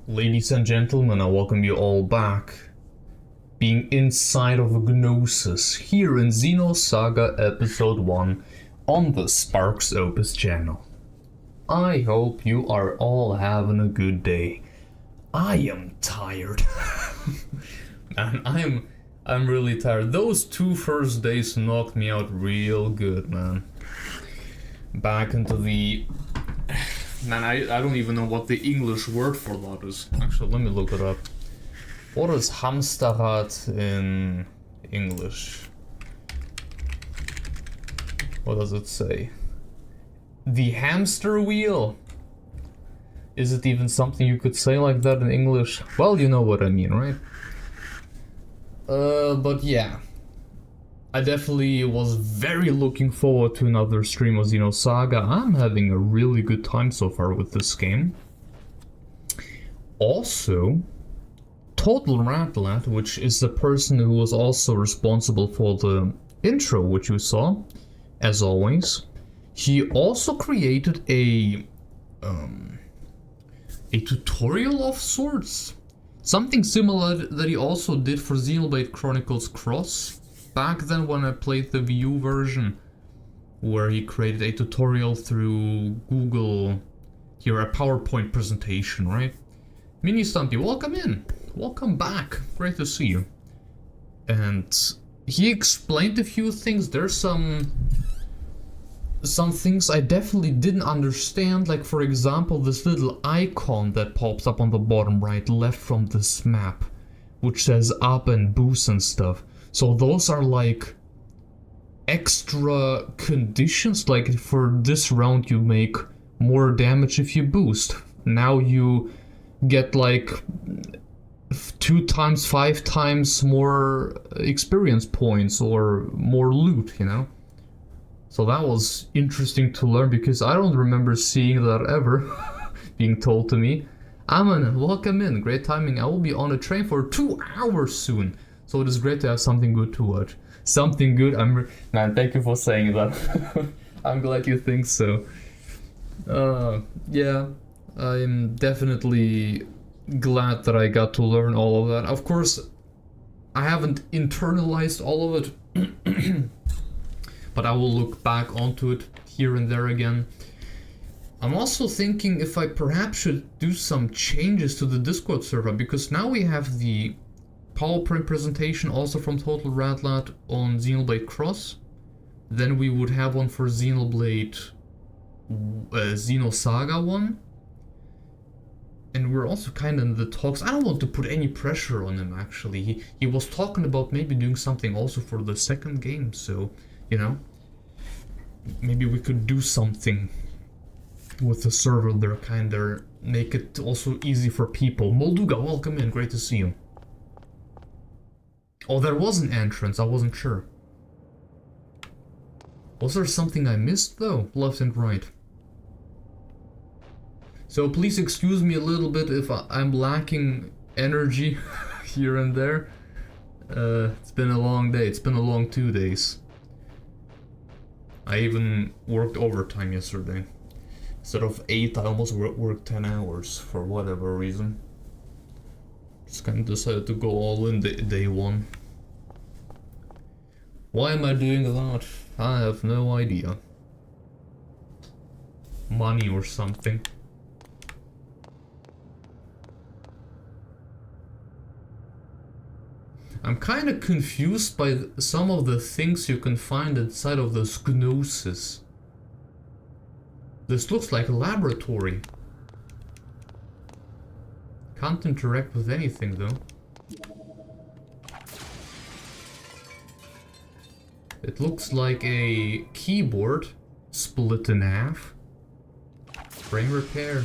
Ladies and gentlemen, I welcome you all back. Being inside of a Gnosis here in Xenosaga Episode I on the Sparks Opus channel. I hope you are all having a good day. I am tired. Man, I'm really tired. Those two first days knocked me out real good, man. Back into the... Man, I don't even know what the English word for that is. Actually, let me look it up. What is Hamsterrad in English? What does it say? The hamster wheel? Is it even something you could say like that in English? Well, you know what I mean, right? But yeah. I definitely was very looking forward to another stream of Xenosaga. I'm having a really good time so far with this game. Also, Total Ratlat, which is the person who was also responsible for the intro, which you saw, as always, he also created a tutorial of sorts. Something similar that he also did for Xenoblade Chronicles Cross. Back then when I played the Wii U version, where he created a tutorial through Google, here a PowerPoint presentation, right? Mini Stumpy, welcome in, welcome back, great to see you. And he explained a few things. There's some things I definitely didn't understand, like for example this little icon that pops up on the bottom right left from this map, which says up and boost and stuff. So those are like extra conditions, like for this round you make more damage if you boost. Now you get like 2 times, 5 times more experience points or more loot, you know? So that was interesting to learn because I don't remember seeing that ever being told to me. Aman, welcome in, great timing. I will be on a train for 2 hours soon. So it is great to have something good to watch. Something good, man, thank you for saying that. I'm glad you think so. Yeah, I'm definitely glad that I got to learn all of that. Of course, I haven't internalized all of it, but I will look back onto it here and there again. I'm also thinking if I perhaps should do some changes to the Discord server, because now we have the PowerPoint presentation also from Total Ratlat on Xenoblade Cross. Then we would have one for Xenoblade Xenosaga 1. And we're also kind of in the talks. I don't want to put any pressure on him actually. He was talking about maybe doing something also for the second game, so, you know, maybe we could do something with the server there, kinda make it also easy for people. Molduga, welcome in, great to see you. Oh, there was an entrance, I wasn't sure. Was there something I missed though? Left and right. So please excuse me a little bit if I'm lacking energy here and there. It's been a long day, it's been a long 2 days. I even worked overtime yesterday. Instead of 8, I almost worked 10 hours for whatever reason. Just kind of decided to go all in day one. Why am I doing that? I have no idea. Money or something. I'm kind of confused by some of the things you can find inside of this Gnosis. This looks like a laboratory. Can't interact with anything though. It looks like a keyboard split in half. Frame repair.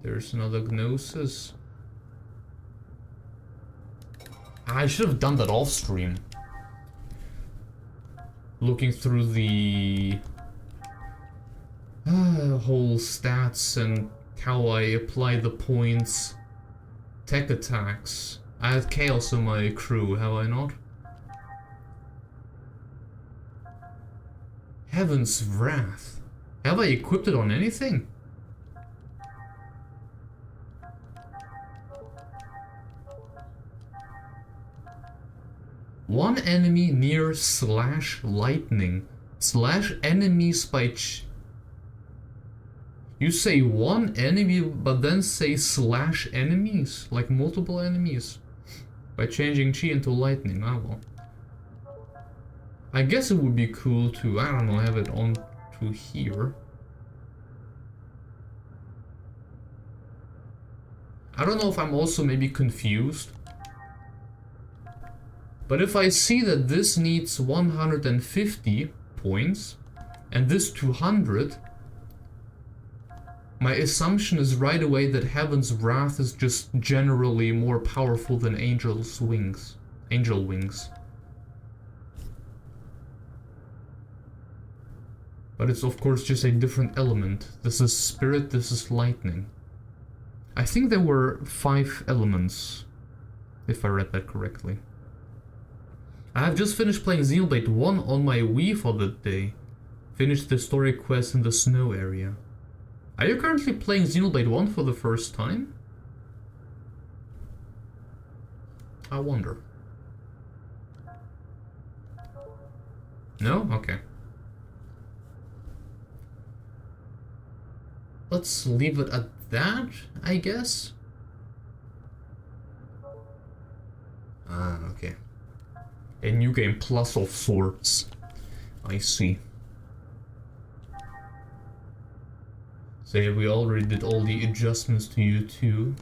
There's another Gnosis. I should have done that off stream. Looking through the whole stats and how I apply the points. Tech attacks. I have Chaos in my crew, have I not? Heaven's Wrath. Have I equipped it on anything? One enemy near slash lightning. Slash enemies by You say one enemy, but then say slash enemies? Like multiple enemies? By changing chi into lightning, ah well. I guess it would be cool to, I don't know, have it on to here. I don't know if I'm also maybe confused. But if I see that this needs 150 points and this 200, my assumption is right away that Heaven's Wrath is just generally more powerful than Angel Wings. But it's of course just a different element. This is spirit, this is lightning. I think there were 5 elements, if I read that correctly. I have just finished playing Xenoblade 1 on my Wii for the day. Finished the story quest in the snow area. Are you currently playing Xenoblade 1 for the first time? I wonder. No? Okay. Let's leave it at that, I guess. Ah, okay. A new game plus of sorts. I see. So yeah, we already did all the adjustments to you too.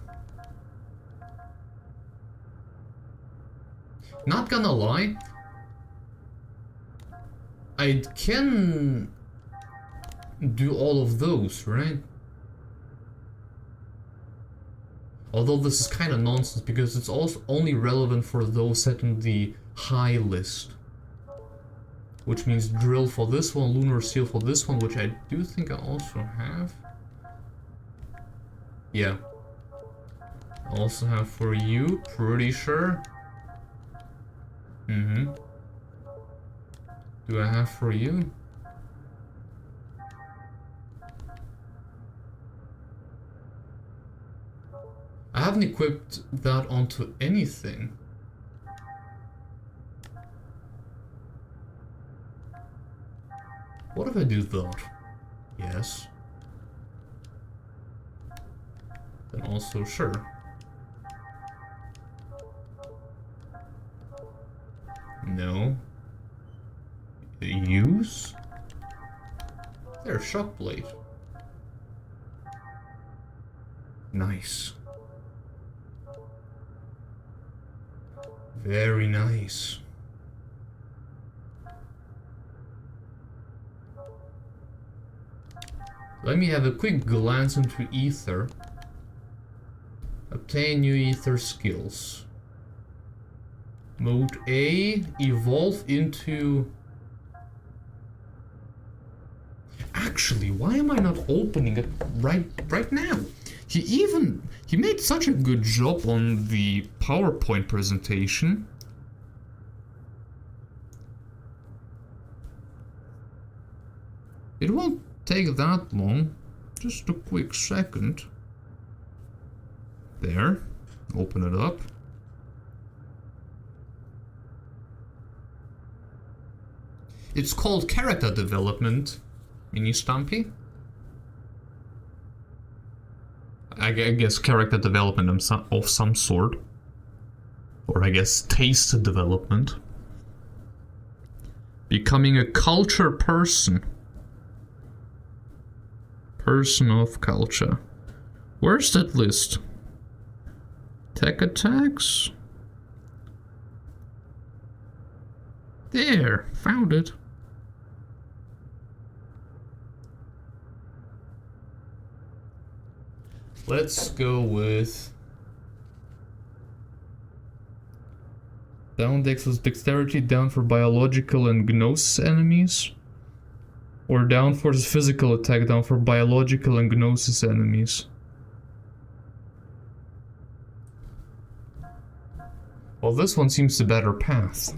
Not gonna lie, I can do all of those, right? Although this is kind of nonsense because it's also only relevant for those set in the high list. Which means drill for this one, lunar seal for this one, which I do think I also have. Yeah. Also have for you, pretty sure. Mm-hmm. Do I have for you? I haven't equipped that onto anything. What if I do that? Yes. Then also sure. No. Use? There, shock blade. Nice. Very nice. Let me have a quick glance into Ether. Obtain new Ether skills. Mode A, evolve into... Actually, why am I not opening it right now? He made such a good job on the PowerPoint presentation. It won't take that long. Just a quick second. There. Open it up. It's called character development, Mini Stampy. I guess character development of some sort. Or I guess taste development. Becoming a culture person. Person of culture. Where's that list? Tech attacks? There, found it. Let's go with down dex is dexterity, down for biological and Gnosis enemies. Or down for physical attack, down for biological and Gnosis enemies. Well, this one seems the better path.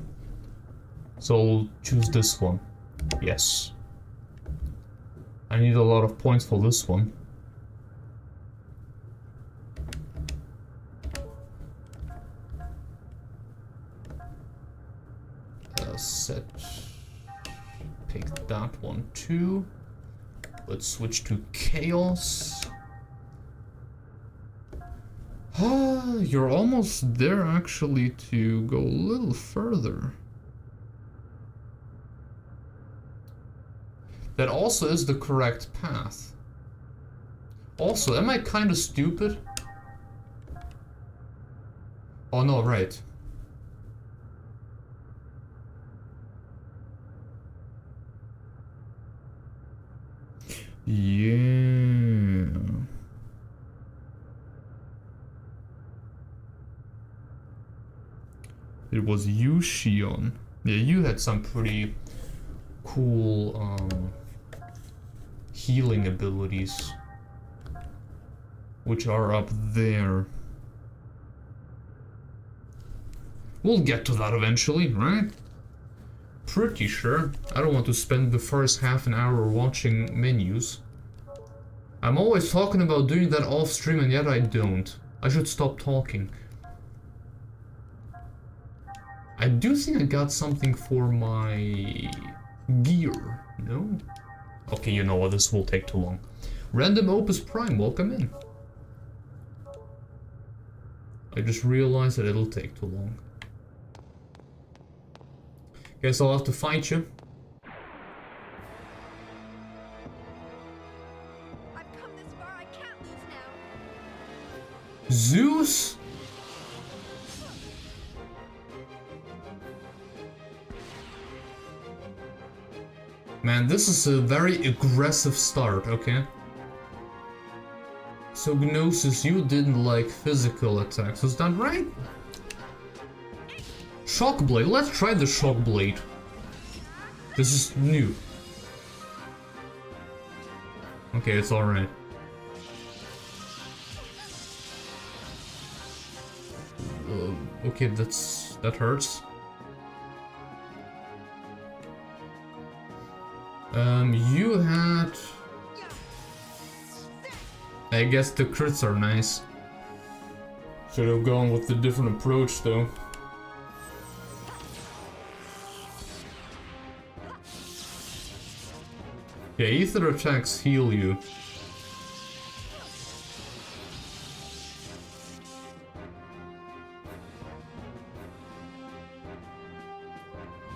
So I'll choose this one. Yes. I need a lot of points for this one. set. Pick that one too. Let's switch to chaos. You're almost there actually to go a little further. That also is the correct path. Also, am I kind of stupid? Oh no, right. Yeah. It was you, Shion. Yeah, you had some pretty cool healing abilities, which are up there. We'll get to that eventually, right? Pretty sure. I don't want to spend the first half an hour watching menus. I'm always talking about doing that off stream and yet I don't. I should stop talking. I do think I got something for my gear, no? Okay, you know what, this will take too long. Random Opus Prime, welcome in. I just realized that it'll take too long. Guess I'll have to fight you. I've come this far, I can't lose now. Zeus? Man, this is a very aggressive start, okay? So Gnosis, you didn't like physical attacks, is that right? Shock Blade, let's try the Shock Blade. This is new. Okay, it's alright. Okay, that hurts. You had... I guess the crits are nice. Should have gone with the different approach though. Yeah, ether attacks heal you.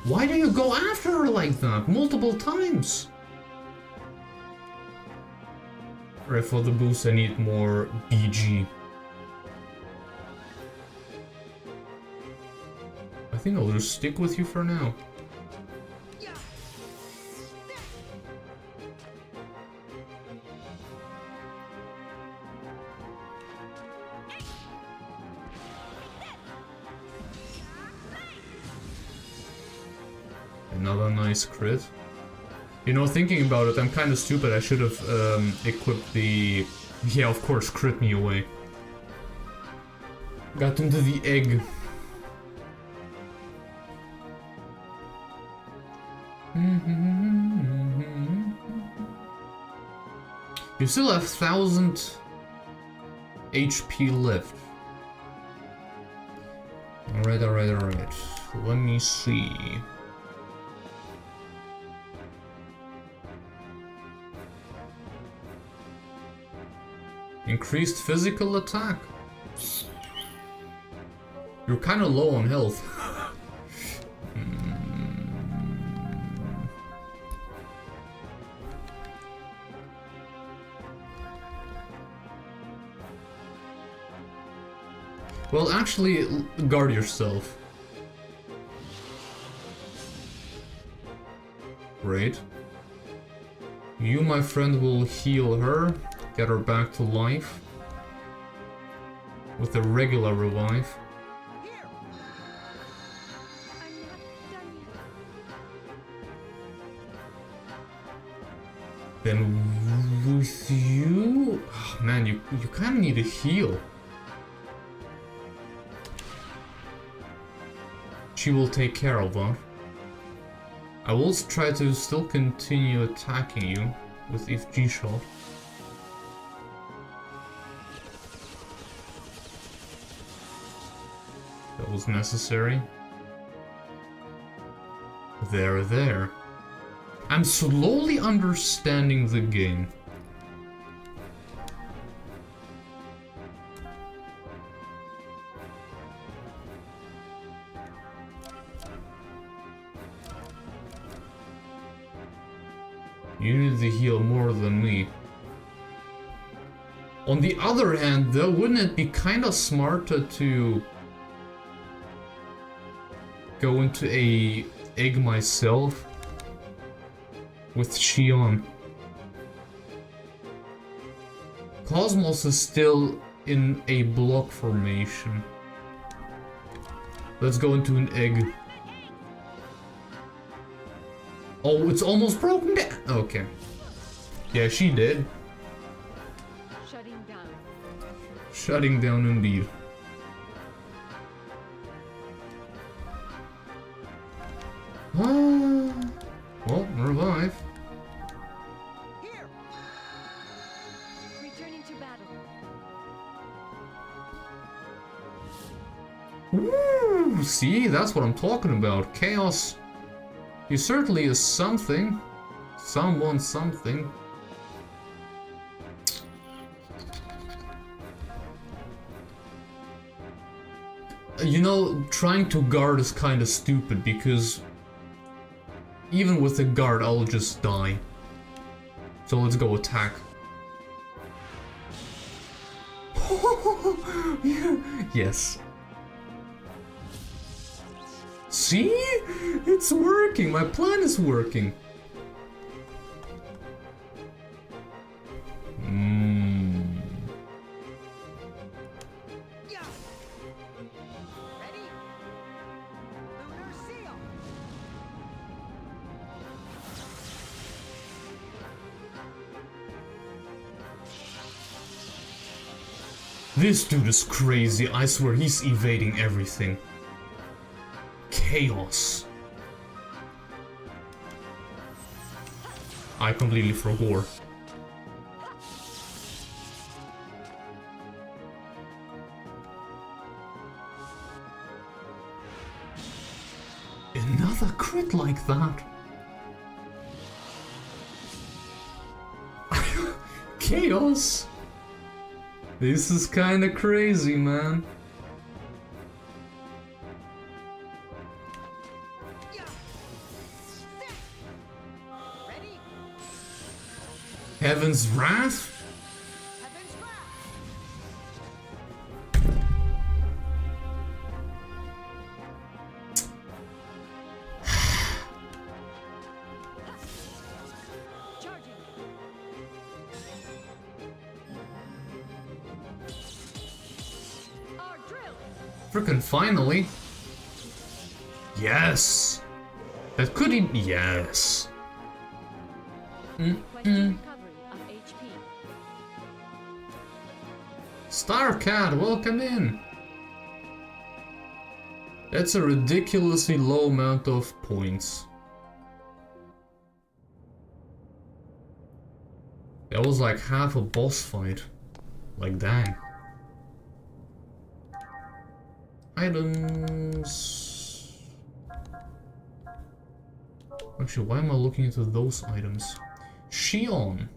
Why do you go after her like that multiple times? Right, for the boost I need more BG. I think I'll just stick with you for now. Another nice crit. You know, thinking about it, I'm kind of stupid. I should have equipped the... Yeah, of course, crit me away. Got into the egg. You still have 1000 HP left. Alright. Let me see. Increased physical attack. You're kind of low on health. Well, actually, guard yourself. Great. You, my friend, will heal her. Get her back to life with a regular revive. Then with you, oh, man, you kind of need a heal. She will take care of that. I will try to still continue attacking you with FG shot. That was necessary. There. I'm slowly understanding the game. You need to heal more than me. On the other hand, though, wouldn't it be kind of smarter to go into a egg myself with Shion? KOS-MOS is still in a block formation. Let's go into an egg. Oh, it's almost broken down. Okay. Yeah, she did. Shutting down indeed. Well, revive. Here. Returning to battle. Woo! See, that's what I'm talking about. Chaos. He certainly is something. Someone something. You know, trying to guard is kind of stupid because even with a guard, I'll just die. So let's go attack. Yes. See? It's working. My plan is working. This dude is crazy. I swear he's evading everything. Chaos. I completely forgot. Another crit like that. Chaos. This is kinda crazy, man. Heaven's Wrath? Frickin' finally. Yes. That could even... Yes. Starcat, welcome in. That's a ridiculously low amount of points. That was like half a boss fight. Like, dang. Items. Actually, why am I looking into those items? Shion.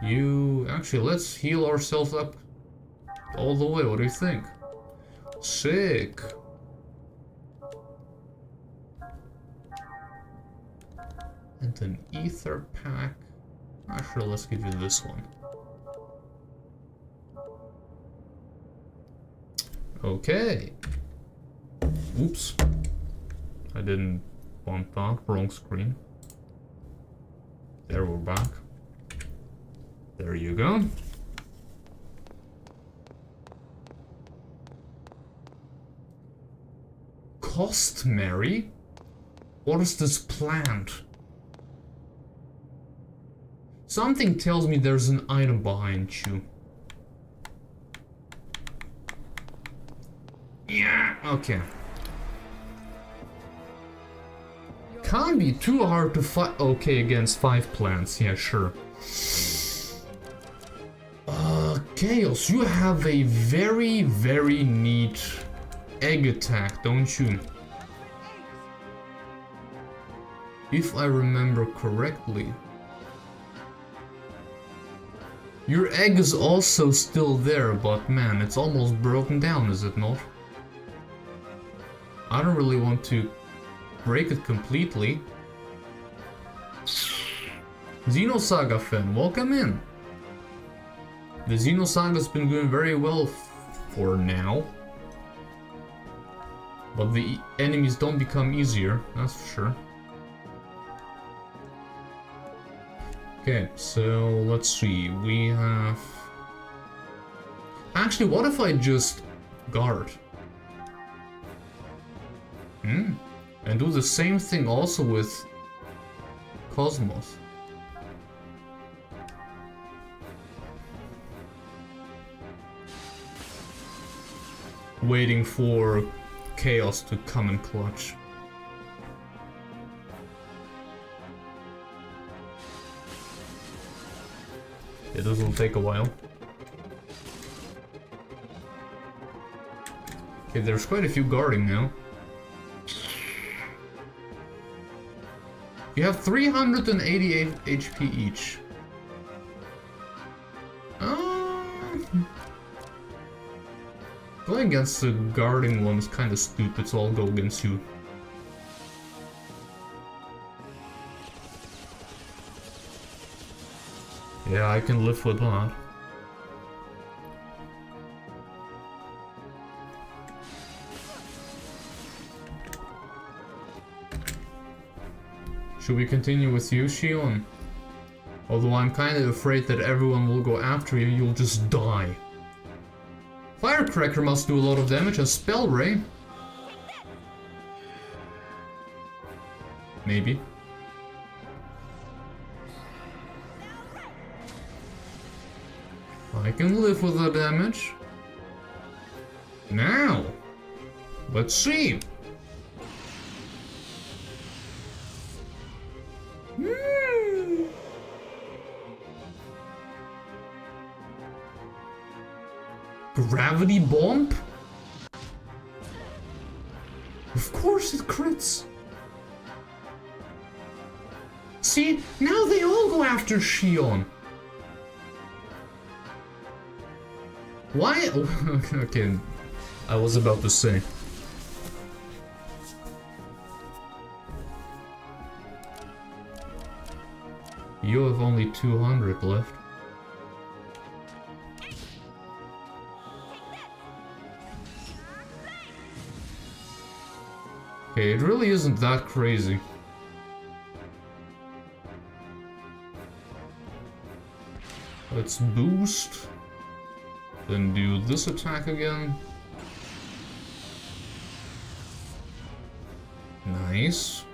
You. Actually, let's heal ourselves up all the way. What do you think? Sick. And an ether pack. Actually, let's give you this one. Okay. Oops. I didn't want that. Wrong screen. There, we're back. There you go. Costumary? What is this plant? Something tells me there's an item behind you. Yeah, okay. Can't be too hard to fight. Okay, against 5 plants. Yeah, sure. Chaos, you have a very, very neat egg attack, don't you? If I remember correctly. Your egg is also still there, but man, it's almost broken down, is it not? I don't really want to break it completely. Xenosaga fan, welcome in. The Xenosaga's been doing very well for now. But the enemies don't become easier, that's for sure. Okay, so let's see, we have... Actually, what if I just guard? And do the same thing also with KOS-MOS. Waiting for Chaos to come and clutch. Yeah, this will take a while. Okay, there's quite a few guarding now. You have 388 HP each. Going against the guarding one is kind of stupid, so I'll go against you. Yeah, I can live with that. Should we continue with you, Shion? Although I'm kind of afraid that everyone will go after you, you'll just die. Firecracker must do a lot of damage, and Spell Ray. Maybe. I can live with the damage. Now, let's see. Gravity Bomb? Of course it crits. See, now they all go after Shion. Why? Okay, I was about to say. You have only 200 left. Okay, it really isn't that crazy. Let's boost. Then do this attack again. Nice.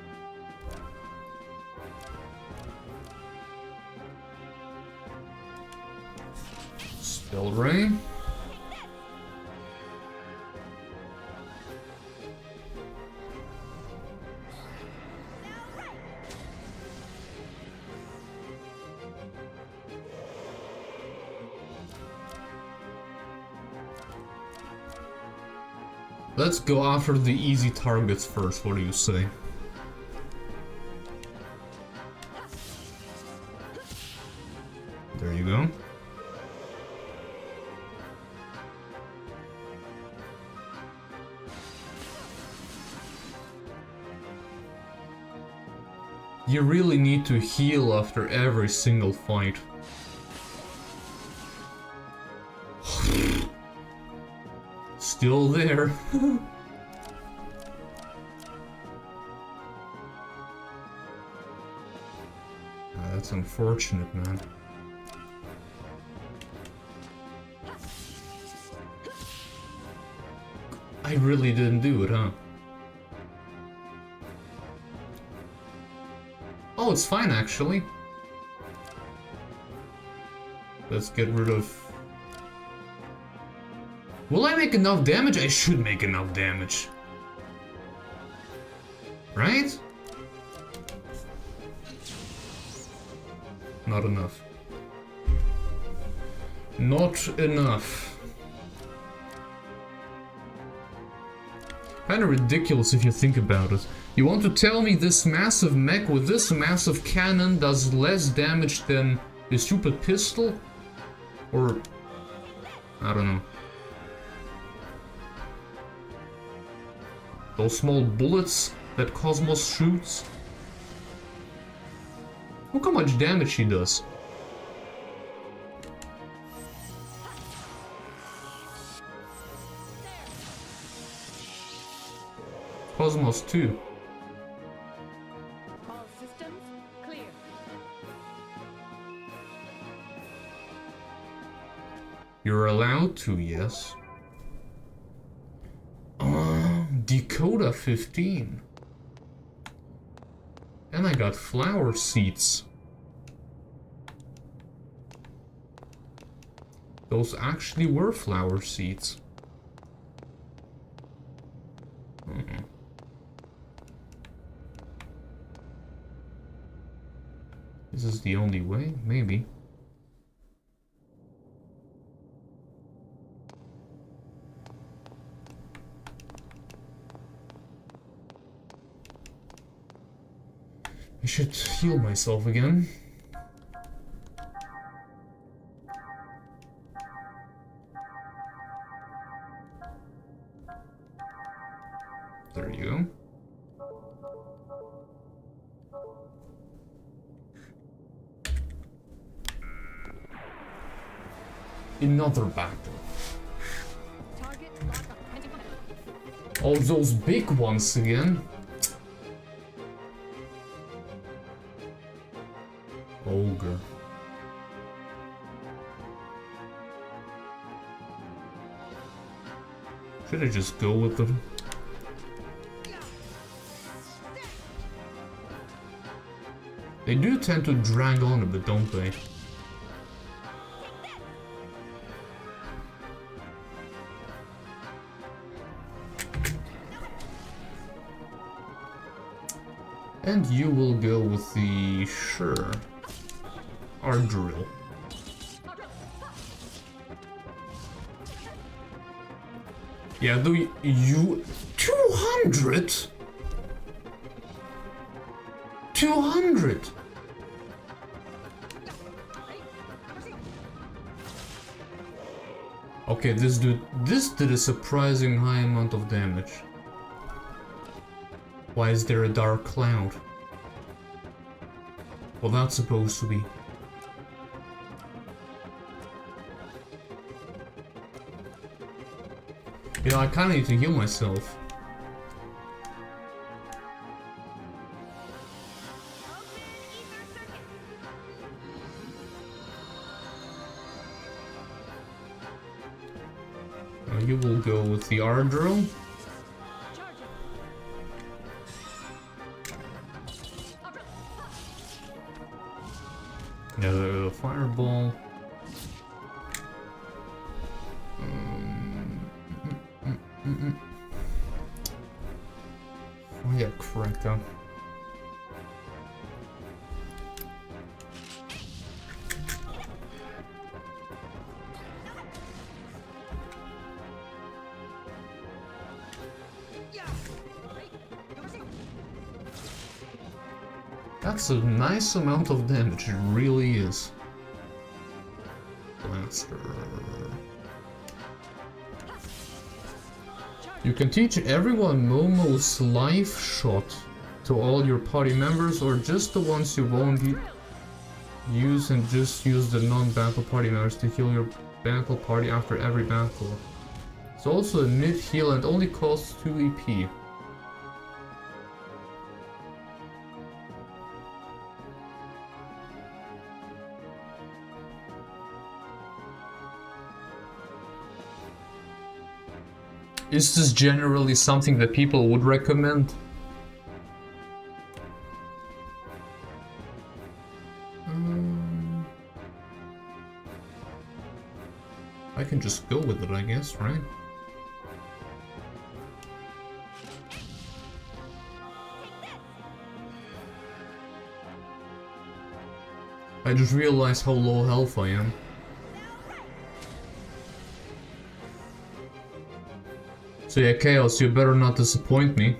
Spell Ray. Let's go after the easy targets first, what do you say? There you go. You really need to heal after every single fight. Still there. That's unfortunate, man. I really didn't do it, huh? Oh, it's fine, actually. Let's get rid of... Will I make enough damage? I should make enough damage. Right? Not enough. Not enough. Kinda ridiculous if you think about it. You want to tell me this massive mech with this massive cannon does less damage than a stupid pistol? Or... I don't know. Those small bullets that KOS-MOS shoots? Look how much damage he does. KOS-MOS 2. All systems clear. You're allowed to, yes. Dakota 15. And I got flower seeds. Those actually were flower seeds. Is this the only way? Maybe. I should heal myself again. There you go. Another battle. Target lock up. Oh, those big ones again. Ogre. Should I just go with them? They do tend to drag on a bit, don't they? And you will go with the... sure. Our drill. Yeah, do you... 200? 200! Okay, this did a surprising high amount of damage. Why is there a dark cloud? Well, that's supposed to be. You know, I kinda need to heal myself. You will go with the R drill. Yeah, the fireball. Oh yeah, cracker. That's a nice amount of damage, it really is. Blaster. You can teach everyone Momo's life shot to all your party members, or just the ones you won't use, and just use the non-battle party members to heal your battle party after every battle. It's also a mid-heal and only costs 2 EP. Is this generally something that people would recommend? I can just go with it, I guess, right? I just realized how low health I am. So yeah, Chaos, you better not disappoint me.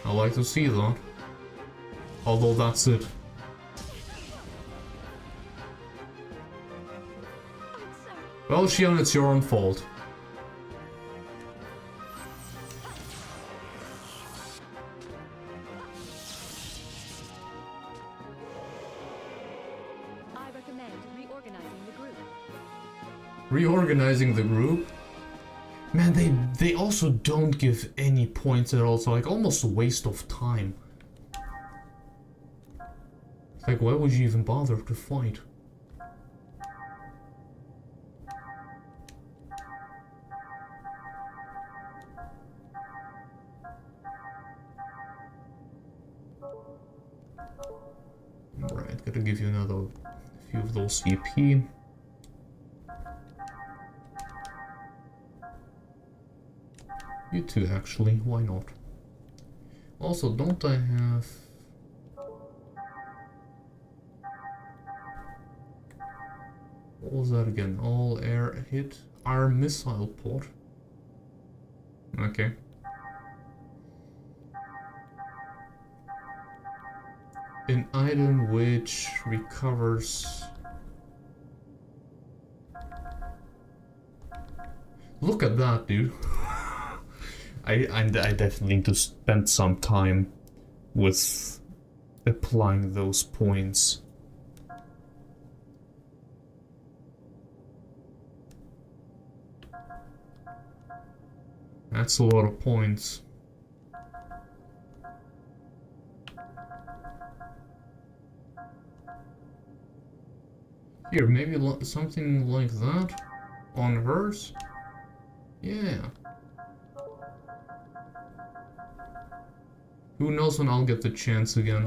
I like to see that. Although that's it. Well, Shion, it's your own fault. I recommend reorganizing the group. Reorganizing the group? Man, they also don't give any points at all, so like almost a waste of time. It's like, why would you even bother to fight? Right, gotta give you another few of those EP. You too, actually, why not? Also, don't I have... What was that again? All air hit? Our missile pod. Okay. An item which recovers... Look at that, dude. I definitely need to spend some time with applying those points. That's a lot of points. Here, maybe something like that on hers? Yeah. Who knows when I'll get the chance again.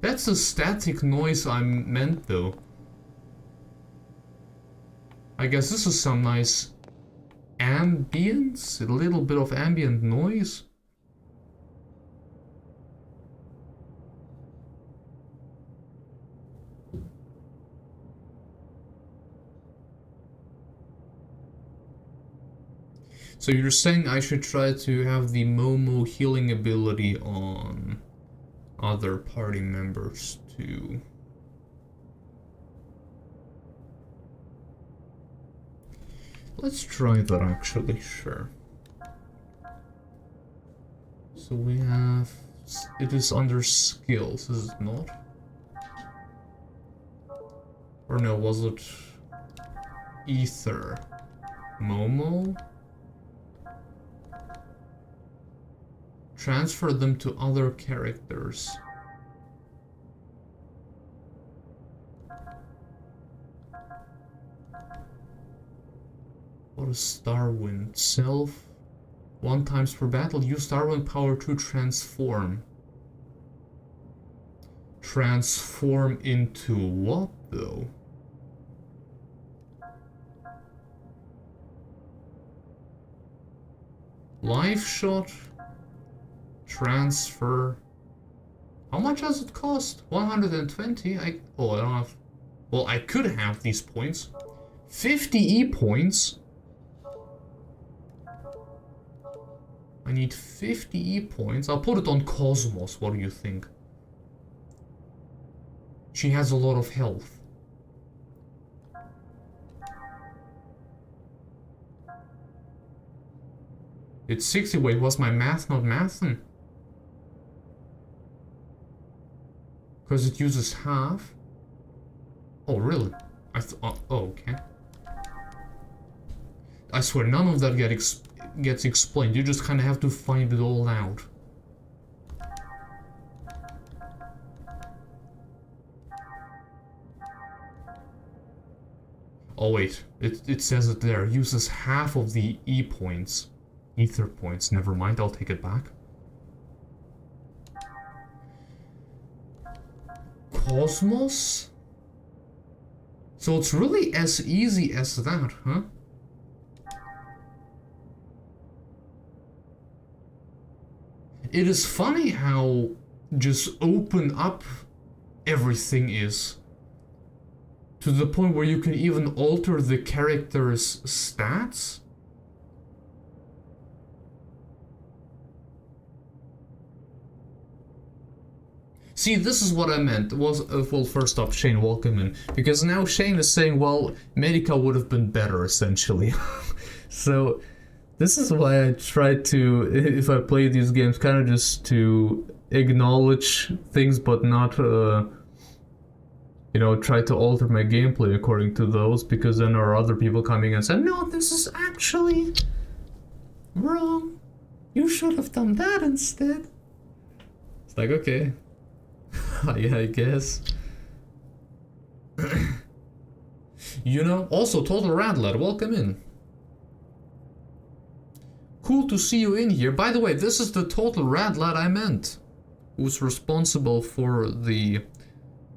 That's the static noise I meant though. I guess this is some nice ambience, a little bit of ambient noise. So you're saying I should try to have the Momo healing ability on other party members too. Let's try that actually, sure. So we have... It is under skills, is it not? Or no, was it... Ether? Momo? Transfer them to other characters. What is Starwind? Self? 1 times per battle. Use Starwind power to transform. Transform into what though? Life shot? Transfer. How much does it cost? 120? I don't have... Well, I could have these points. 50 E points? I need 50 E points. I'll put it on KOS-MOS. What do you think? She has a lot of health. It's 60. Wait, was my math not mathing? Because it uses half? Oh, really? Oh, okay. I swear, none of that gets explained. You just kind of have to find it all out. Oh, wait. It says it there. Uses half of the E points. Ether points. Never mind, I'll take it back. KOS-MOS? So it's really as easy as that, huh? It is funny how just open up everything is. To the point where you can even alter the character's stats? See, this is what I meant. Was well, first off, Shane, welcome in. Because now Shane is saying, well, Medica would have been better, essentially. So, this is why I try to, if I play these games, kind of just to acknowledge things, but not, you know, try to alter my gameplay according to those, because then there are other people coming and saying, no, this is actually wrong. You should have done that instead. It's like, okay. Yeah, I guess. You know, also Total Radlad, welcome in. Cool to see you in here. By the way, this is the Total Radlad I meant, who's responsible for the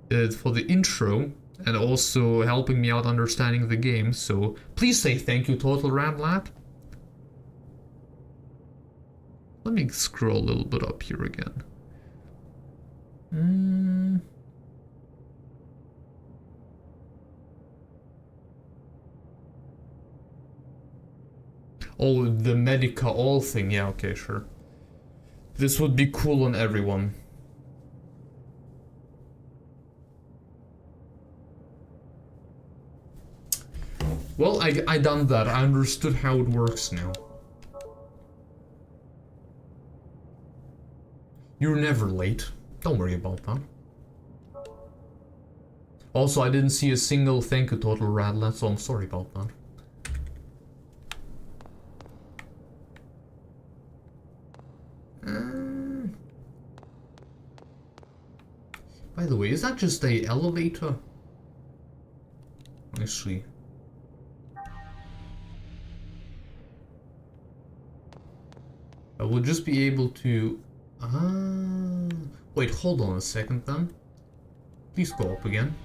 intro and also helping me out understanding the game. So please say thank you, Total Radlad. Let me scroll a little bit up here again. Oh, the Medica all thing. Yeah, okay, sure. This would be cool on everyone. Well, I done that. I understood how it works now. You're never late. Don't worry about that. Also, I didn't see a single thank you, Total Radlad, so I'm sorry about that. By the way, is that just a elevator? Let's see. I will just be able to... Wait, hold on a second then. Please go up again.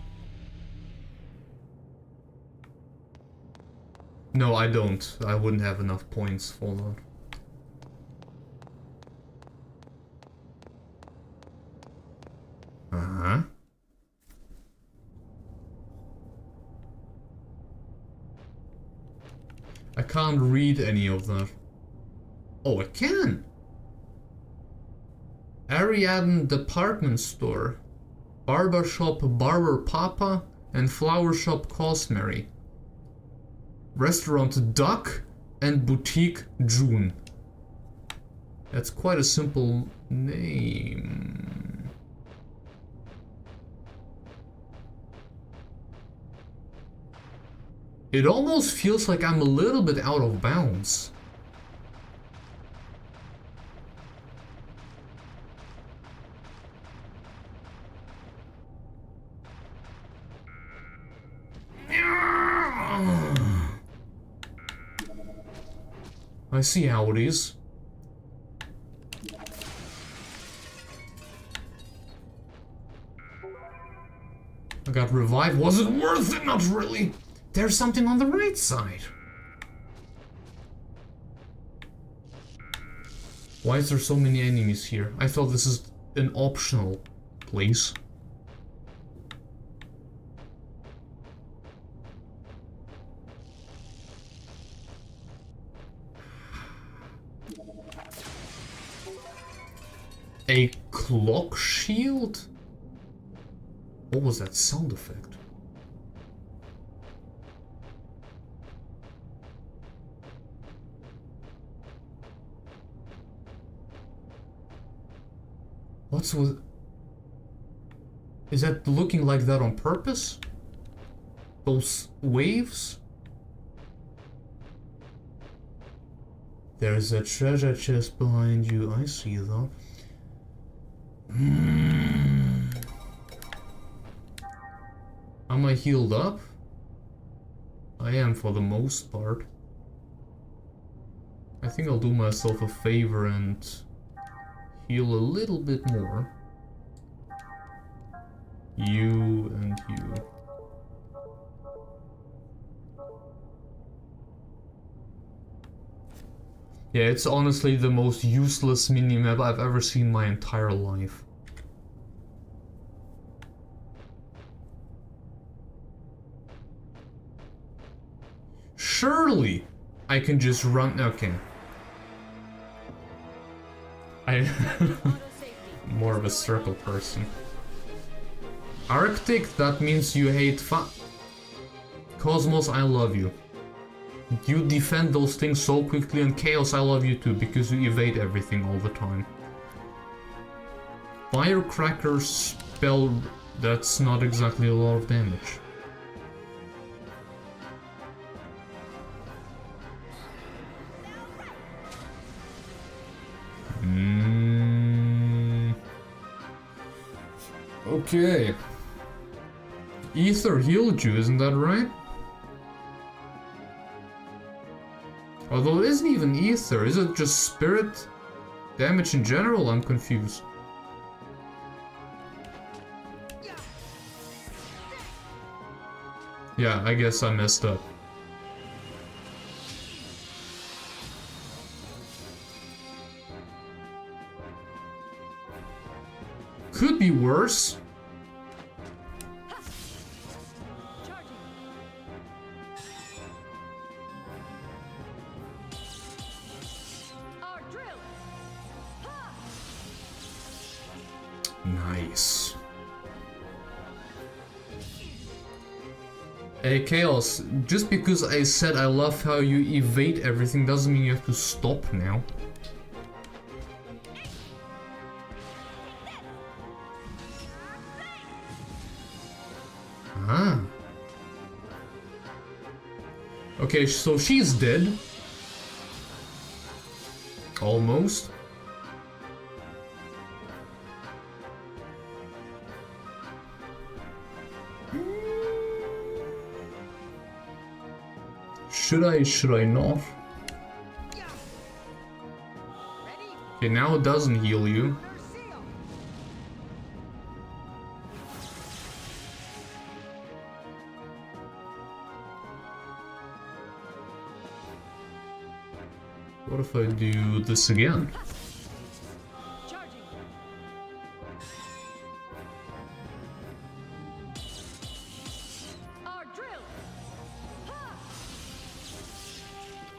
No, I don't. I wouldn't have enough points for that. Uh-huh. I can't read any of that. Oh, I can! Ariadne Department Store, Barber Shop Barber Papa, and Flower Shop Cosmary. Restaurant Duck and Boutique June. That's quite a simple name. It almost feels like I'm a little bit out of bounds. I see how it is. I got revived. Was it worth it? Not really. There's something on the right side. Why is there so many enemies here? I thought this is an optional place. A clock shield? What was that sound effect? What's with... Is that looking like that on purpose? Those waves? There's a treasure chest behind you. I see that. Am I healed up? I am for the most part. I think I'll do myself a favor and heal a little bit more. You and you. Yeah, it's honestly the most useless minimap I've ever seen in my entire life. Surely I can just run. Okay. I'm more of a circle person. Arctic, that means you hate KOS-MOS, I love you. You defend those things so quickly, and Chaos, I love you too, because you evade everything all the time. Firecracker spell, that's not exactly a lot of damage. Okay. Ether healed you, isn't that right? Although it isn't even ether, is it just spirit damage in general? I'm confused. Yeah, I guess I messed up. Could be worse. Nice. Hey Chaos, just because I said I love how you evade everything doesn't mean you have to stop now. Ah. Okay, so she's dead. Almost. Should I not? Okay, now it doesn't heal you. What if I do this again?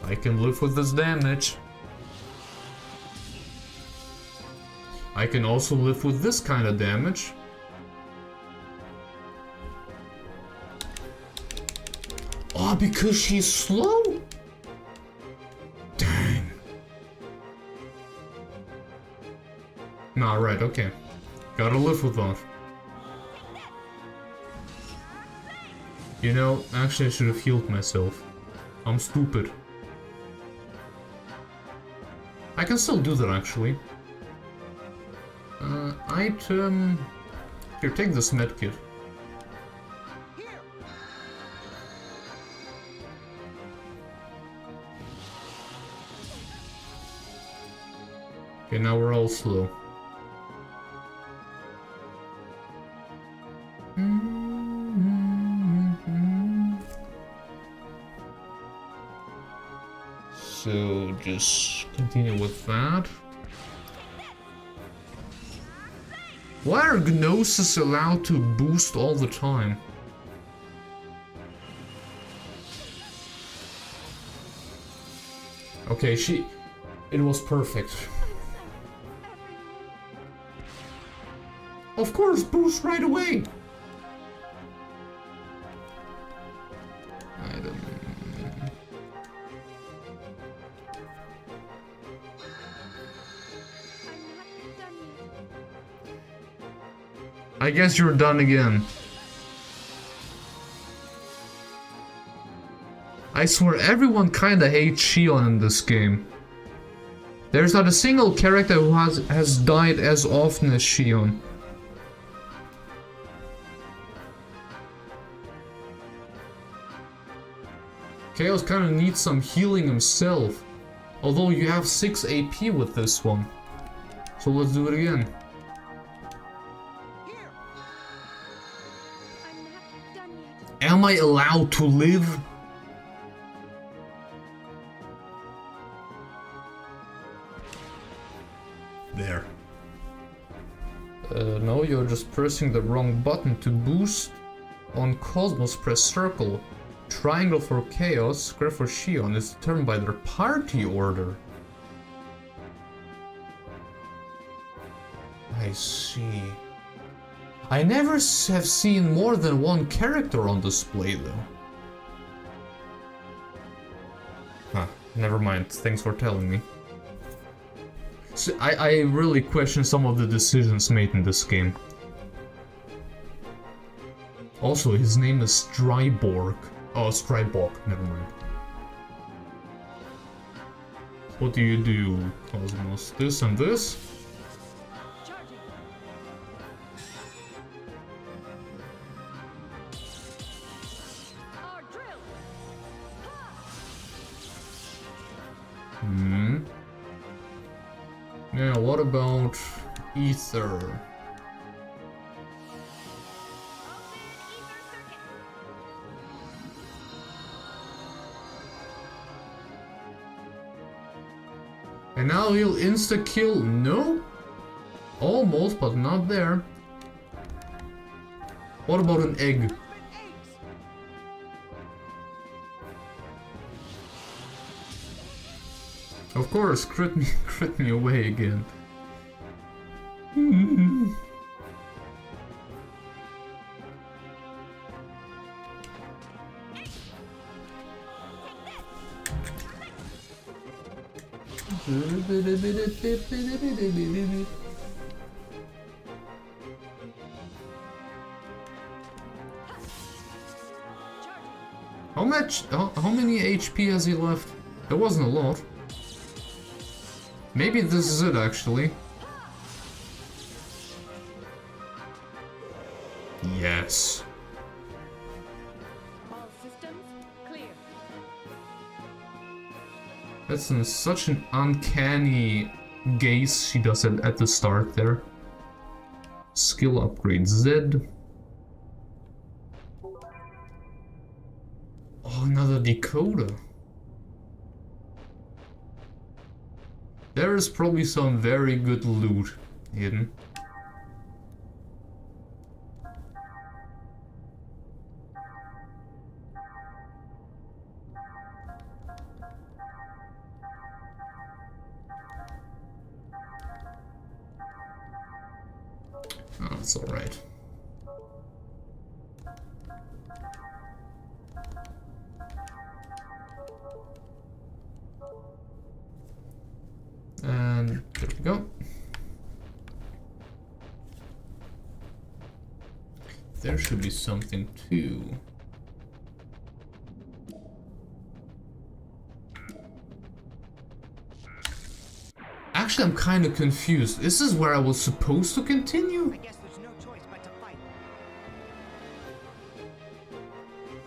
I can live with this damage. I can also live with this kind of damage. Oh, because she's slow? Dang. Nah, right, okay. Gotta live with that. You know, actually I should have healed myself. I'm stupid. I can still do that, actually. Item... Here, take this medkit. Okay, now we're all slow. So just continue with that. Why are Gnosis allowed to boost all the time? Okay, it was perfect. Of course, boost right away! I guess you're done again. I swear everyone kinda hates Shion in this game. There's not a single character who has died as often as Shion. Chaos kinda needs some healing himself. Although you have 6 AP with this one. So let's do it again. Am I allowed to live? No, you're just pressing the wrong button. To boost on KOS-MOS, press circle. Triangle for Chaos, square for Shion is determined by their party order. I see. I never have seen more than one character on display though. Huh, never mind. Thanks for telling me. So I really question some of the decisions made in this game. Also, his name is Stryborg. Oh, Stryborg, never mind. What do you do, KOS-MOS? This and this? Yeah, what about Ether? And now he'll insta-kill? No? Almost, but not there. What about an egg? Of course, crit me away again. How many HP has he left? There wasn't a lot. Maybe this is it actually. Yes. All systems clear. That's such an uncanny gaze she does it at the start there. Skill upgrade Z. Oh, another decoder. There is probably some very good loot hidden. Oh, that's alright. And there we go. There should be something too. Actually, I'm kind of confused. This is where I was supposed to continue? I guess there's no choice but to fight.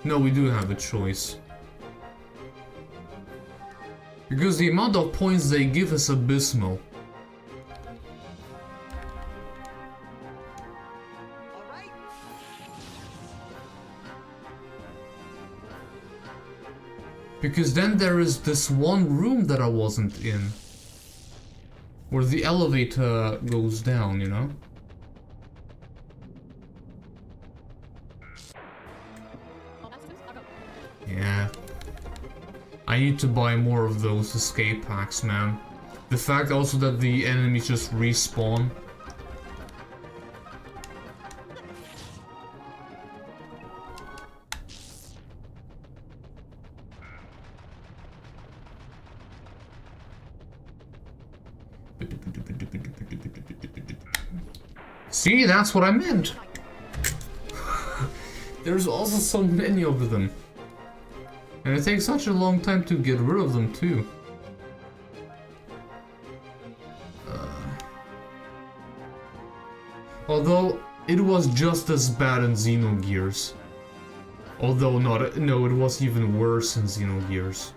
No, we do have a choice. Because the amount of points they give is abysmal. All right. Because then there is this one room that I wasn't in. Where the elevator goes down, you know? Yeah. I need to buy more of those escape packs, man. The fact also that the enemies just respawn. See, that's what I meant. There's also so many of them. And it takes such a long time to get rid of them too. Although it was just as bad in Xenogears. Although no, it was even worse in Xenogears.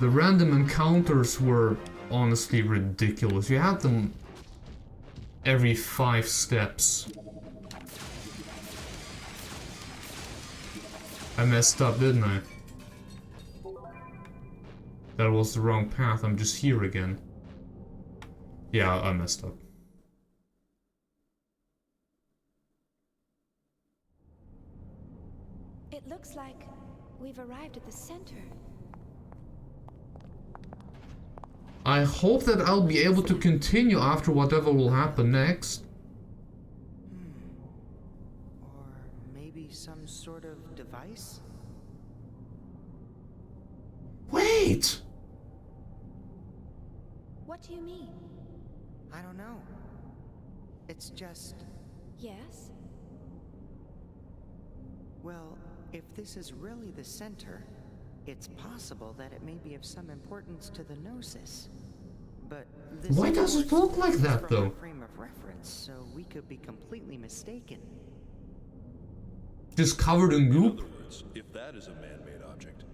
The random encounters were honestly ridiculous. You had them every 5 steps. I messed up, didn't I? That was the wrong path, I'm just here again. Yeah, I messed up. It looks like we've arrived at the center. I hope that I'll be able to continue after whatever will happen next. Or maybe some sort of device? Wait! What do you mean? I don't know. It's just... Yes? Well, if this is really the center, it's possible that it may be of some importance to the Gnosis. But this Why does it look like that, from though? our frame of reference, so we could be completely mistaken. Just covered in In goop? other words, if that is a man-made object,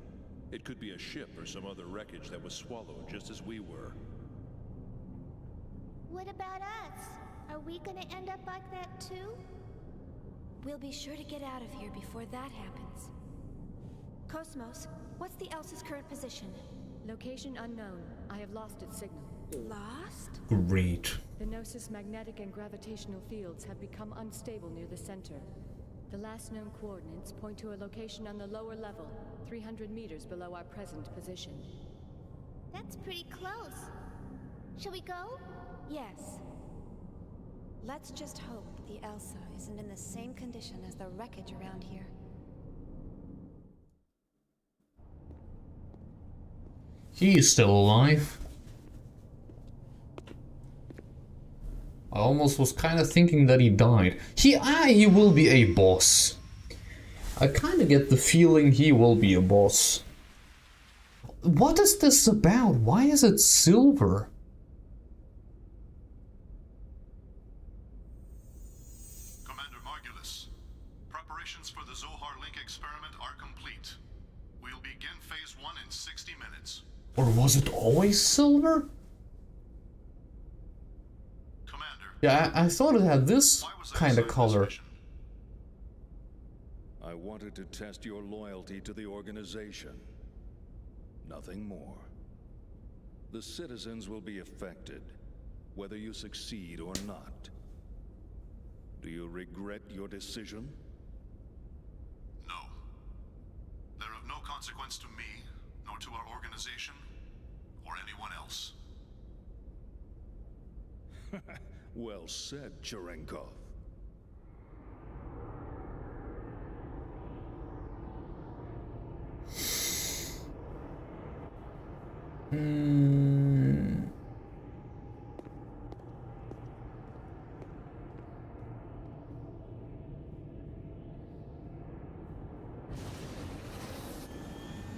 it could be a ship or some other wreckage that was swallowed just as we were. What about us? Are we gonna end up like that too? We'll be sure to get out of here before that happens. KOS-MOS, what's the Elsa's current position? Location unknown. I have lost its signal. Lost? Great. The Gnosis magnetic and gravitational fields have become unstable near the center. The last known coordinates point to a location on the lower level, 300 meters below our present position. That's pretty close. Shall we go? Yes. Let's just hope the Elsa isn't in the same condition as the wreckage around here. He is still alive. I almost was kind of thinking that he died. He will be a boss. I kind of get the feeling he will be a boss. What is this about? Why is it silver? Commander Margulis, preparations for the Zohar Link experiment are complete. We'll begin phase 1 in 60 minutes. Or was it always silver? Commander, Yeah, I thought it had this why was I kind of assigned this color. mission? I wanted to test your loyalty to the organization. Nothing more. The citizens will be affected, whether you succeed or not. Do you regret your decision? No. They're of no consequence to me, nor to our organization, or anyone else. Well said, Cherenkov.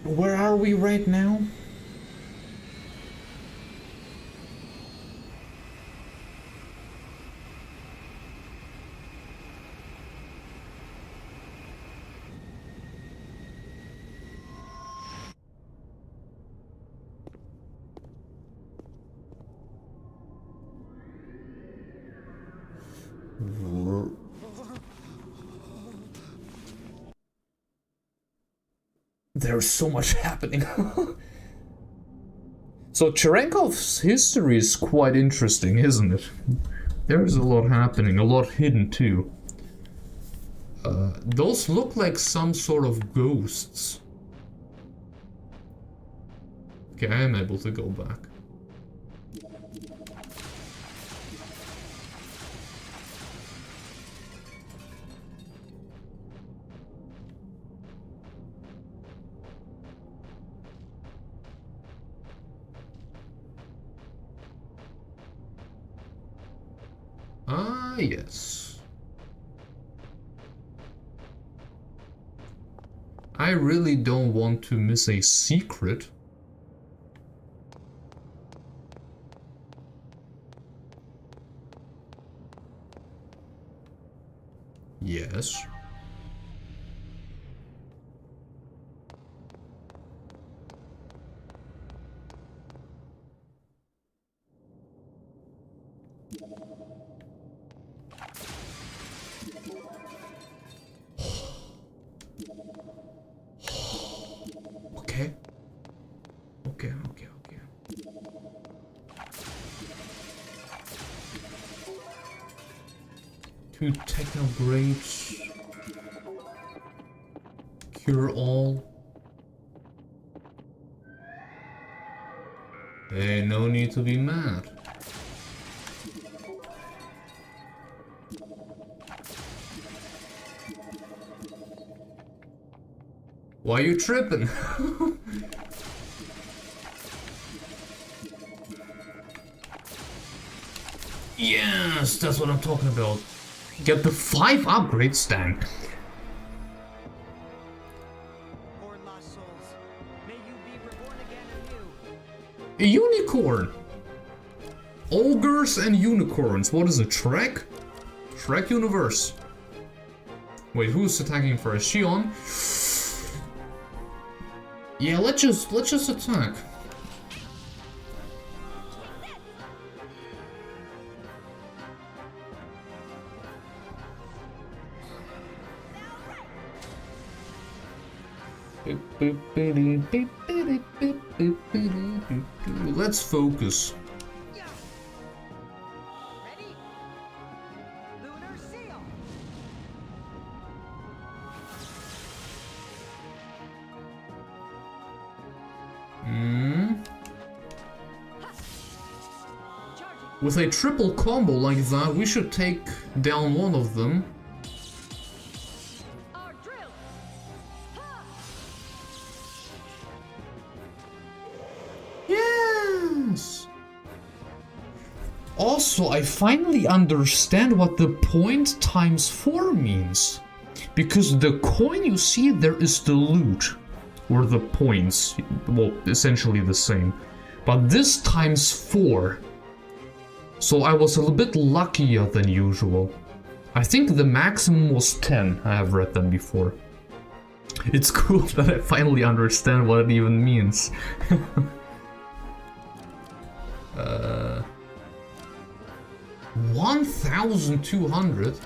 Where are we right now? There's so much happening. So Cherenkov's history is quite interesting, isn't it? There's a lot happening, a lot hidden too. Those look like some sort of ghosts. Okay, I am able to go back. Ah, yes. I really don't want to miss a secret. Yes. Okay. Okay. 2 techno grades. Cure all. Hey, no need to be mad. Why you tripping? Yes, that's what I'm talking about. Get the 5 upgrades then. A unicorn! Ogres and unicorns. What is it? Shrek? Shrek universe. Wait, who's attacking first? Shion? Yeah, let's just attack. Let's focus. Ready? Lunar seal. With a triple combo like that, we should take down one of them. Yes! Also, I finally understand what the point times 4 means. Because the coin you see there is the loot. Or the points. Well, essentially the same. But this times 4. So I was a little bit luckier than usual. I think the maximum was 10. I have read them before. It's cool that I finally understand what it even means. 1,200?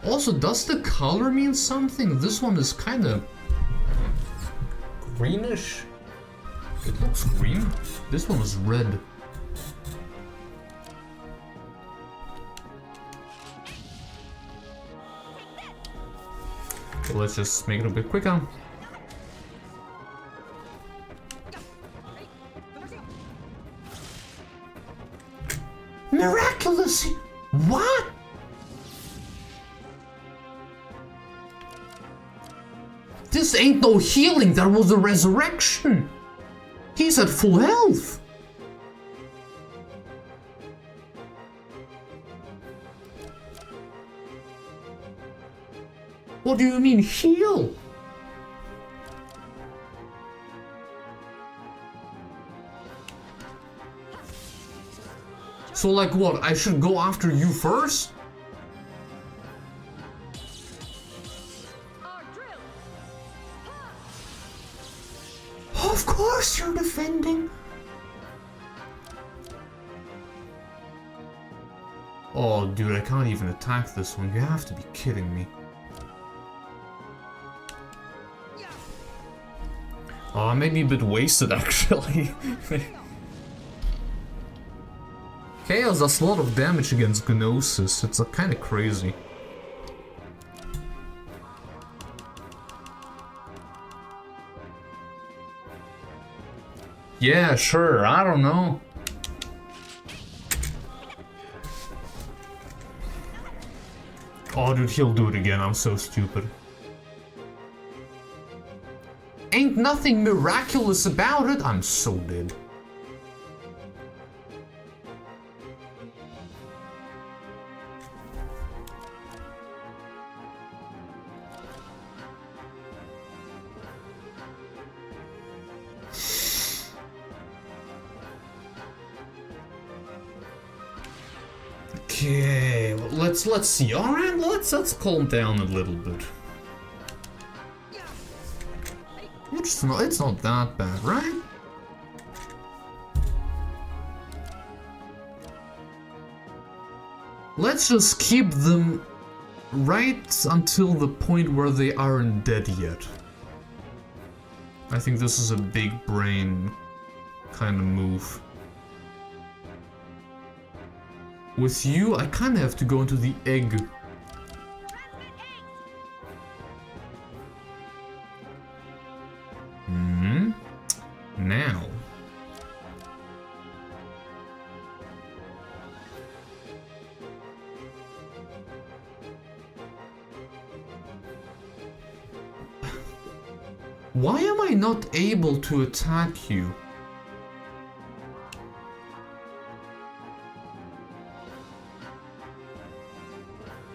Also, does the color mean something? This one is kind of greenish. It looks green. This one is red. So let's just make it a bit quicker. Miraculous! What? This ain't no healing, that was a resurrection! He's at full health! What do you mean, heal? So like what, I should go after you first? Of course you're defending! Oh dude, I can't even attack this one, you have to be kidding me. Oh, maybe a bit wasted actually. Chaos does a lot of damage against Gnosis, it's kind of crazy. Yeah, sure, I don't know. Oh dude, he'll do it again, I'm so stupid. Ain't nothing miraculous about it, I'm so dead. Okay, well, let's see. All right, let's calm down a little bit. It's not that bad, right? Let's just keep them right until the point where they aren't dead yet. I think this is a big brain kind of move. With you, I kinda have to go into the egg. Now. Why am I not able to attack you?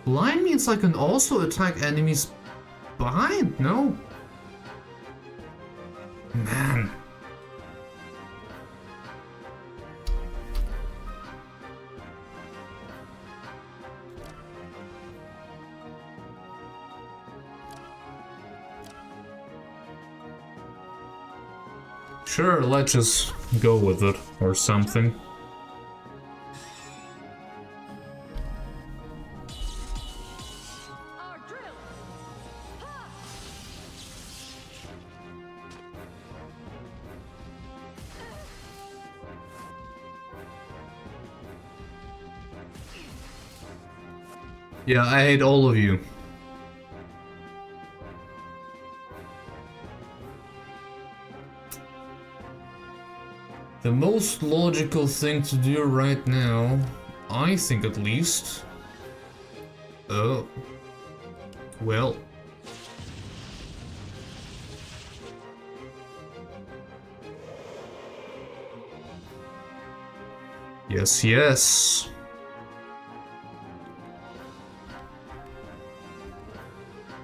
Blind means I can also attack enemies behind, no? Man. Sure, let's just go with it, or something. Yeah, I hate all of you. The most logical thing to do right now, I think at least... Oh. Well. Yes, yes.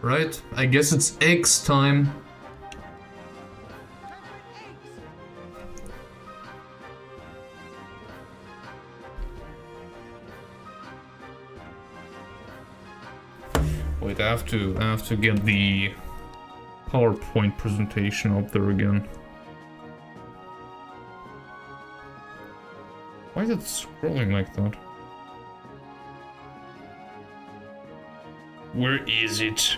Right, I guess it's eggs time. Wait, I have to get the PowerPoint presentation up there again. Why is it scrolling like that? Where is it?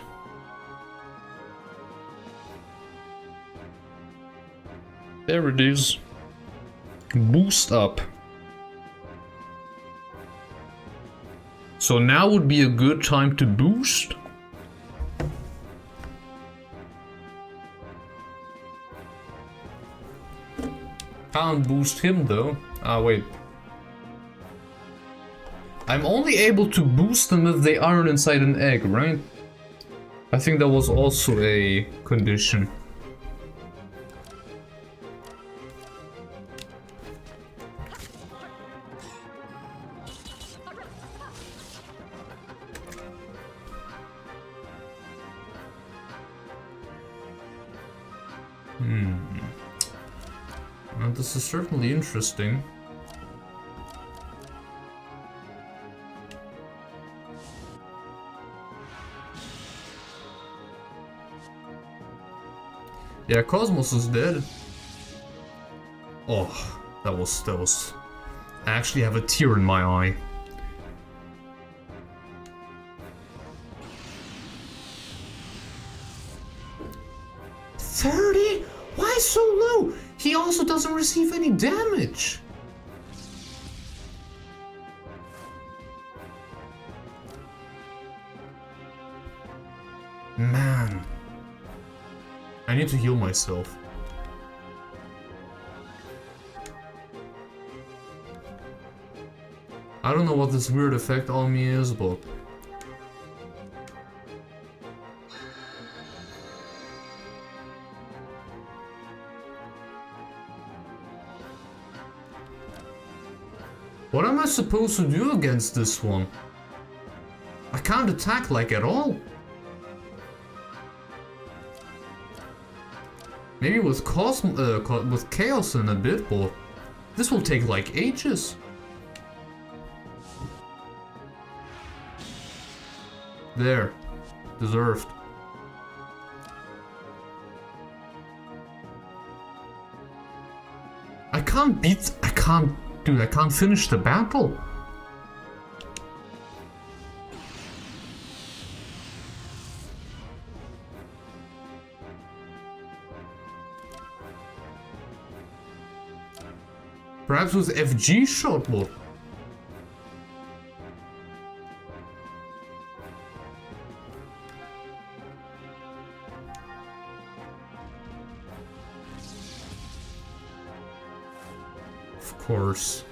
There it is. Boost up. So now would be a good time to boost. Can't boost him though. Ah, wait. I'm only able to boost them if they aren't inside an egg, right? I think that was also a condition. Well, this is certainly interesting. Yeah, KOS-MOS is dead. Oh, that was... I actually have a tear in my eye. $30? Why so low? He also doesn't receive any damage. Man. I need to heal myself. I don't know what this weird effect on me is, but... What am I supposed to do against this one? I can't attack like at all. Maybe with with Chaos in a bit, but this will take like ages. There. Deserved. I can't dude, I can't finish the battle. Perhaps with FG shot, but... Of course.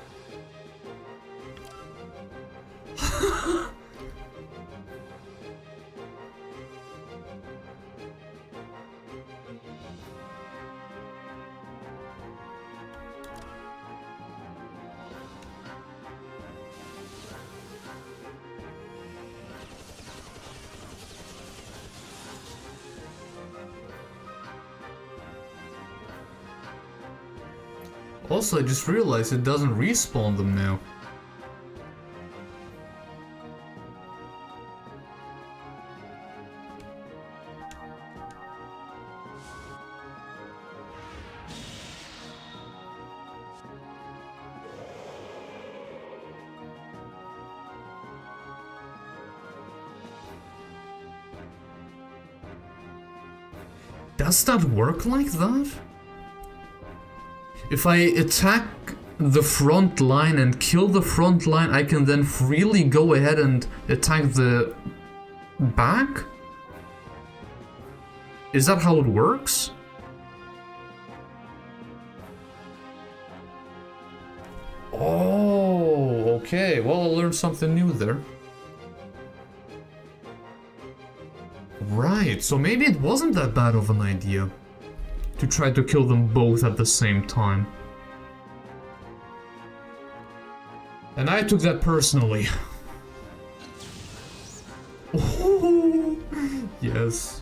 Also, I just realized it doesn't respawn them now. Does that work like that? If I attack the front line and kill the front line, I can then freely go ahead and attack the back? Is that how it works? Oh, okay. Well, I learned something new there. Right, so maybe it wasn't that bad of an idea to try to kill them both at the same time. And I took that personally. Oh, yes.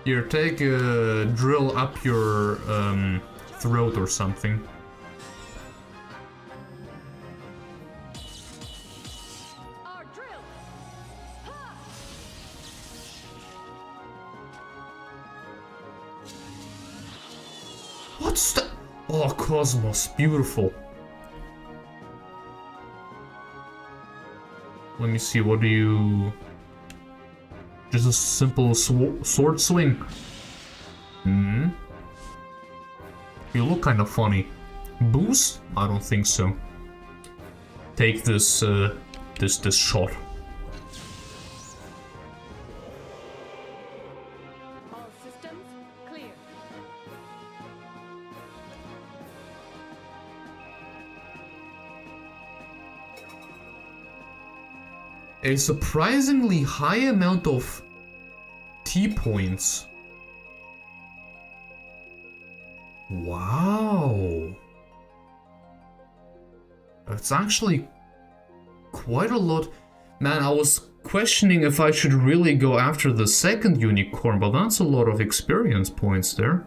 Here, take a drill up your throat or something. What's that? Oh, KOS-MOS, beautiful. Let me see, what do you... Just a simple sword swing. Hmm. You look kind of funny. Boost? I don't think so. Take this, this shot. All systems clear. A surprisingly high amount of T-points. Wow. That's actually quite a lot. Man, I was questioning if I should really go after the second unicorn, but that's a lot of experience points there.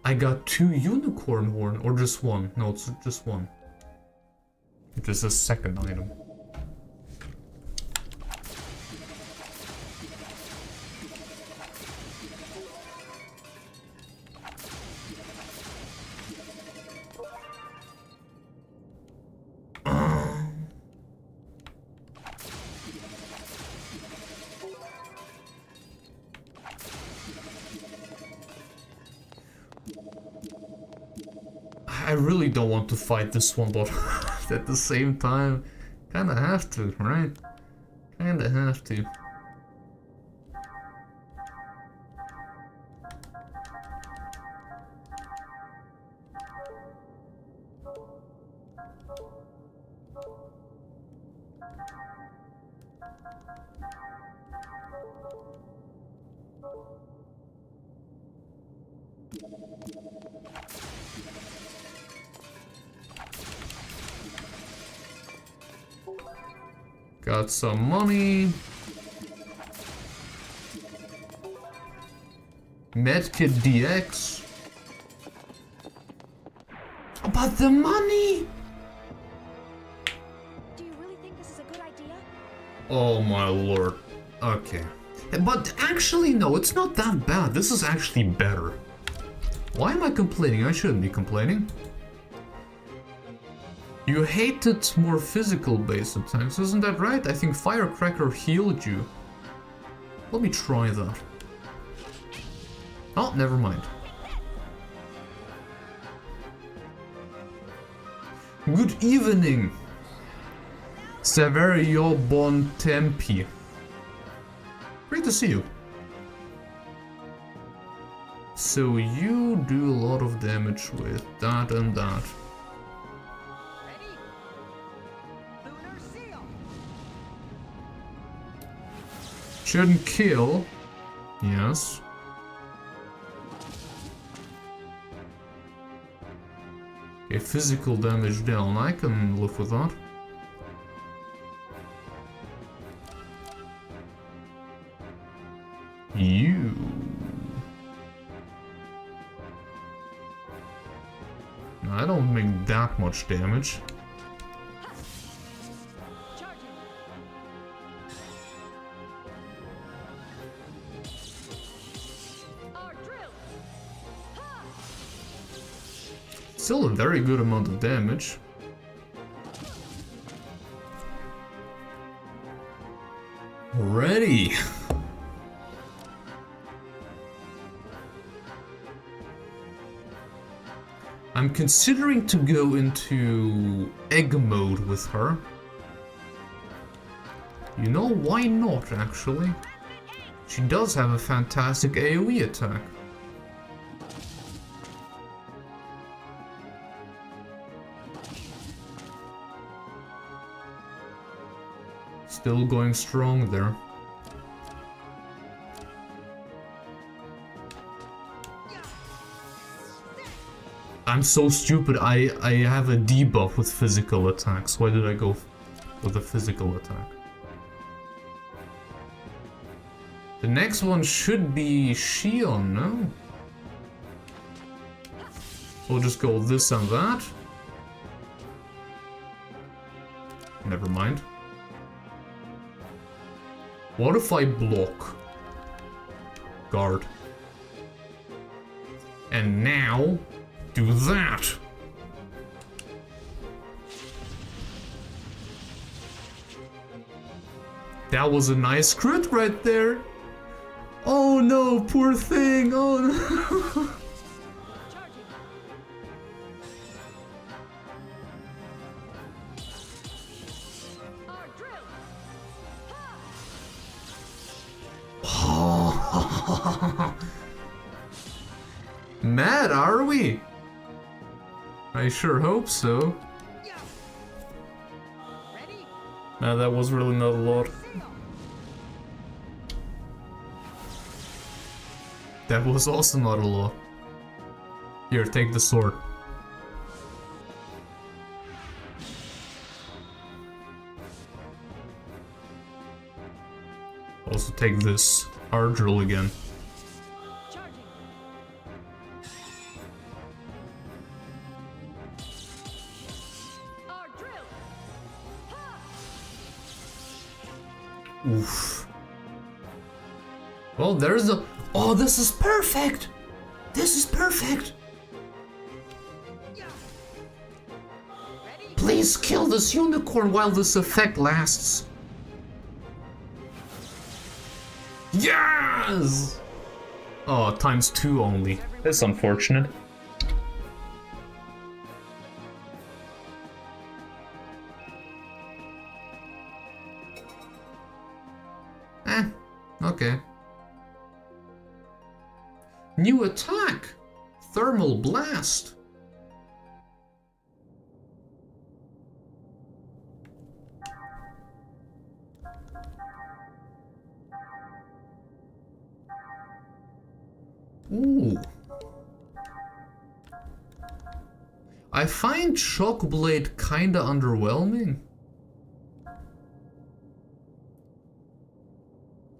I got 2 unicorn horn, or just 1? No, it's just 1. It is a second item. I really don't want to fight this one, but at the same time, kinda have to, right? Kinda have to. Got some money. Medkit DX. But the money! Do you really think this is a good idea? Oh my lord. Okay. But actually, no, it's not that bad. This is actually better. Why am I complaining? I shouldn't be complaining. You hate it more physical based attacks, isn't that right? I think Firecracker healed you. Let me try that. Oh, never mind. Good evening. Severio Bontempi. Great to see you. So you do a lot of damage with that and that. Ready? Lunar seal. Shouldn't kill. Yes. Okay, physical damage down. I can live with that. You. I don't make that much damage. Still a very good amount of damage. Ready. I'm considering to go into egg mode with her. You know, why not, actually? She does have a fantastic AoE attack. Still going strong there. I'm so stupid, I have a debuff with physical attacks. Why did I go with a physical attack? The next one should be Shion, no? We'll just go this and that. Never mind. What if I block? Guard. And now, do that! That was a nice crit right there! Oh no, poor thing! Oh no! Mad, are we? I sure hope so. Nah, that was really not a lot. That was also not a lot. Here, take the sword. Also take this hard drill again. Oof. Well, there's a... Oh, this is perfect! This is perfect! Please kill this unicorn while this effect lasts. Yes! Oh, ×2 only. That's unfortunate. Okay. New attack! Thermal blast! Ooh. I find Shockblade kinda underwhelming.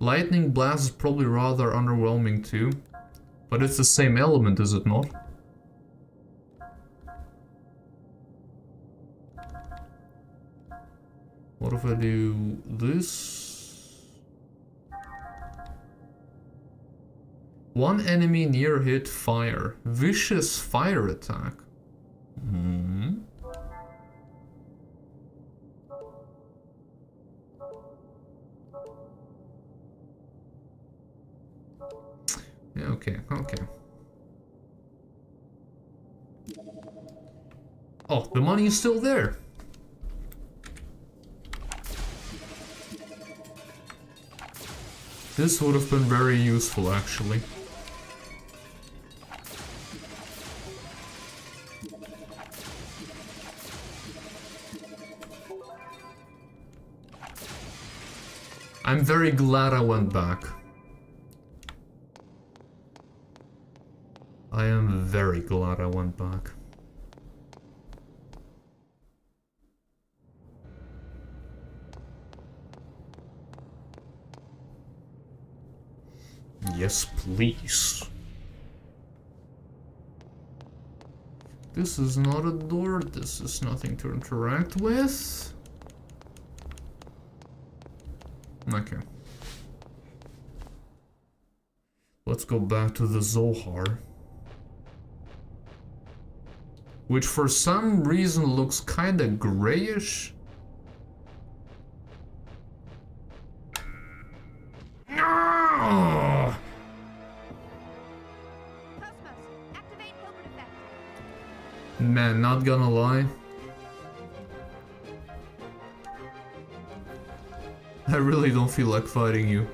Lightning Blast is probably rather underwhelming too. But it's the same element, is it not? What if I do this? One enemy near hit fire. Vicious fire attack. Hmm. Yeah, okay, okay. Oh, the money is still there. This would have been very useful, actually. I'm very glad I went back. I am very glad I went back. Yes, please. This is not a door. This is nothing to interact with. Okay. Let's go back to the Zohar. Which for some reason looks kinda grayish. No! KOS-MOS, activate Hilbert effect. Man, not gonna lie. I really don't feel like fighting you.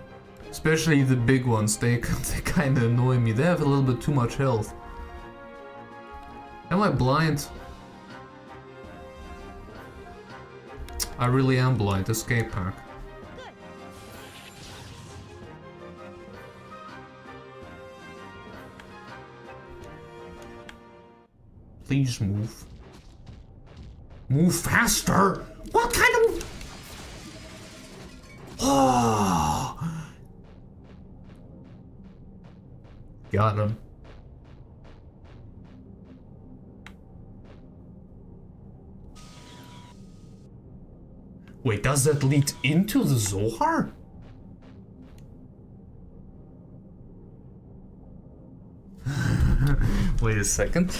Especially the big ones, they kinda annoy me. They have a little bit too much health. Am I blind? I really am blind. Escape pack. Good. Please move. Move faster! What kind of... Oh! Got him. Wait, does that lead into the Zohar? Wait a second.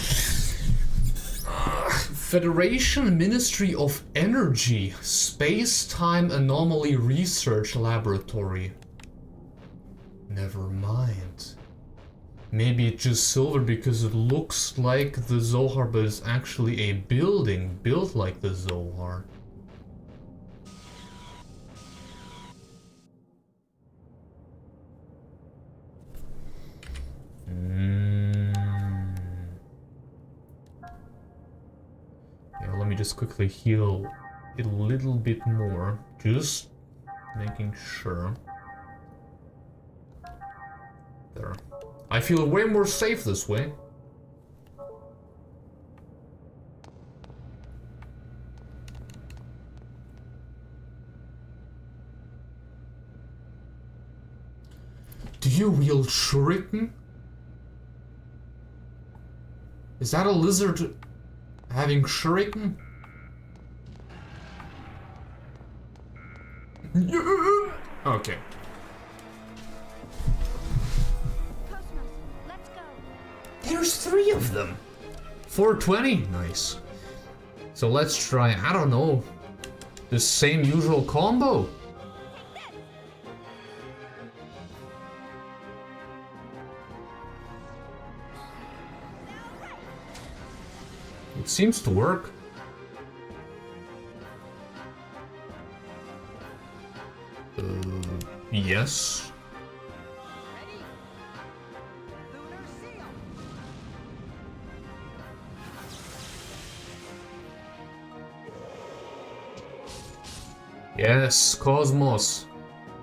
Federation Ministry of Energy Space-Time Anomaly Research Laboratory. Never mind. Maybe it's just silver because it looks like the Zohar, but it's actually a building built like the Zohar. Yeah, let me just quickly heal it a little bit more. Just making sure. There. I feel way more safe this way. Do you wield shuriken? Is that a lizard having shuriken? Okay. KOS-MOS, let's go. There's 3 of them. 420? Nice. So let's try, I don't know, the same usual combo. It seems to work. Yes. Yes, KOS-MOS.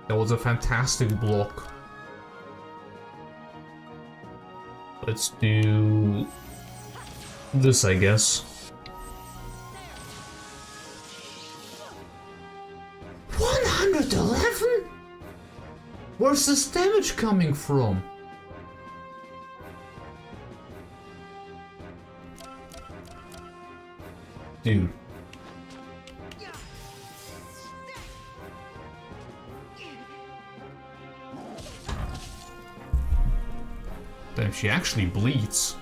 That was a fantastic block. Let's do this, I guess. 111? Where's this damage coming from? Dude. Damn, she actually bleeds.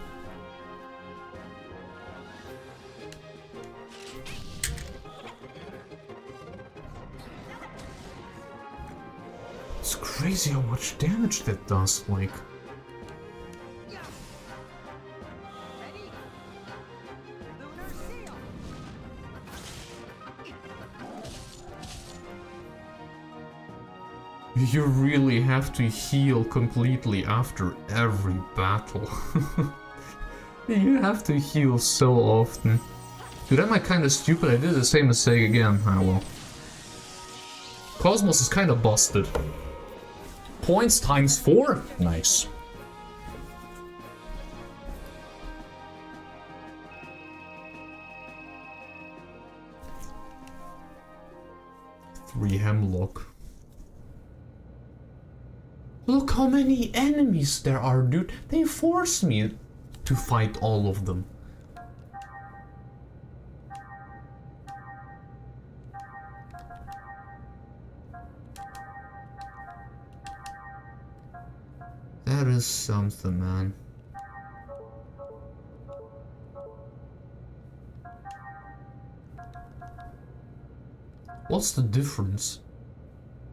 It's crazy how much damage that does, like. You really have to heal completely after every battle. You have to heal so often. Dude, am I kinda stupid? I did the same mistake again. Ah well. KOS-MOS is kinda busted. Points times 4? Nice. Three hemlock. Look how many enemies there are, dude. They force me to fight all of them. That is something, man. What's the difference?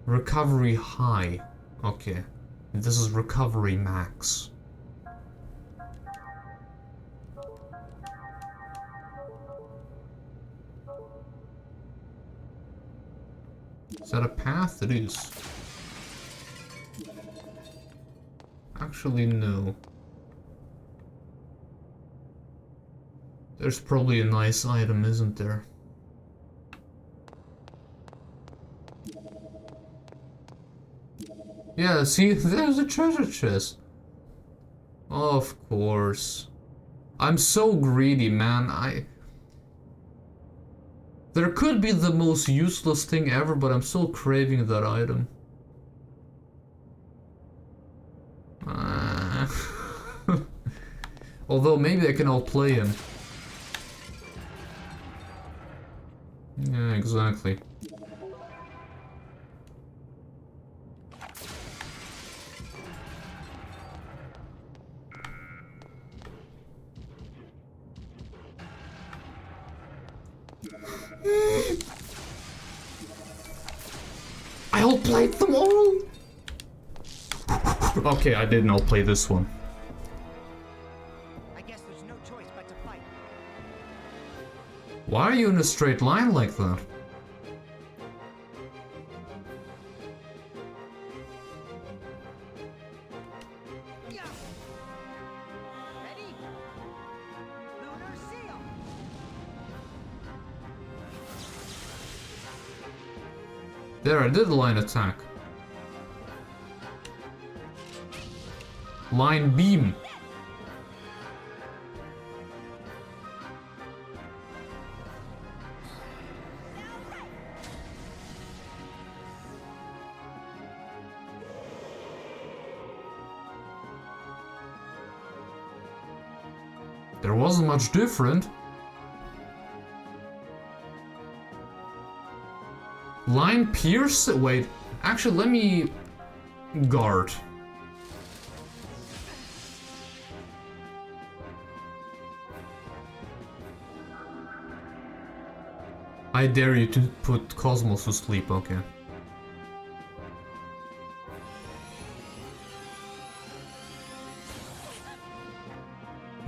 Recovery high. Okay. This is recovery max. Is that a path? It is. Actually, no. There's probably a nice item, isn't there? Yeah, see, there's a treasure chest. Of course. I'm so greedy, man. There could be the most useless thing ever, but I'm still craving that item. Although maybe I can outplay him. Yeah, exactly. I outplayed them all! Okay, I didn't outplay this one. I guess there's no choice but to fight. Why are you in a straight line like that? Ready? Lunar seal. There, I did the line attack. Line beam. There wasn't much different. Line pierce? Wait, actually let me guard. I dare you to put KOS-MOS to sleep, okay.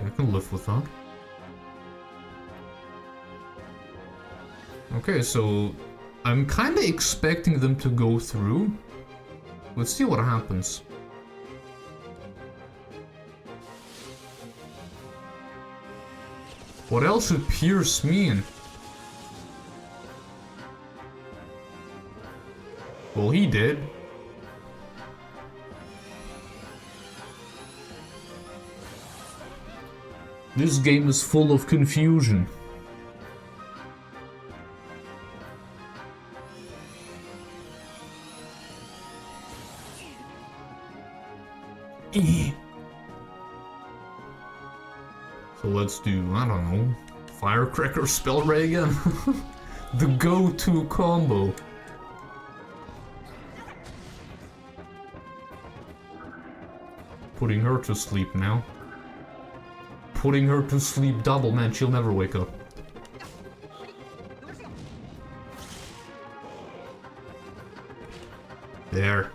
I can live with that. Okay, so I'm kinda expecting them to go through. Let's see what happens. What else should pierce mean? Well, he did. This game is full of confusion. So let's do, I don't know, Firecracker Spell Ray again? The go-to combo. Putting her to sleep now. Putting her to sleep double, man, she'll never wake up. There.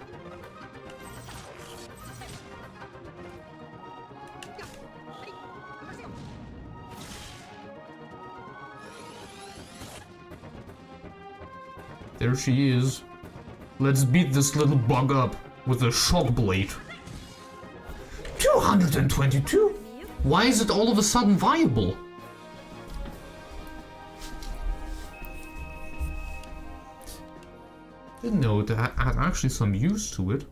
There she is. Let's beat this little bug up with a shock blade. 222? Why is it all of a sudden viable? Didn't know it had actually some use to it.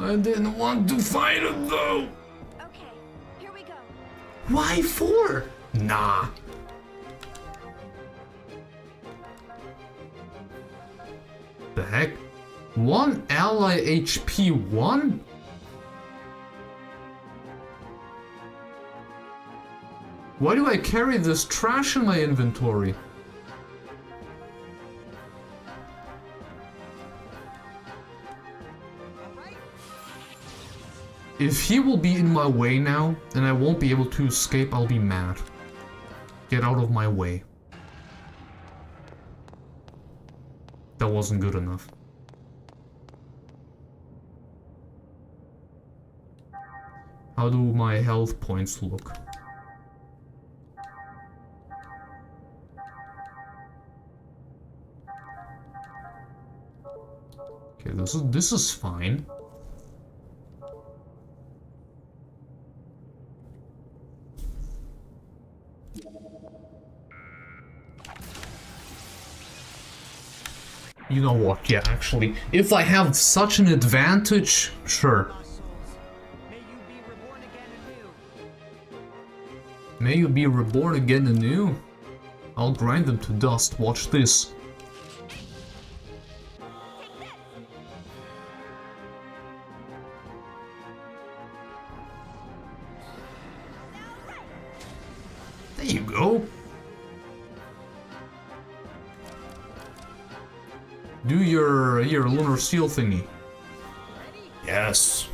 I didn't want to fight it though! Okay, here we go. Why 4? Nah. The heck? 1 ally HP 1? Why do I carry this trash in my inventory? If he will be in my way now, and I won't be able to escape, I'll be mad. Get out of my way. That wasn't good enough. How do my health points look? Okay, this is fine. You know what, yeah, actually, if I have such an advantage, sure. May you be reborn again anew? I'll grind them to dust, watch this. There you go. Do your lunar seal thingy. Yes.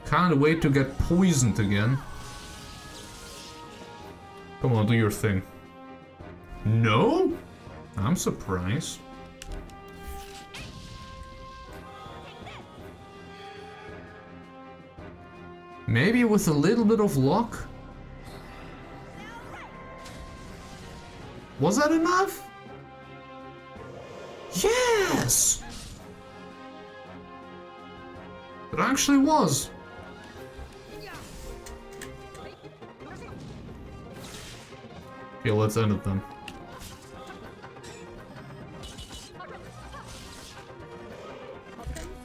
Can't wait to get poisoned again. Come on, do your thing. No? I'm surprised. Maybe with a little bit of luck? Was that enough? Yes! It actually was. Okay, let's end it then.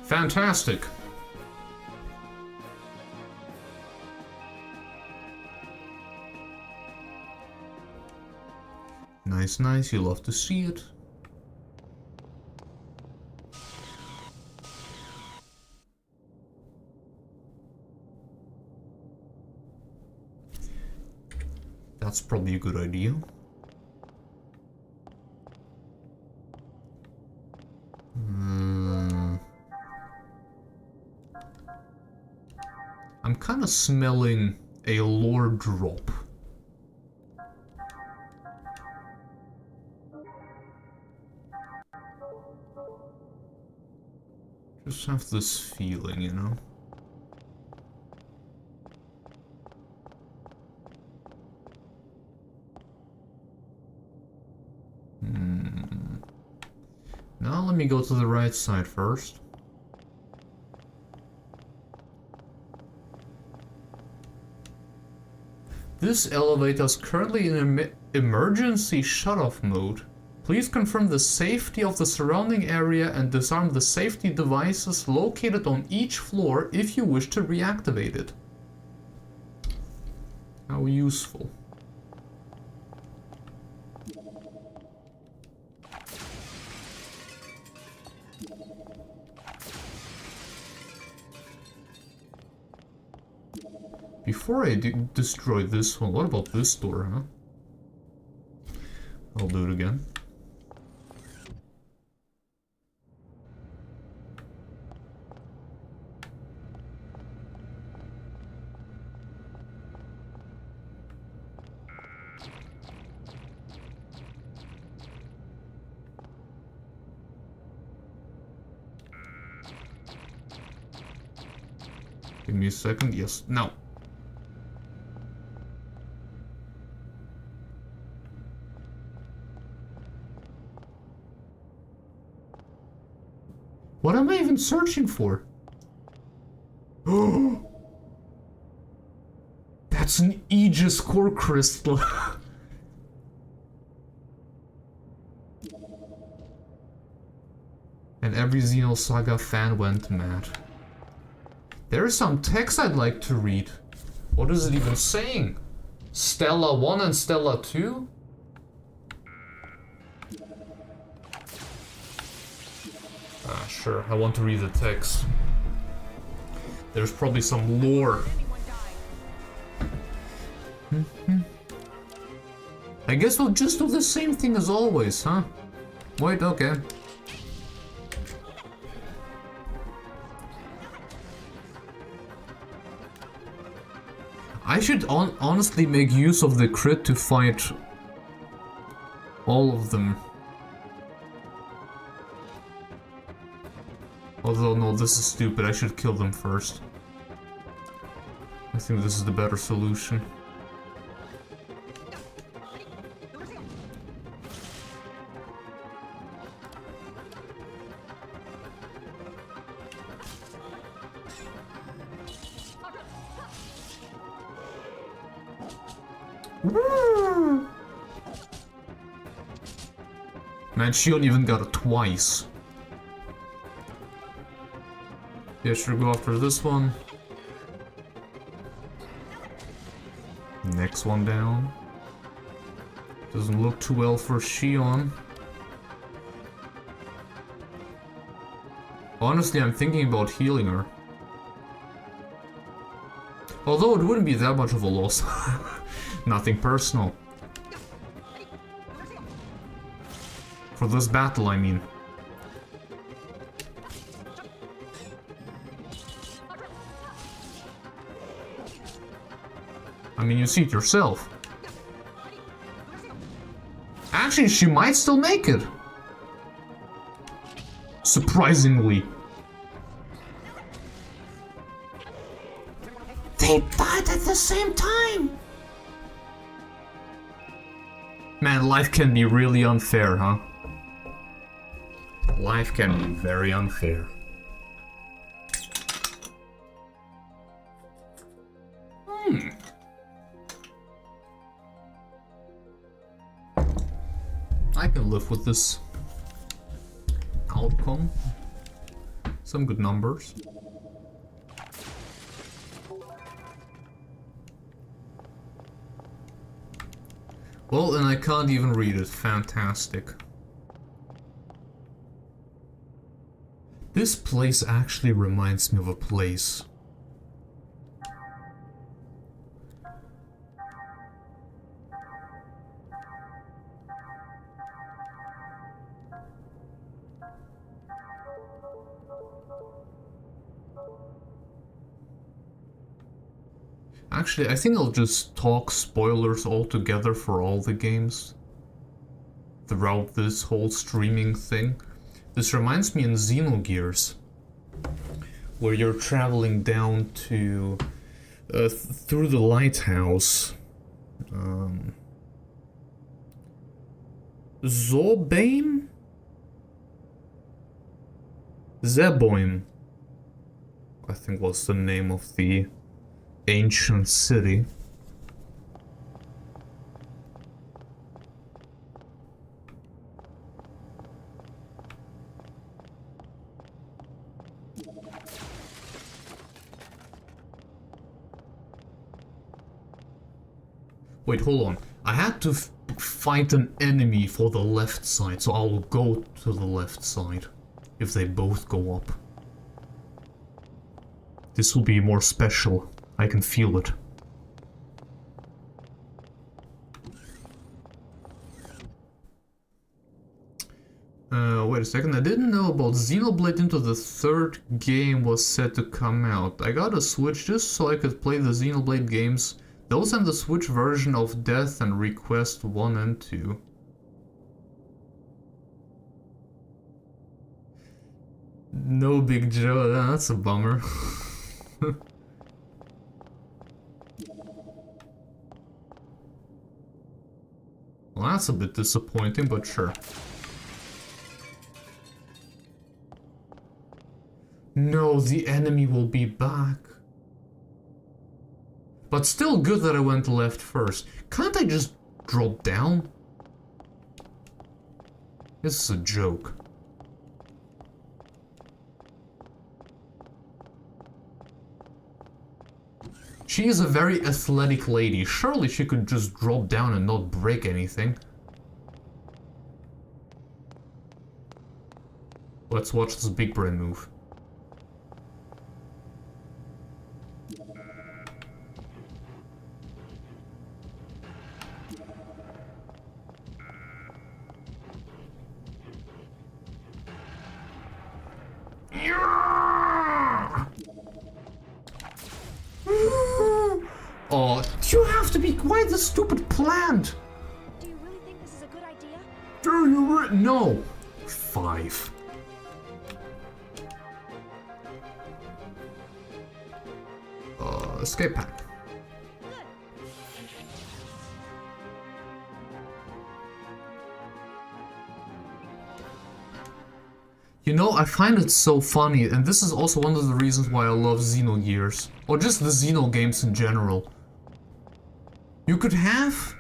Fantastic. Nice, nice. You love to see it. That's probably a good idea. I'm kind of smelling a lore drop. Just have this feeling, you know? Now let me go to the right side first. This elevator is currently in emergency shut-off mode. Please confirm the safety of the surrounding area and disarm the safety devices located on each floor if you wish to reactivate it. How useful. Before I destroy this one, what about this door, huh? I'll do it again. Give me a second. Yes. Now. What am I even searching for? Oh! That's an Aegis core crystal. And every Xenosaga fan went mad. There's some text I'd like to read. What is it even saying? Stella 1 and Stella 2? Ah, sure, I want to read the text. There's probably some lore. I guess we'll just do the same thing as always, huh? Wait, okay. I should honestly make use of the crit to fight all of them. Although, no, this is stupid. I should kill them first. I think this is the better solution. Man, Shion even got it twice. Yeah, sure, go after this one. Next one down. Doesn't look too well for Shion. Honestly, I'm thinking about healing her. Although it wouldn't be that much of a loss. Nothing personal. For this battle, I mean. I mean, you see it yourself. Actually, she might still make it. Surprisingly. They died at the same time! Man, life can be really unfair, huh? Life can be very unfair. I can live with this outcome. Some good numbers. Well, and I can't even read it. Fantastic. This place actually reminds me of a place. Actually, I think I'll just talk spoilers altogether for all the games throughout this whole streaming thing. This reminds me in Xenogears, where you're traveling down to through the lighthouse. Zeboim? Zeboim, I think was the name of the ancient city. Wait, hold on. I had to fight an enemy for the left side, so I'll go to the left side if they both go up. This will be more special. I can feel it. Wait a second, I didn't know about Xenoblade Into the third game was set to come out. I got a Switch just so I could play the Xenoblade games. Those and the Switch version of Death and Request 1 and 2. No Big Joe, that's a bummer. Well, that's a bit disappointing, but sure. No, the enemy will be back. But still good that I went left first. Can't I just drop down? This is a joke. She is a very athletic lady. Surely she could just drop down and not break anything. Let's watch this big brain move. Oh, you have to be quite the stupid plant! Do you really think this is a good idea? Do you no! 5. Escape pack. You know, I find it so funny, and this is also one of the reasons why I love Xenogears. Or just the Xeno games in general. You could have...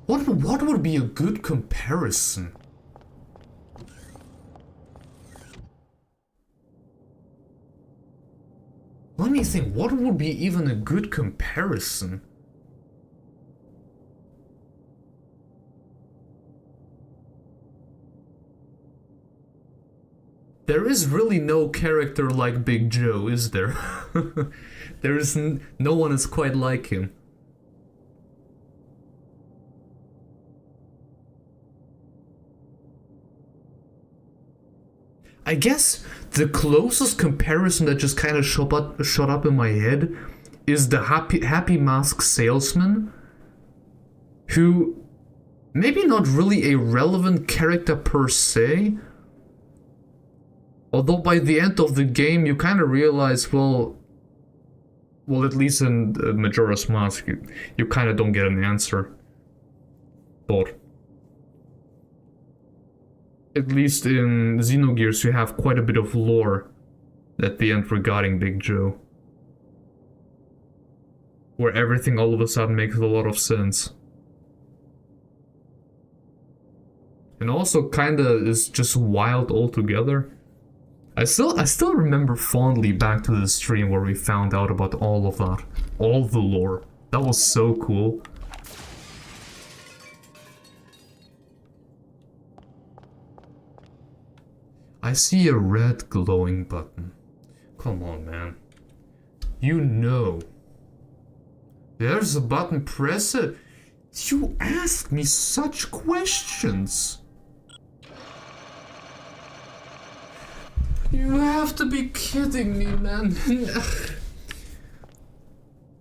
What would be a good comparison? Let me think, what would be even a good comparison? There is really no character like Big Joe, is there? There is no one is quite like him. I guess the closest comparison that just kind of shot up in my head is the Happy Mask salesman, who maybe not really a relevant character per se, although by the end of the game you kind of realize, well, at least in Majora's Mask, you kind of don't get an answer, but at least in Xenogears you have quite a bit of lore at the end regarding Big Joe, where everything all of a sudden makes a lot of sense. And also kinda is just wild altogether. I still remember fondly back to the stream where we found out about all of that. All the lore. That was so cool. I see a red glowing button. Come on, man. You know. There's a button, press it. You ask me such questions. You have to be kidding me, man.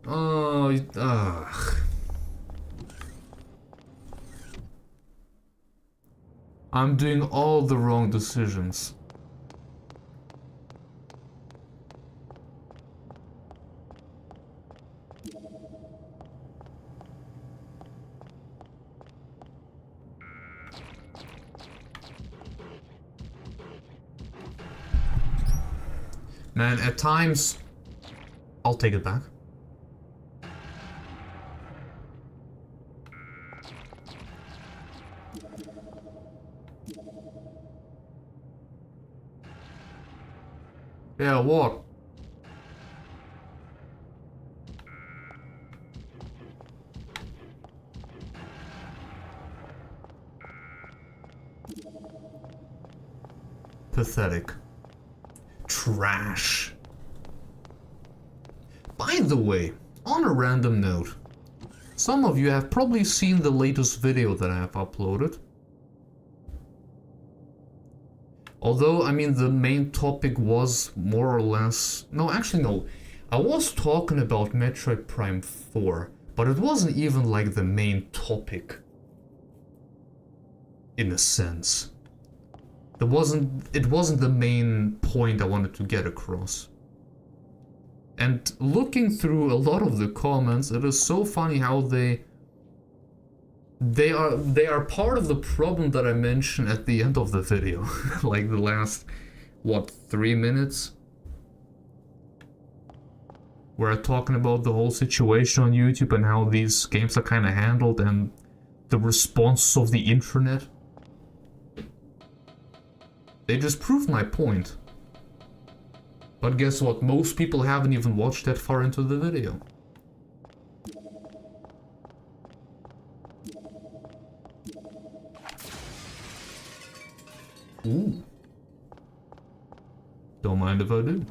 Oh, ugh. I'm doing all the wrong decisions. Man, at times, I'll take it back. Yeah, what? Pathetic. Trash. By the way, on a random note, some of you have probably seen the latest video that I have uploaded. Although, I mean, the main topic was more or less... No, actually no. I was talking about Metroid Prime 4, but it wasn't even like the main topic. In a sense. It wasn't the main point I wanted to get across. And looking through a lot of the comments, it is so funny how they They are part of the problem that I mentioned at the end of the video. Like the last, what, 3 minutes? Where I'm talking about the whole situation on YouTube and how these games are kind of handled and the response of the internet. They just proved my point. But guess what? Most people haven't even watched that far into the video. Ooh. Don't mind if I do.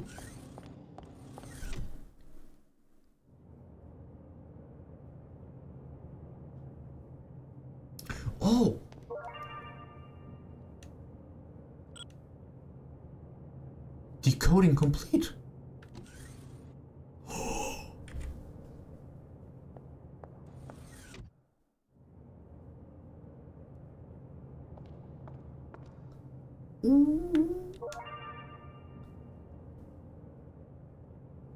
Oh! Decoding complete.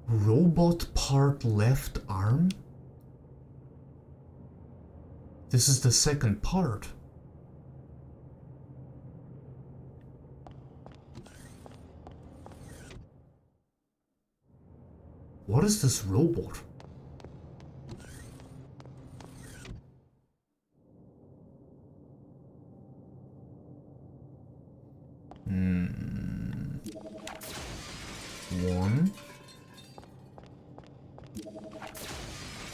Robot part left arm? This is the second part. What is this robot? One.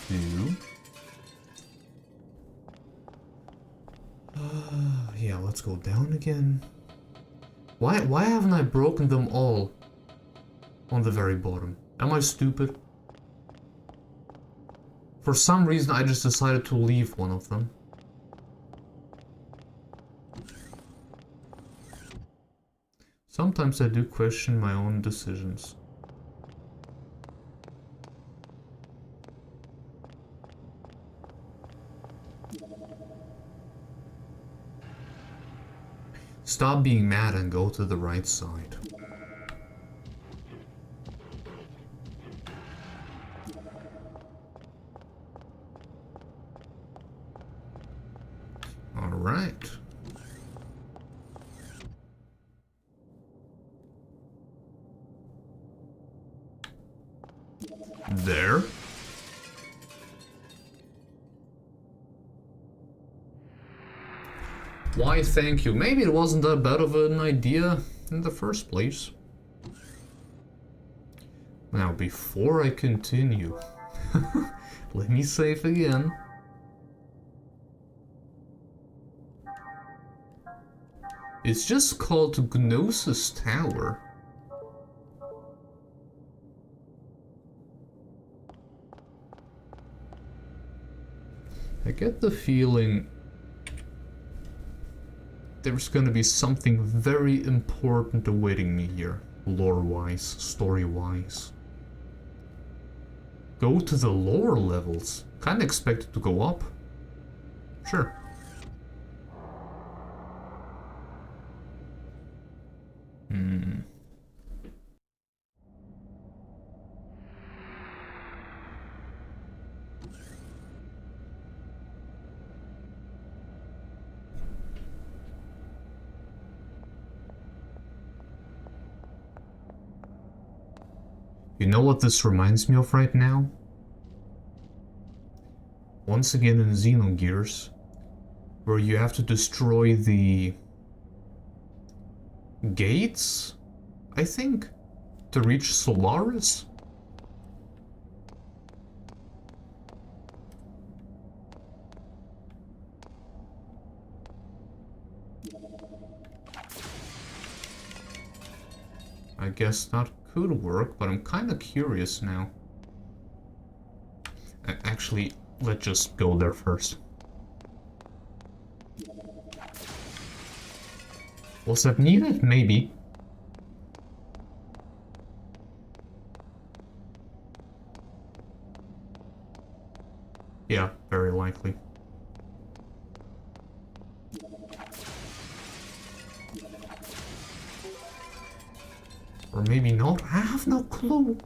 Two. Yeah, let's go down again. Why haven't I broken them all on the very bottom? Am I stupid? For some reason I just decided to leave one of them. Sometimes I do question my own decisions. Stop being mad and go to the right side. All right. There. Why, thank you. Maybe it wasn't that bad of an idea in the first place. Now, before I continue, let me save again. It's just called Gnosis Tower. I get the feeling there's gonna be something very important awaiting me here, lore-wise, story-wise. Go to the lower levels. Kinda expected to go up. Sure. You know what this reminds me of right now? Once again in Xenogears, where you have to destroy the gates, I think, to reach Solaris? I guess that could work, but I'm kind of curious now. Actually, let's just go there first. Was that needed? Maybe. Yeah, very likely. Or maybe not. I have no clue.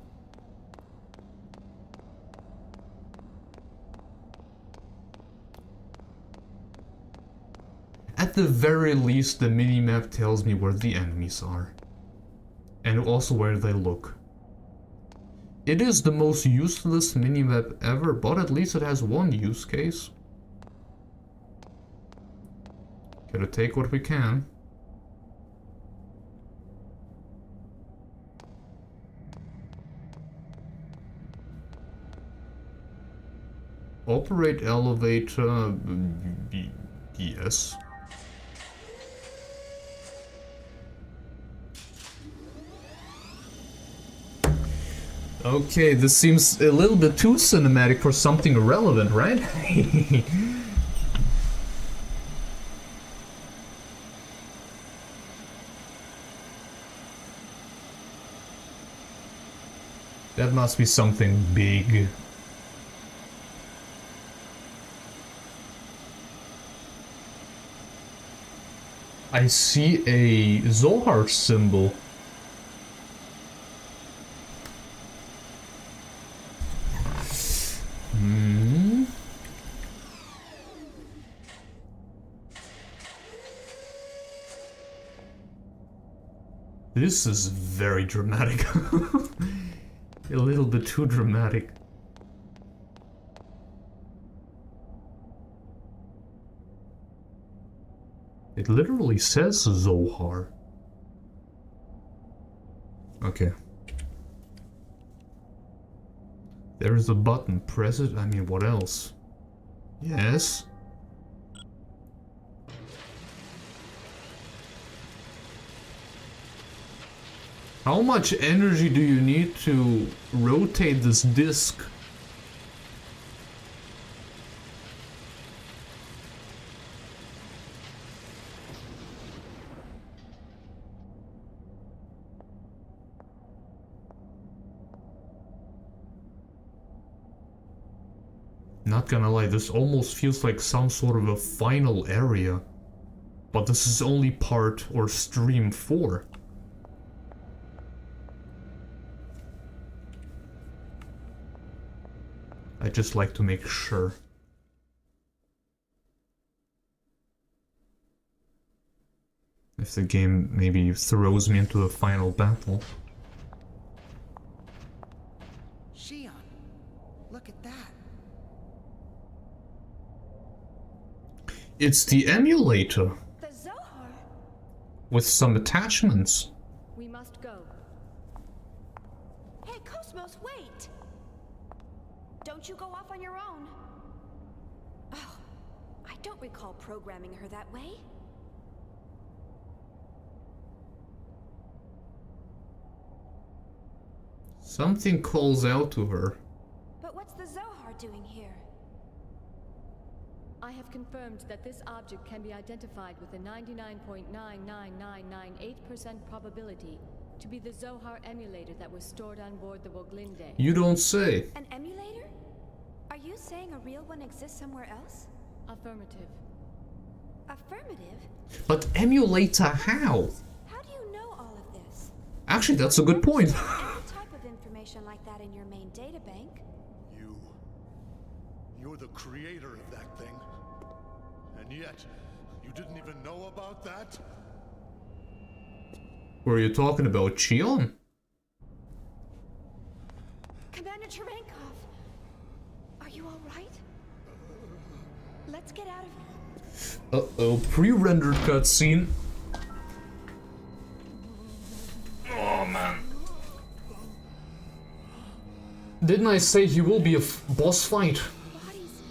At the very least, the minimap tells me where the enemies are. And also where they look. It is the most useless minimap ever, but at least it has one use case. Gotta take what we can. Operate elevator... yes. Okay, this seems a little bit too cinematic for something relevant, right? That must be something big. I see a Zohar symbol. This is very dramatic. A little bit too dramatic. It literally says Zohar. Okay. There's a button. Press it. I mean, what else? Yes. How much energy do you need to rotate this disc? Not gonna lie, this almost feels like some sort of a final area. But this is only part or stream 4. I just like to make sure. If the game maybe throws me into a final battle. Shion, look at that. It's the emulator. The Zohar? With some attachments. We must go. Hey, KOS-MOS, wait! Don't you go off on your own. Oh, I don't recall programming her that way. Something calls out to her. But what's the Zohar doing here? I have confirmed that this object can be identified with a 99.99998% probability to be the Zohar emulator that was stored on board the Woglinde. You don't say. An emulator? Are you saying a real one exists somewhere else? Affirmative. Affirmative? But emulator how? How do you know all of this? Actually, that's a good point. Any type of information like that in your main databank? You're the creator of that thing. And yet, you didn't even know about that? Were you talking about Shion? Commander Cherenkov, are you all right? Let's get out of here. Uh-oh, pre-rendered cutscene. Oh, man. Didn't I say he will be a boss fight? Bodies.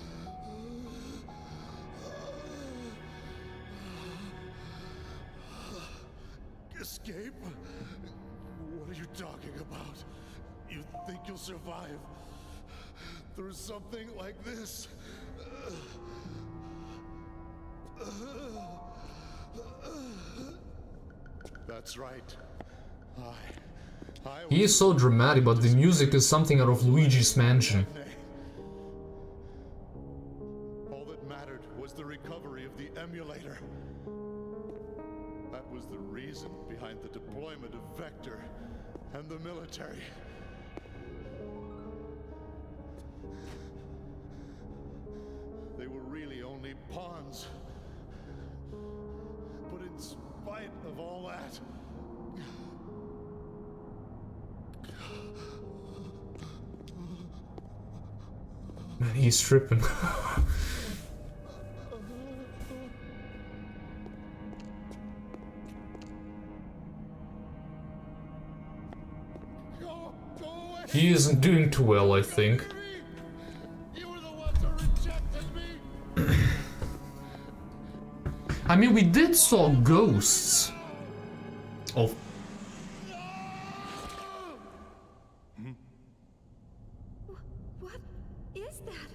Escape? What are you talking about? You think you'll survive through something like this? That's right. He is so dramatic, but the music is something out of Luigi's Mansion. All that mattered was the recovery of the emulator. That was the reason behind the deployment of Vector and the military. They were really only pawns. spite of all that. Man, he's tripping. Go away. He isn't doing too well, I think. You were the ones who rejected me. I mean, we did saw ghosts of... What is that?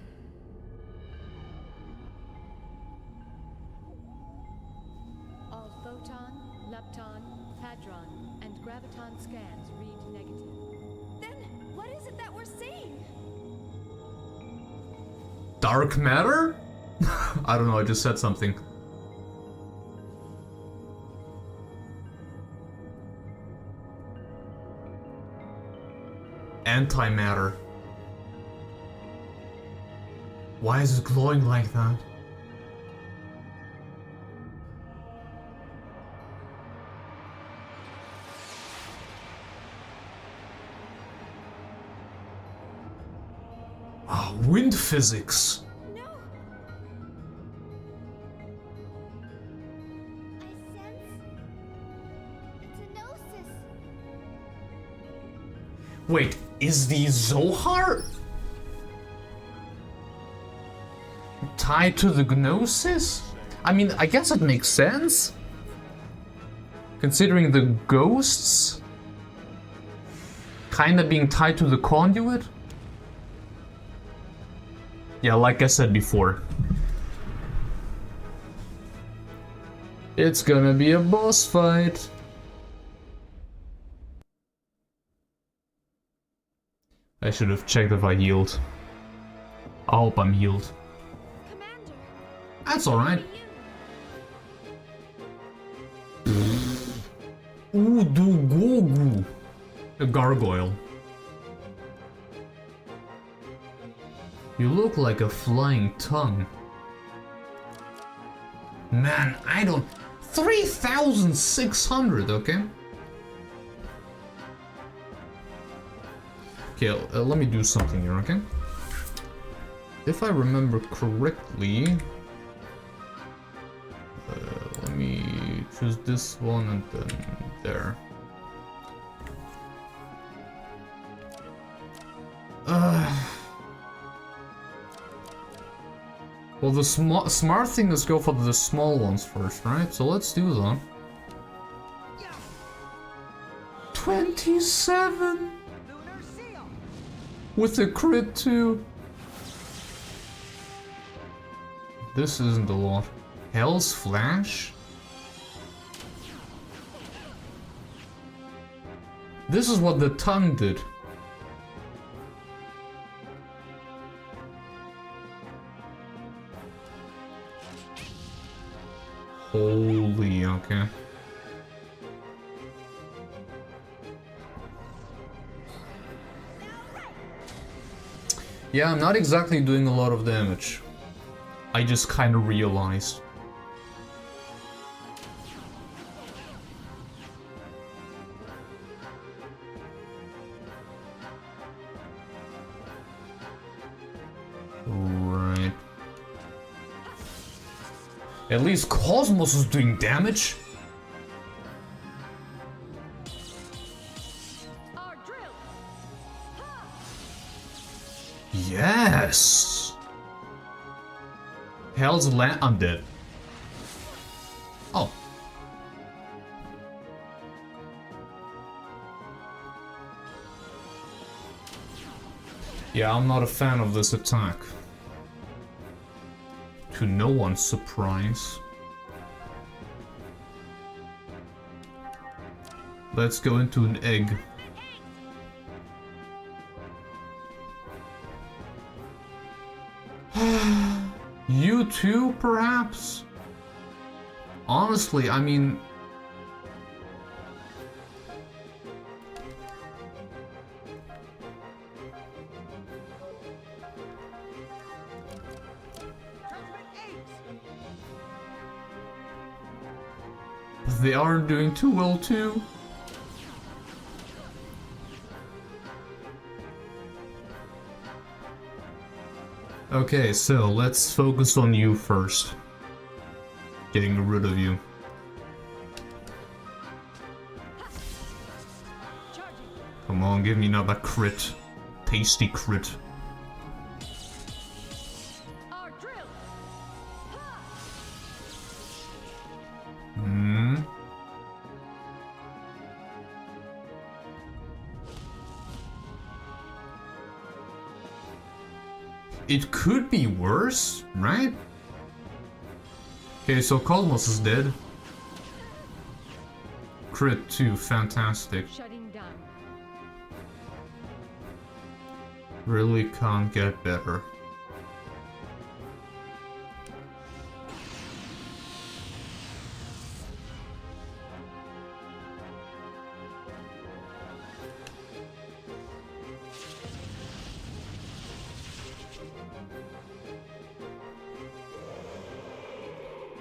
All photon, lepton, hadron, and graviton scans read negative. Then what is it that we're seeing? Dark matter? I don't know, I just said something. Antimatter. Why is it glowing like that? Ah, wind physics. No. I sense it's a Gnosis. Wait, is the Zohar tied to the Gnosis? I mean, I guess it makes sense. Considering the ghosts kinda being tied to the conduit. Yeah, like I said before. It's gonna be a boss fight. I should have checked if I healed. I hope I'm healed. Commander. That's alright. Udugogu. A gargoyle. You look like a flying tongue. Man, I don't... 3,600, okay? Okay, let me do something here, okay? If I remember correctly... let me choose this one and then there. Well, the smart thing is go for the small ones first, right? So let's do that. 27! With a crit too. This isn't a lot. Hell's Flash? This is what the tongue did. Holy, okay. Yeah, I'm not exactly doing a lot of damage. I just kind of realized. Right. At least KOS-MOS is doing damage. Yes! Hell's land. I'm dead. Oh. Yeah, I'm not a fan of this attack. To no one's surprise. Let's go into an egg. You too, perhaps? Honestly, I mean... they aren't doing too well too. Okay, so let's focus on you first. Getting rid of you. Come on, give me another crit. Tasty crit. It could be worse, right? Okay, so KOS-MOS is dead. Crit 2, fantastic. Shutting down. Really can't get better.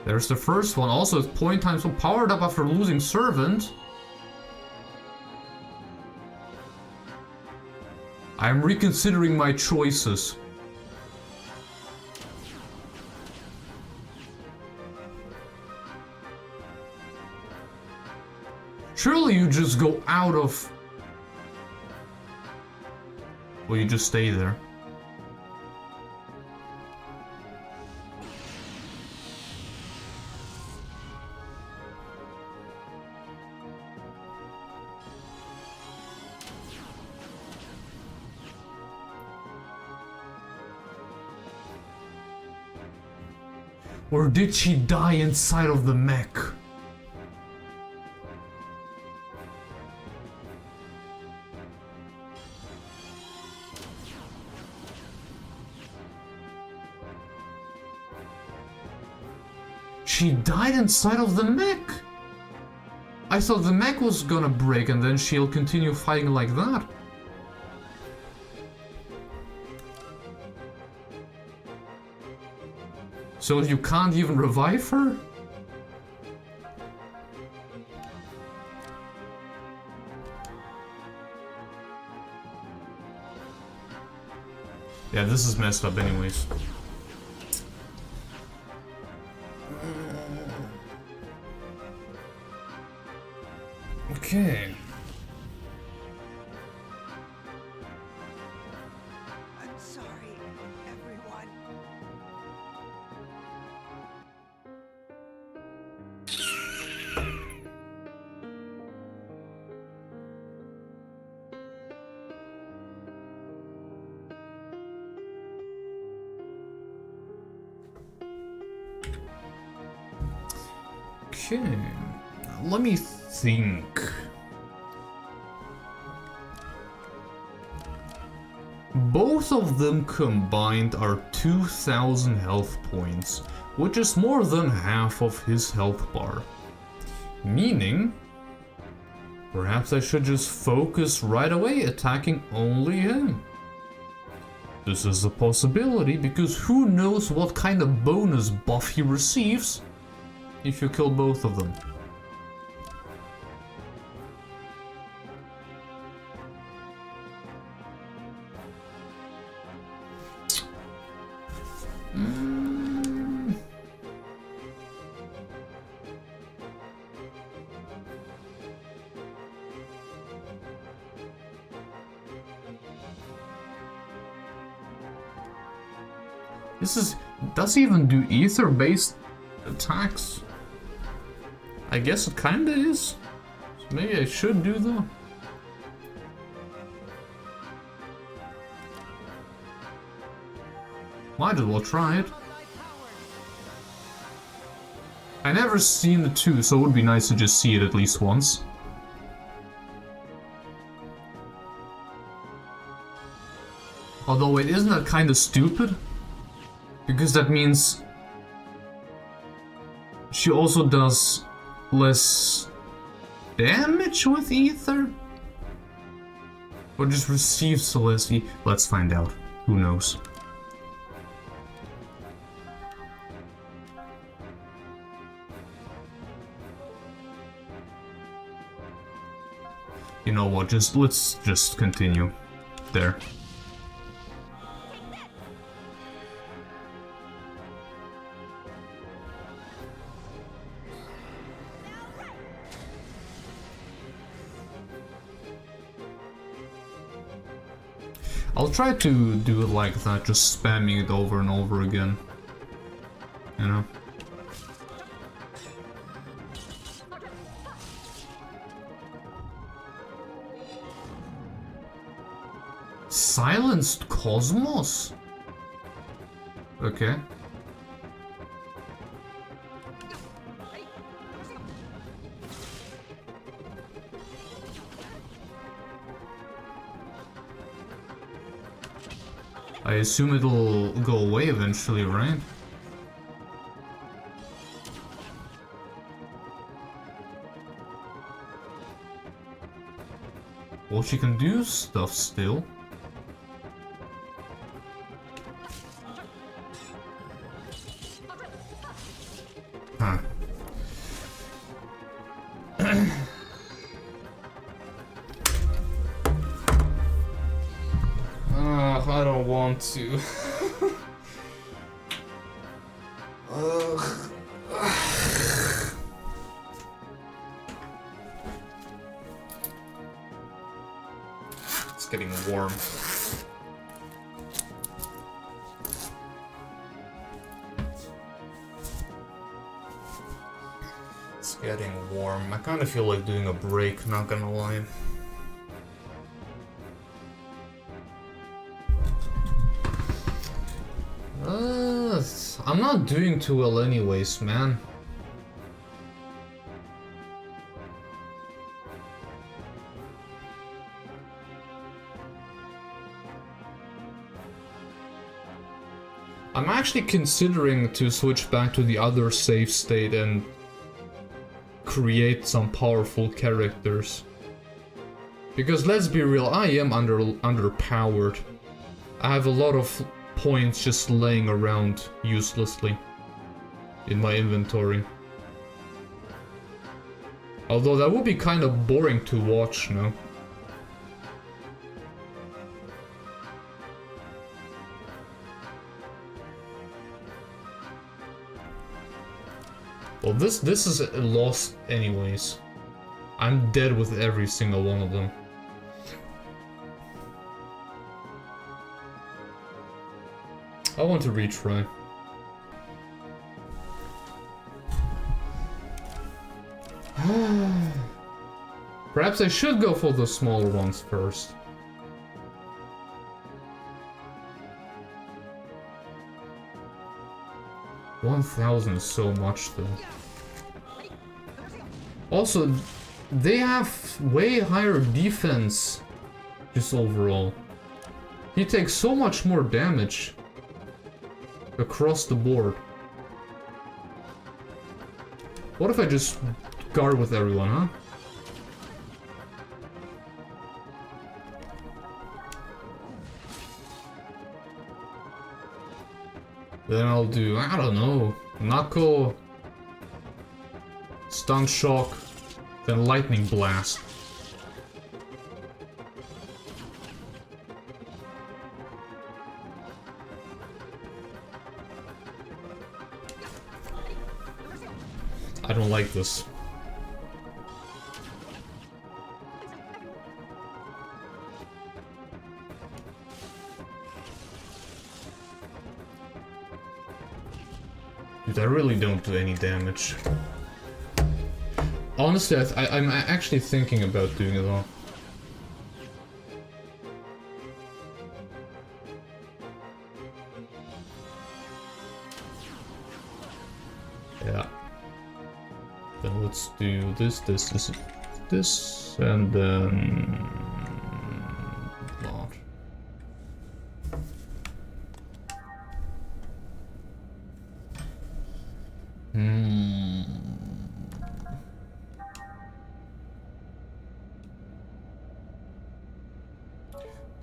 There's the first one. Also, it's point time so powered up after losing Servant. I'm reconsidering my choices. Surely you just go out of... Or you just stay there. Or did she die inside of the mech? She died inside of the mech? I thought the mech was gonna break and then she'll continue fighting like that. So you can't even revive her? Yeah, this is messed up anyways. Okay. I'm sorry, everyone. Okay, let me think. Both of them combined are 2,000 health points, which is more than half of his health bar. Meaning, perhaps I should just focus right away attacking only him. This is a possibility because who knows what kind of bonus buff he receives if you kill both of them. Does he even do ether-based attacks? I guess it kinda is. So maybe I should do though. Might as well try it. I never seen the two, so it would be nice to just see it at least once. Although wait, isn't that kinda stupid? Because that means she also does less damage with ether? Or just receives less ether? Let's find out. Who knows? You know what, let's just continue. There. I'll try to do it like that, just spamming it over and over again. You know? Silenced KOS-MOS? Okay. I assume it'll go away eventually, right? Well, she can do stuff still. Huh. I don't want to. It's getting warm. It's getting warm. I kind of feel like doing a break, not gonna lie. I'm not doing too well anyways, man. I'm actually considering to switch back to the other save state and create some powerful characters. Because let's be real, I am underpowered. I have a lot of points just laying around uselessly in my inventory. Although that would be kind of boring to watch, no? Well, this is a loss anyways. I'm dead with every single one of them. I want to retry. Perhaps I should go for the smaller ones first. $1,000 is so much though. Also, they have way higher defense just overall. He takes so much more damage across the board. What if I just guard with everyone, huh? Then I'll do, I don't know, Knuckle, Stun Shock, then Lightning Blast. I don't like this. Dude, I really don't do any damage. Honestly, I'm actually thinking about doing it all. Yeah. Then let's do this, and then...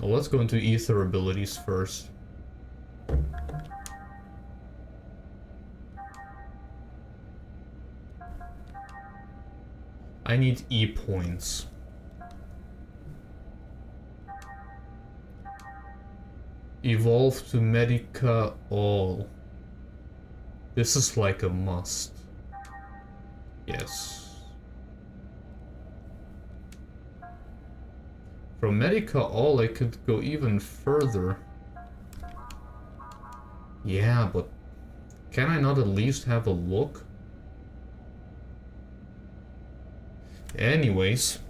Well, let's go into ether abilities first. I need E points. Evolve to Medica all. This is like a must. Yes. From Medica all I could go even further. Yeah, but can I not at least have a look? Anyways.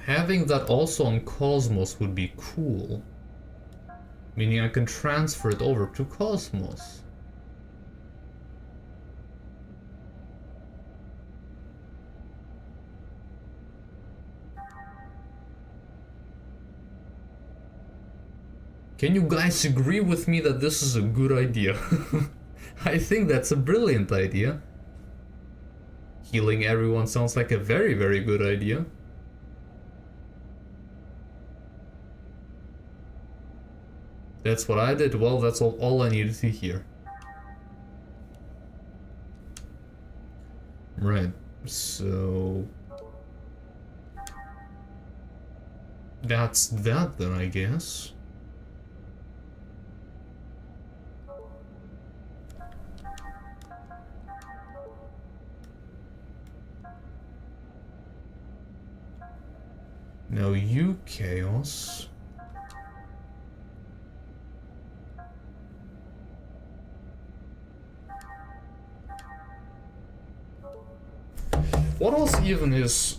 Having that also on KOS-MOS would be cool. Meaning I can transfer it over to KOS-MOS. Can you guys agree with me that this is a good idea? I think that's a brilliant idea. Healing everyone sounds like a very, very good idea. That's what I did. Well, that's all I needed to hear. Right, so... that's that then, I guess. Now you, Chaos. What else even is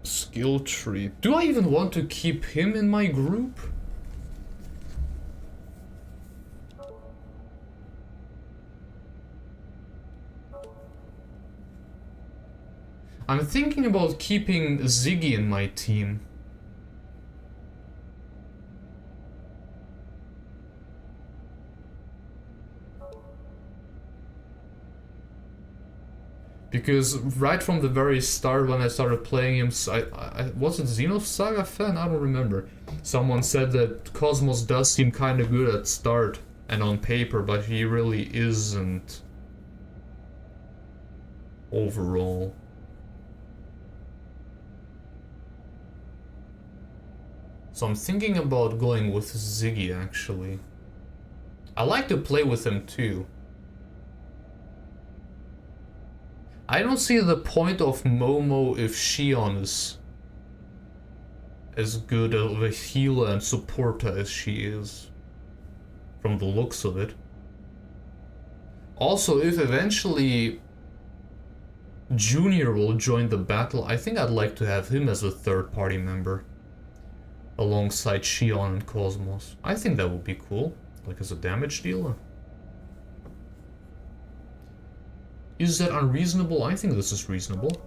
skill tree? Do I even want to keep him in my group? I'm thinking about keeping Ziggy in my team. Because right from the very start when I started playing him, was it Xenosaga fan? I don't remember. Someone said that KOS-MOS does seem kind of good at start and on paper, but he really isn't overall. So I'm thinking about going with Ziggy actually. I like to play with him too. I don't see the point of Momo if Shion is as good of a healer and supporter as she is, from the looks of it. Also, if eventually Junior will join the battle, I think I'd like to have him as a third party member, alongside Shion and KOS-MOS. I think that would be cool, like as a damage dealer. Is that unreasonable? I think this is reasonable.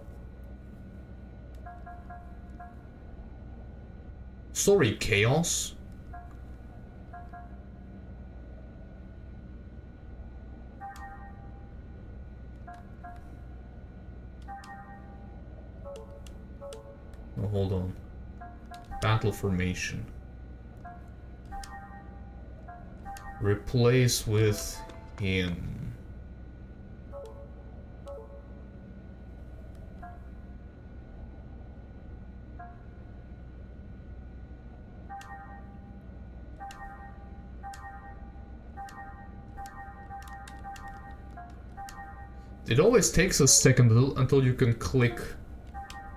Sorry, Chaos. Oh, hold on. Battle formation. Replace with him. It always takes a second until you can click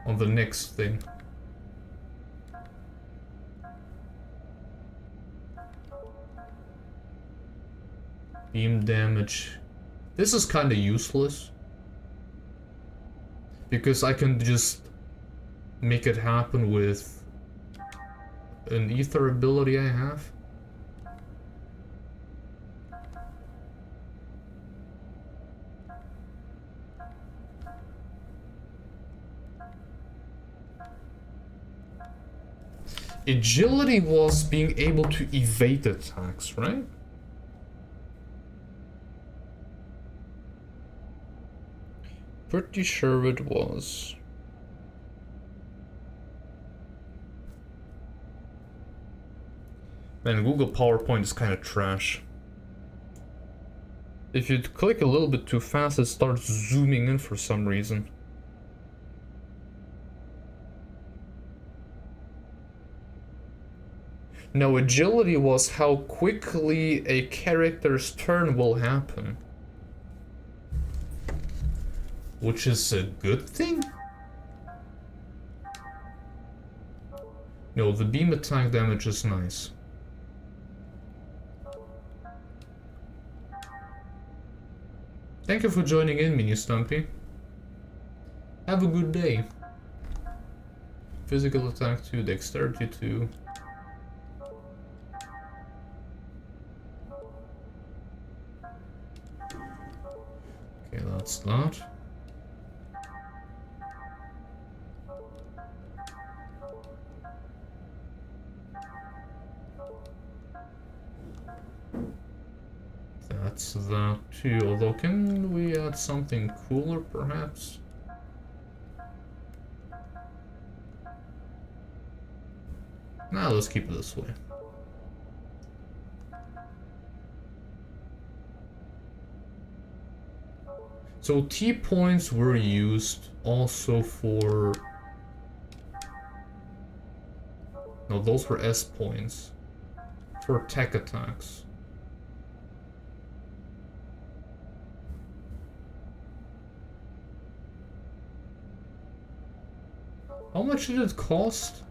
on the next thing. Beam damage. This is kind of useless, because I can just make it happen with an ether ability I have. Agility was being able to evade attacks, right? Pretty sure it was. Man, Google PowerPoint is kind of trash. If you click a little bit too fast, it starts zooming in for some reason. No, agility was how quickly a character's turn will happen. Which is a good thing? No, the beam attack damage is nice. Thank you for joining in, Mini Stumpy. Have a good day. Physical attack 2, dexterity 2. Okay, that's that. That's that too, although can we add something cooler perhaps? Nah, let's keep it this way. So T points were used also for... No, those were S points. For tech attacks. How much did it cost?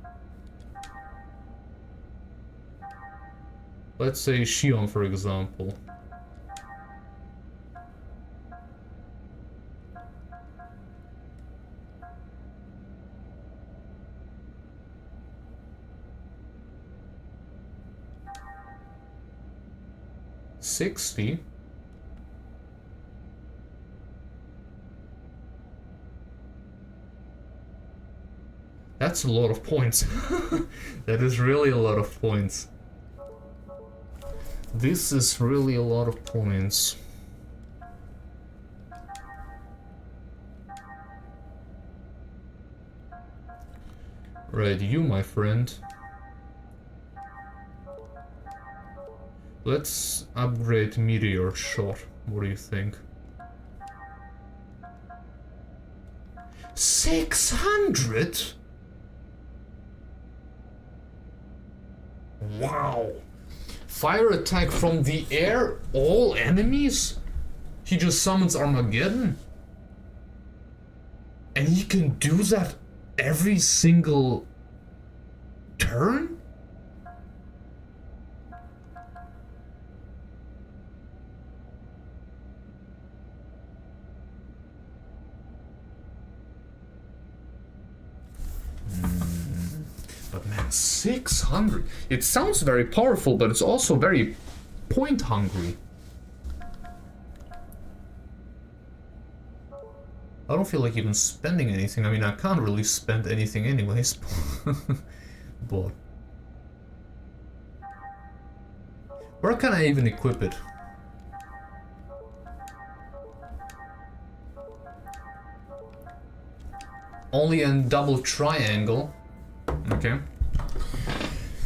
Let's say Shion, for example. $60. That's a lot of points. That is really a lot of points. This is really a lot of points. Right, you, my friend. Let's upgrade Meteor Shot. What do you think? 600? Wow. Fire attack from the air, all enemies? He just summons Armageddon? And he can do that every single turn? But man, 600. It sounds very powerful, but it's also very point hungry. I don't feel like even spending anything. I mean, I can't really spend anything anyways. But where can I even equip it? Only in double triangle. Okay.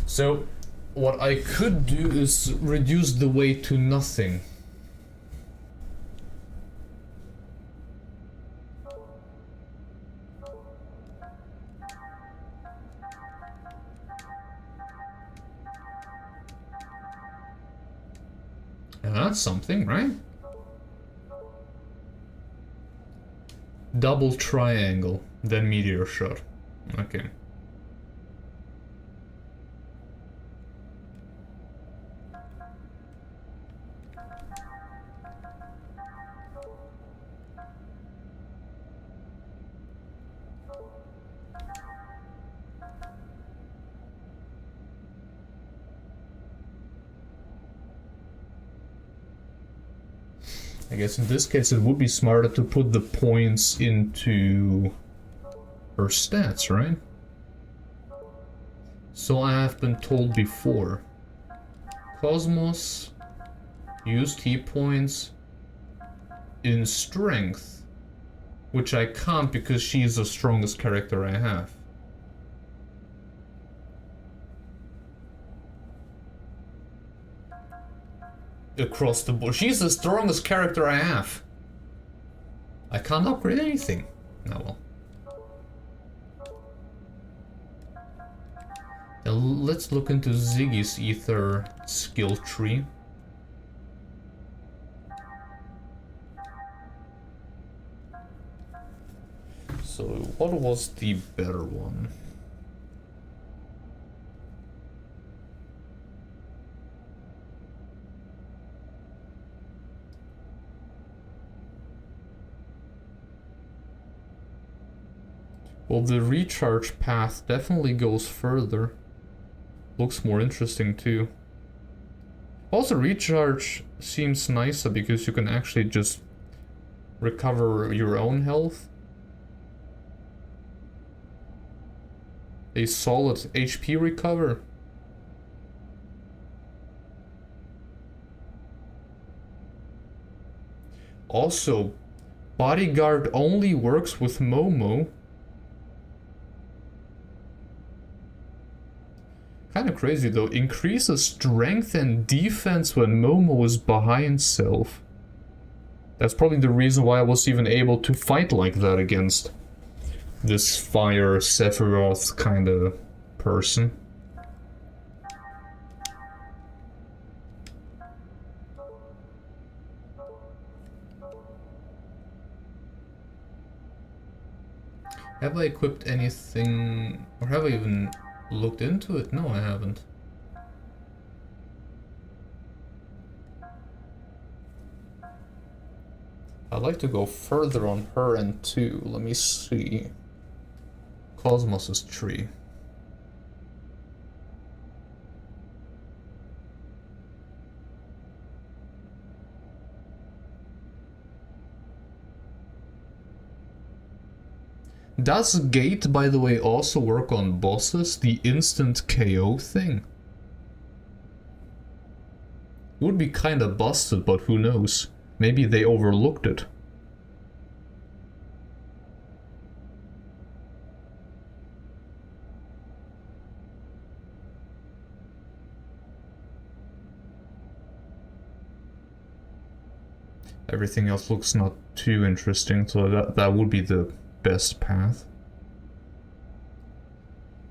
So what I could do is reduce the weight to nothing. And that's something, right? Double triangle, then meteor shot. Okay. I guess in this case it would be smarter to put the points into her stats, right? So I have been told before. KOS-MOS used T points in strength, which I can't because she is the strongest character I have. Across the board. She's the strongest character I have. I can't upgrade anything. Oh well. Let's look into Ziggy's ether skill tree. So, what was the better one? Well, the recharge path definitely goes further. Looks more interesting too. Also, recharge seems nicer because you can actually just recover your own health. A solid HP recover. Also, bodyguard only works with Momo. Kinda crazy though. Increases strength and defense when Momo is behind self. That's probably the reason why I was even able to fight like that against this fire Sephiroth kinda person. Have I equipped anything, or have I even looked into it? No, I haven't. I'd like to go further on her end too. Let me see. KOS-MOS's tree. Does Gate, by the way, also work on bosses? The instant KO thing? Would be kinda busted, but who knows? Maybe they overlooked it. Everything else looks not too interesting, so that would be the best path.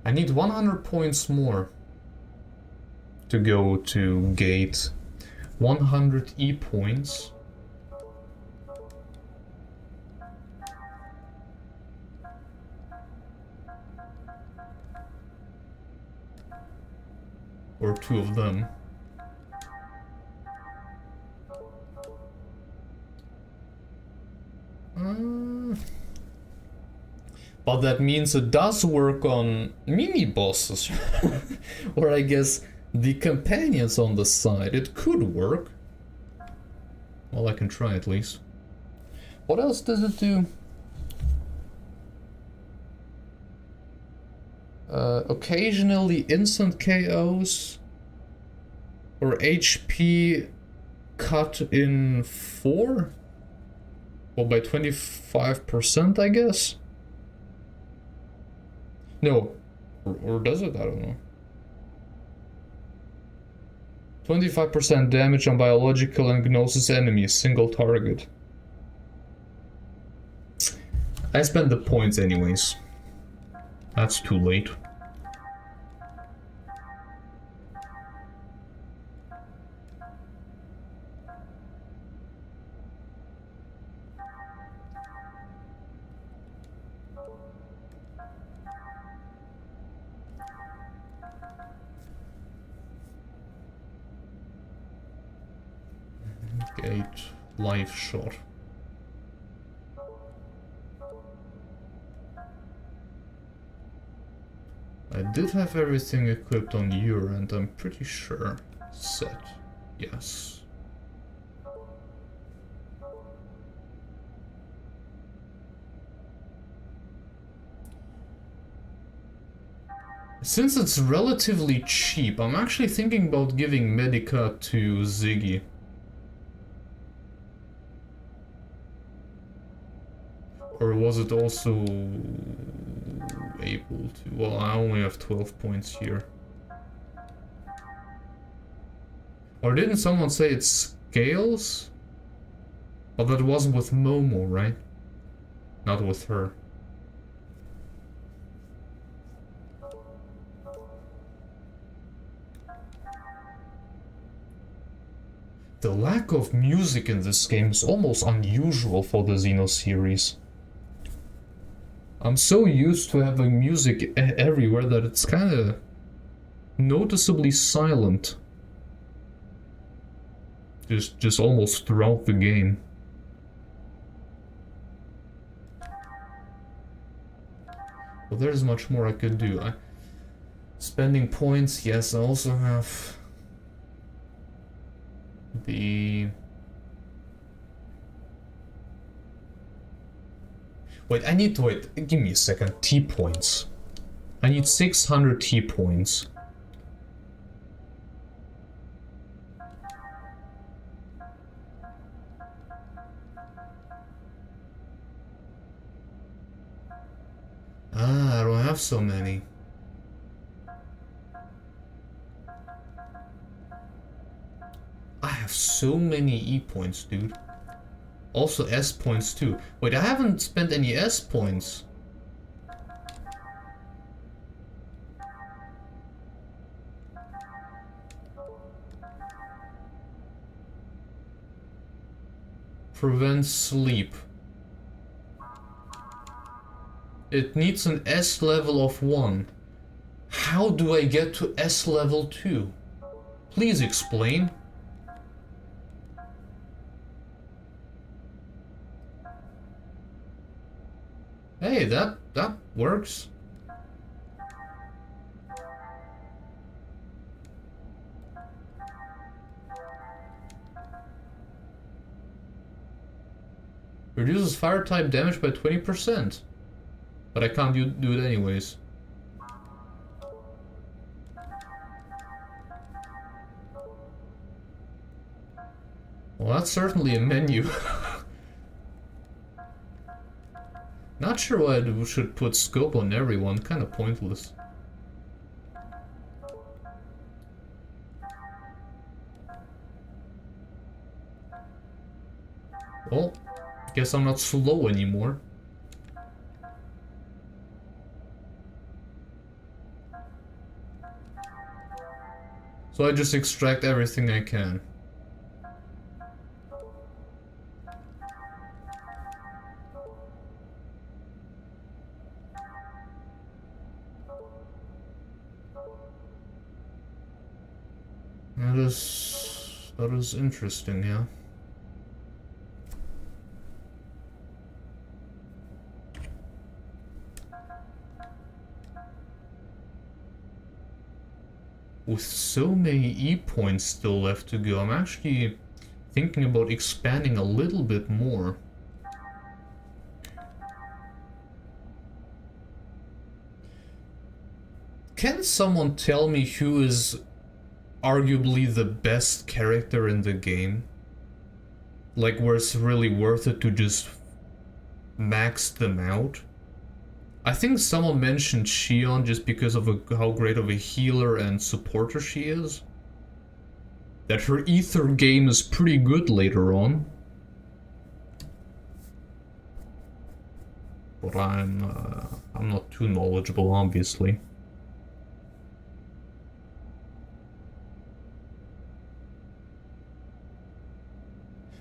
I need 100 points more to go to Gate. 100 E points. Or two of them. But that means it does work on mini-bosses. Or I guess the companions on the side. It could work. Well, I can try at least. What else does it do? Occasionally instant KOs. Or HP cut in 4? Well, by 25%, I guess? No. Or does it? I don't know. 25% damage on biological and Gnosis enemies, single target. I spent the points anyways. That's too late. Gate live shot. I did have everything equipped on your end, I'm pretty sure. Set. Yes. Since it's relatively cheap, I'm actually thinking about giving Medica to Ziggy. Or was it also able to? Well, I only have 12 points here. Or didn't someone say it scales? But that wasn't with Momo, right? Not with her. The lack of music in this game is almost unusual for the Xeno series. I'm so used to having music everywhere that it's kind of noticeably silent. Just almost throughout the game. Well, there's much more I could do. Spending points, yes, I also have the... Wait, I need to wait. Give me a second. T points. I need 600 T points. Ah, I don't have so many. I have so many E points, dude. Also S points too. Wait, I haven't spent any S points. Prevent sleep. It needs an S level of 1. How do I get to S level 2? Please explain. Hey, that works. Reduces fire type damage by 20%. But I can't do it anyways. Well, that's certainly a menu. Not sure why I should put scope on everyone, kind of pointless. Well, guess I'm not slow anymore. So I just extract everything I can. That is interesting, yeah. With so many E points still left to go, I'm actually thinking about expanding a little bit more. Can someone tell me who is arguably the best character in the game? Like, where it's really worth it to just max them out? I think someone mentioned Shion just because of how great of a healer and supporter she is. That her ether game is pretty good later on. But I'm not too knowledgeable, obviously.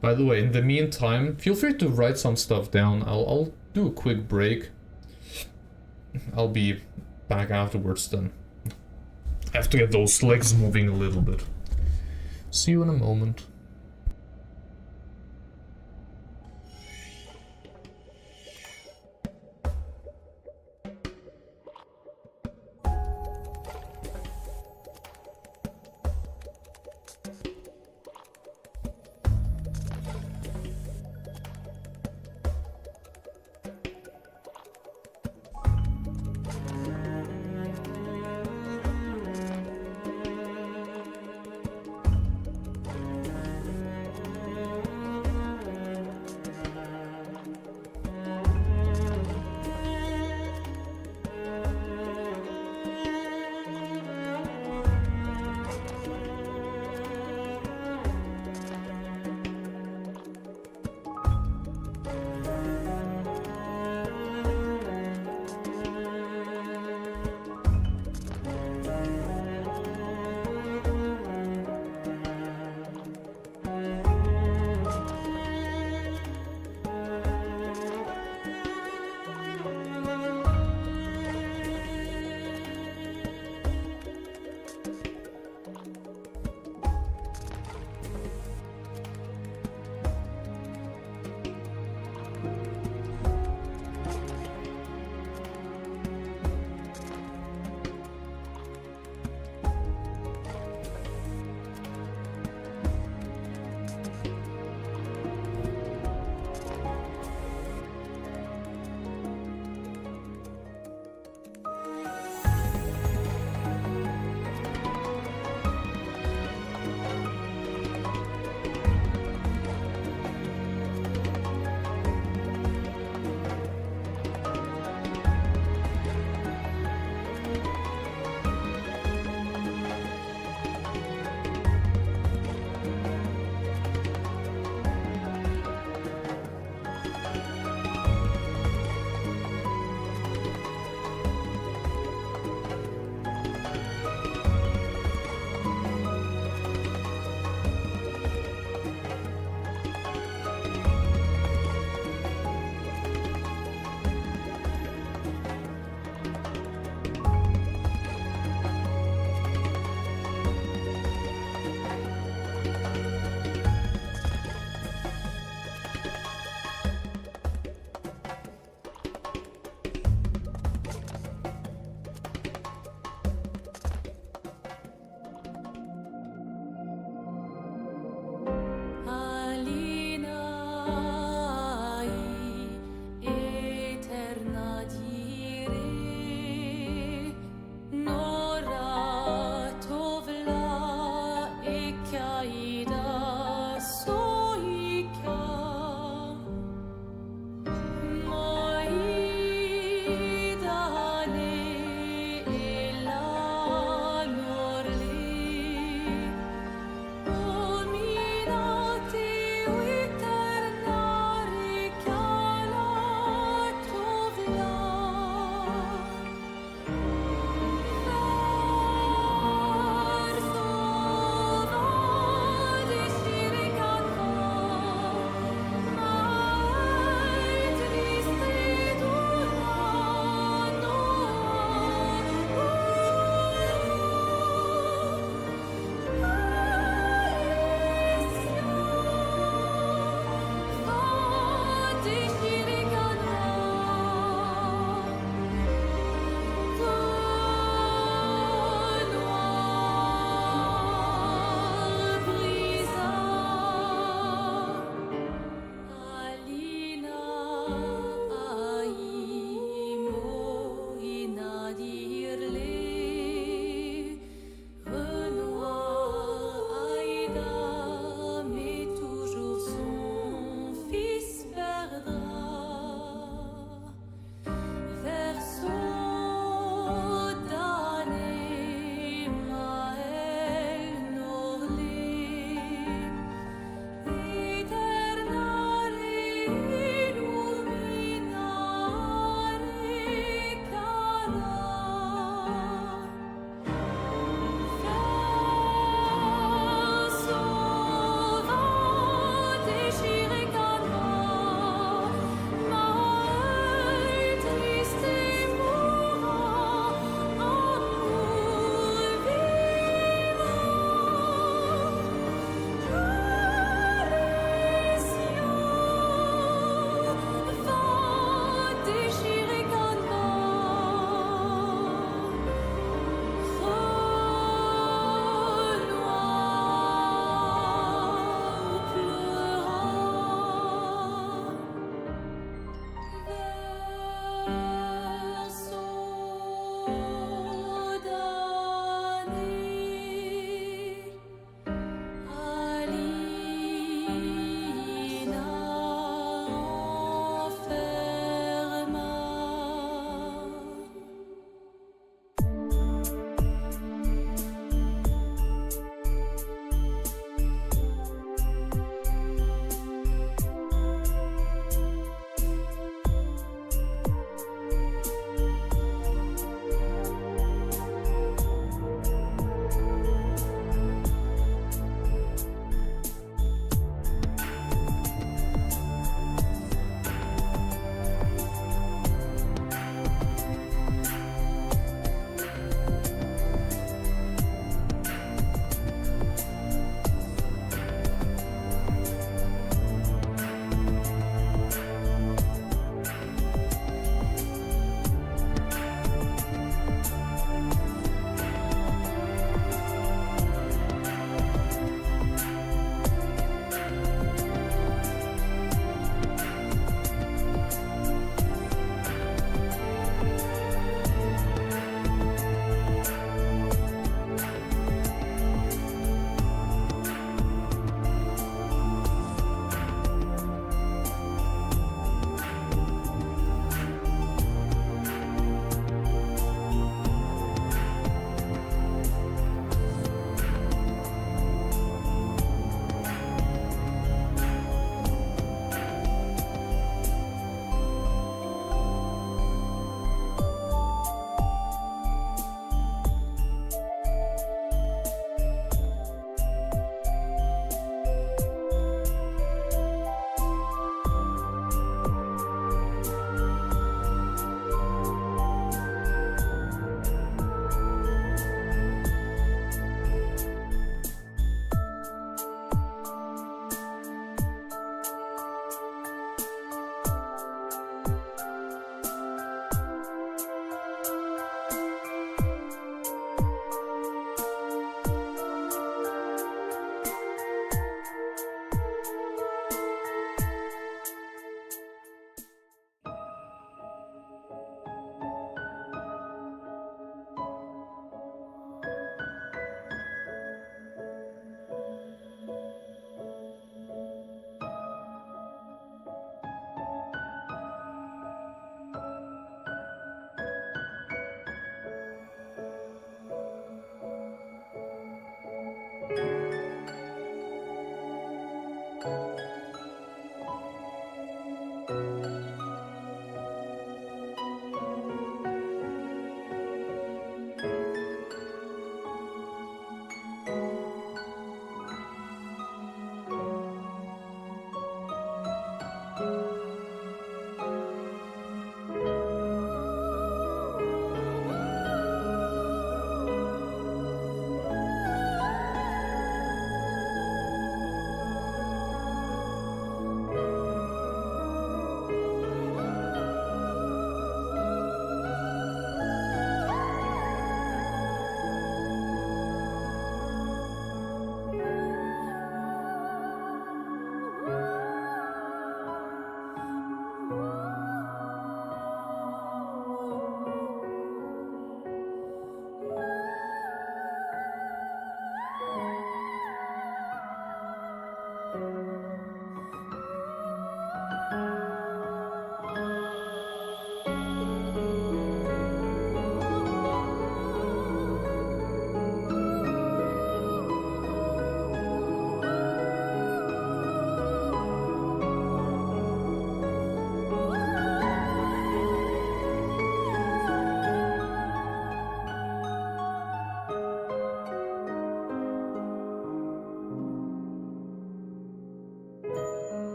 By the way, in the meantime, feel free to write some stuff down. I'll do a quick break. I'll be back afterwards then. I have to get those legs moving a little bit. See you in a moment.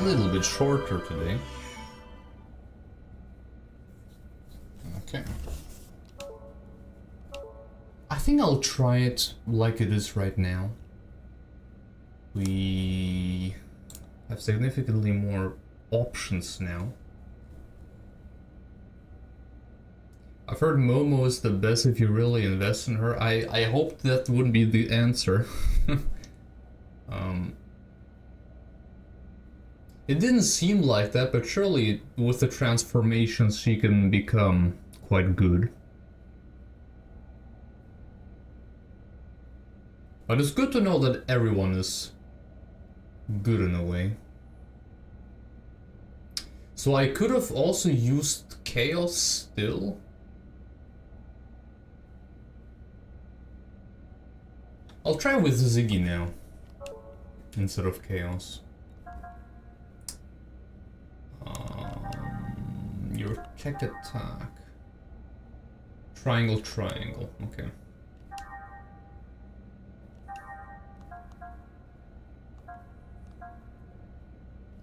little bit shorter today. Okay. I think I'll try it like it is right now. We have significantly more options now. I've heard Momo is the best if you really invest in her. I hope that wouldn't be the answer. It didn't seem like that, but surely with the transformations she can become quite good. But it's good to know that everyone is good in a way. So I could have also used Chaos still. I'll try with Ziggy now, instead of Chaos. Your tech attack. Triangle, triangle, okay.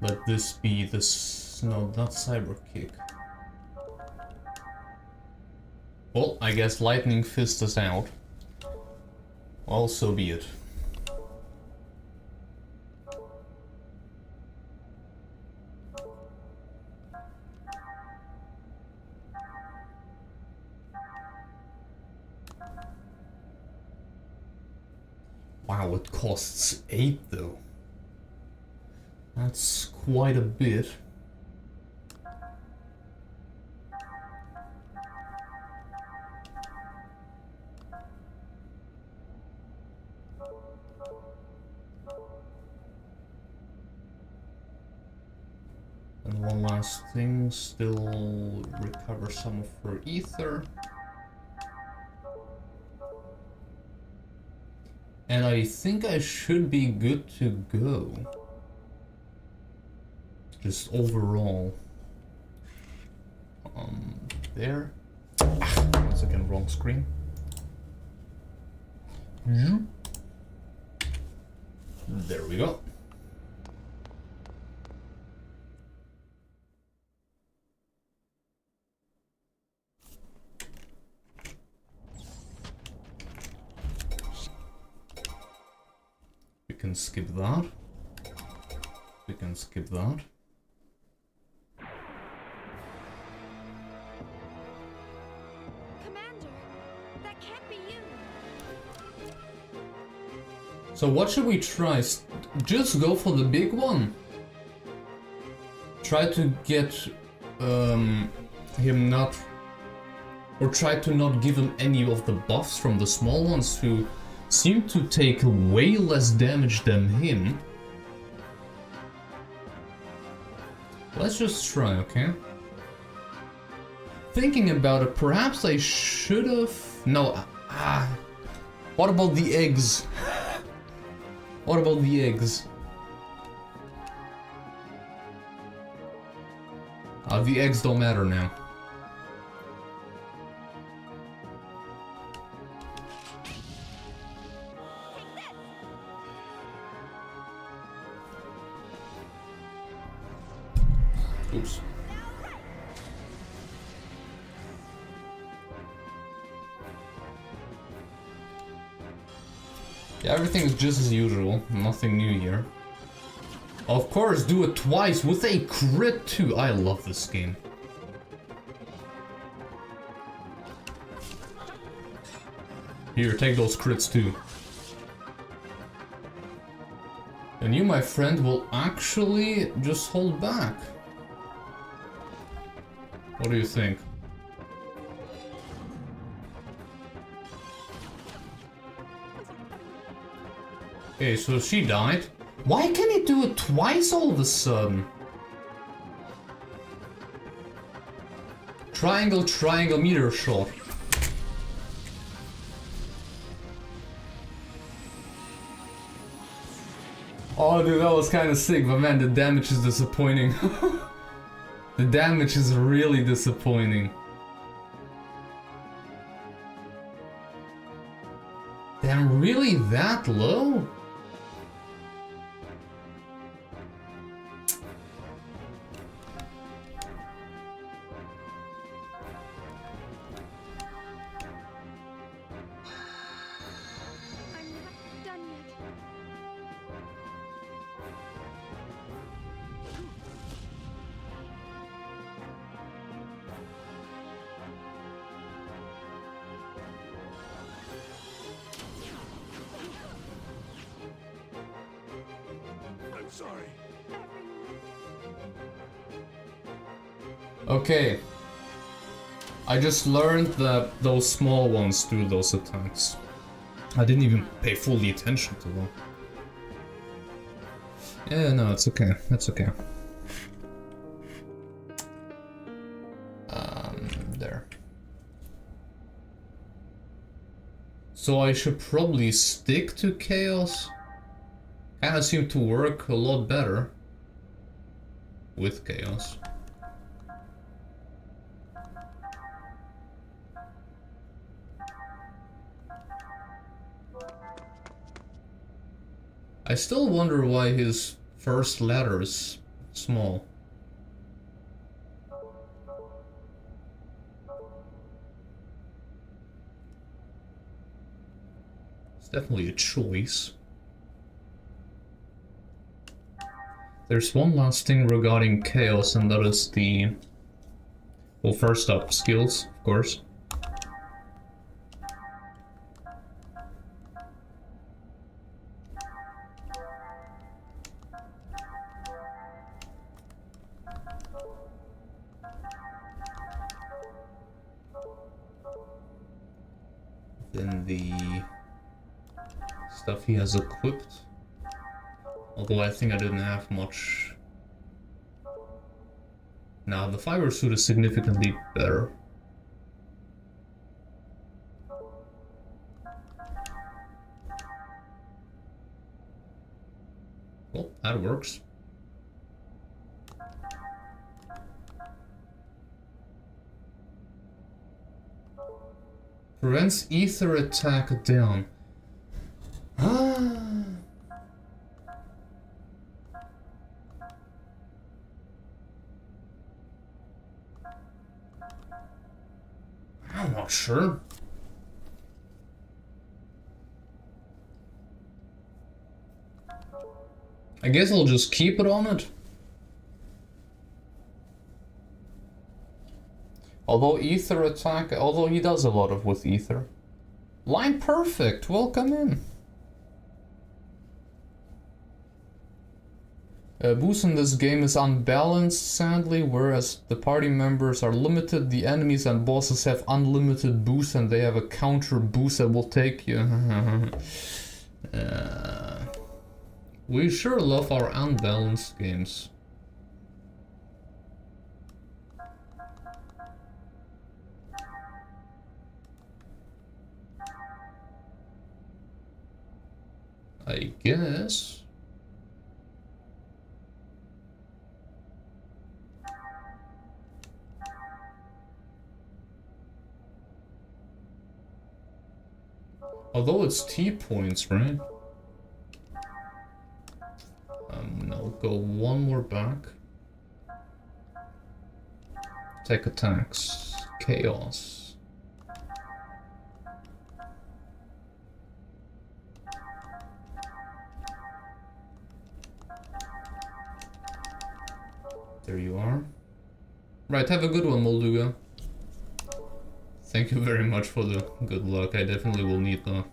Let this be this, no, not cyber kick. Well, I guess lightning fist is out. Well, so be it. Wow, it costs 8 though. That's quite a bit. And one last thing, still recover some of her ether. And I think I should be good to go. Just overall. There. Once again, wrong screen. There we go. We can skip that. We can skip that. So what should we try? Just go for the big one. Try to get him not... Or try to not give him any of the buffs from the small ones who seem to take way less damage than him. Let's just try, okay? Thinking about it, perhaps I should have... No, what about the eggs? What about the eggs? The eggs don't matter now. Oops. Yeah, everything is just as usual. Nothing new here. Of course, do it twice with a crit too. I love this game. Here, take those crits too. And you, my friend, will actually just hold back. What do you think? Okay, so she died. Why can he do it twice all of a sudden? Triangle, triangle, meteor shot. Oh dude, that was kind of sick, but man, the damage is disappointing. The damage is really disappointing. Damn, really that low? sorry. Okay. I just learned that those small ones do those attacks. I didn't even pay fully attention to them. Yeah, no, it's okay. That's okay. There. So I should probably stick to Chaos. Kinda seemed to work a lot better with Chaos. I still wonder why his first letter is small. It's definitely a choice. There's one last thing regarding Chaos, and that is the... Well, first up, skills, of course. Then the stuff he has equipped. Although I think I didn't have much. Now the fiber suit is significantly better. Well, that works. Prevents ether attack down. I'm not sure. I guess I'll just keep it on it. Although ether attack, although he does a lot of with ether. Line perfect, welcome in. Boost in this game is unbalanced, sadly, whereas the party members are limited, the enemies and bosses have unlimited boost and they have a counter boost that will take you. We sure love our unbalanced games. I guess. Although it's T points, right? No, go one more back. Tech attacks. Chaos. There you are. Right, have a good one, Molduga. Thank you very much for the good luck. I definitely will need that.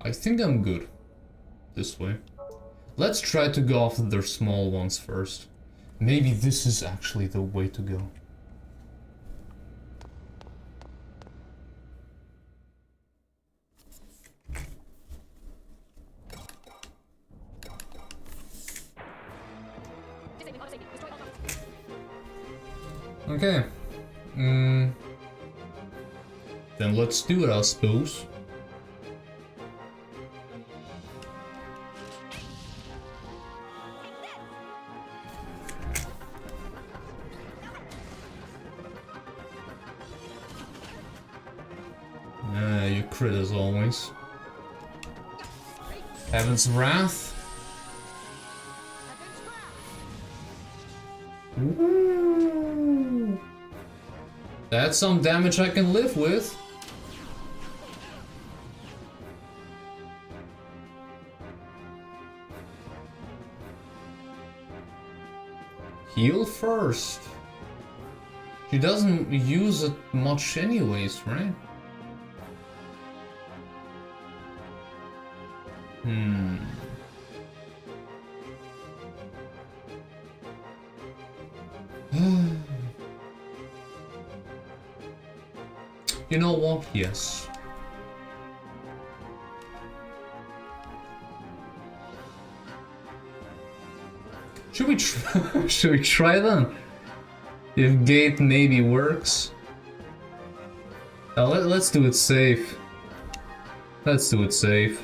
I think I'm good this way. Let's try to go after their small ones first. Maybe this is actually the way to go. Okay. Then let's do it, I suppose. You crit as always. Heaven's Wrath. Ooh. That's some damage I can live with. Heal first. She doesn't use it much anyways, right? You know what? Yes. Should we should we try then? If gate maybe works. Let's do it safe. Let's do it safe.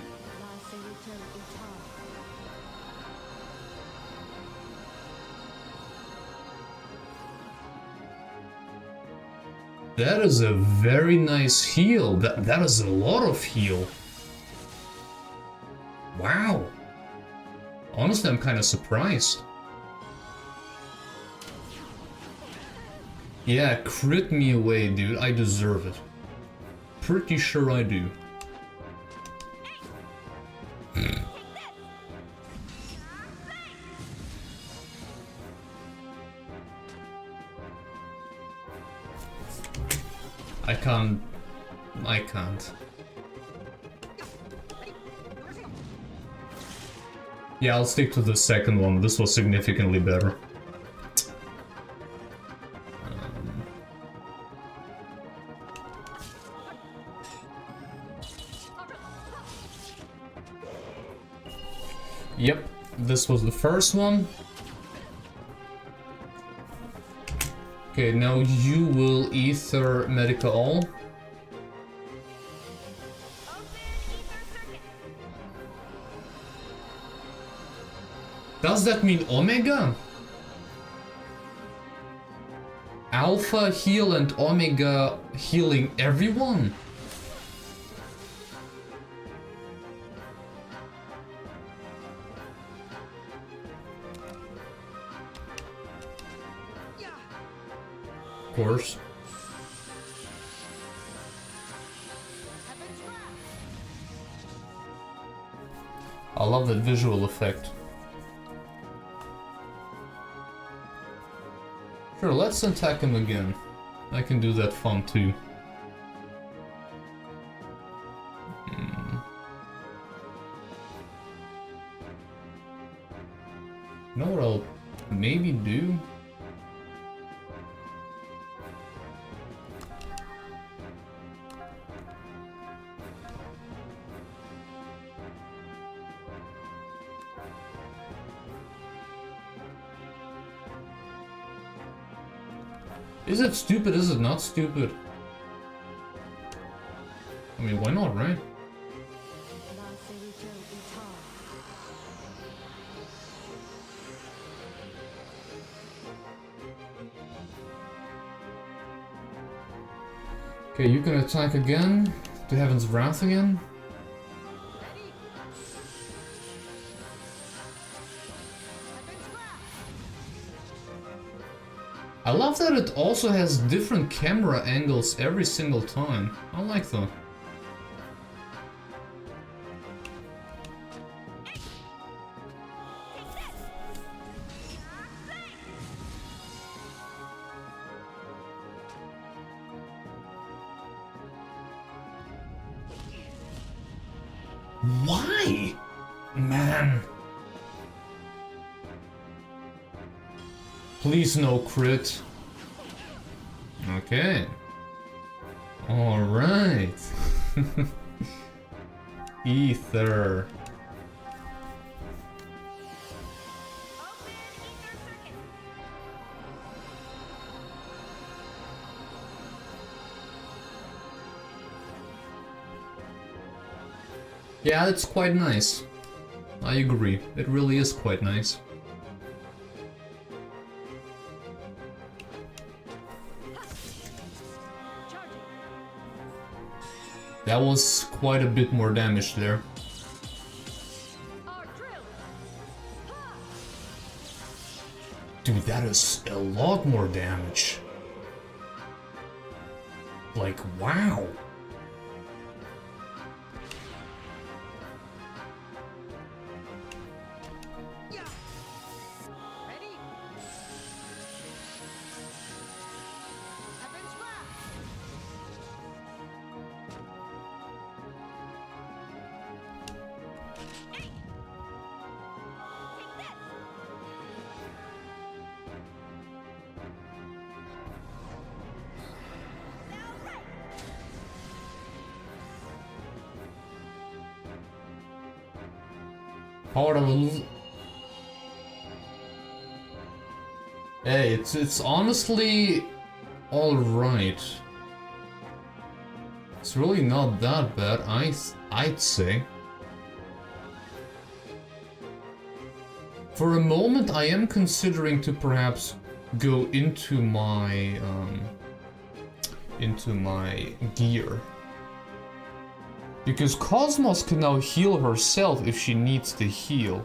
That is a very nice heal. That is a lot of heal. Wow. Honestly, I'm kind of surprised. Yeah, crit me away, dude. I deserve it. Pretty sure I do. I can't. Yeah, I'll stick to the second one. This was significantly better. Yep, this was the first one. Okay, now you will ether Medica all. Does that mean Omega? Alpha heal and Omega healing everyone? Of course. I love that visual effect. Sure, let's attack him again. I can do that fun too. You know what I'll maybe do? Is it stupid? Is it not stupid? I mean, why not, right? Okay, you can attack again. To Heaven's Wrath again. I love that it also has different camera angles every single time. I like that. Why? Man. Please no crit. Okay. Alright. Ether. Yeah, it's quite nice. I agree. It really is quite nice. That was quite a bit more damage there. Dude, that is a lot more damage. Like, wow. Part of a... Hey, it's honestly alright. It's really not that bad, I'd say. For a moment, I am considering to perhaps go into my gear. Because KOS-MOS can now heal herself if she needs to heal.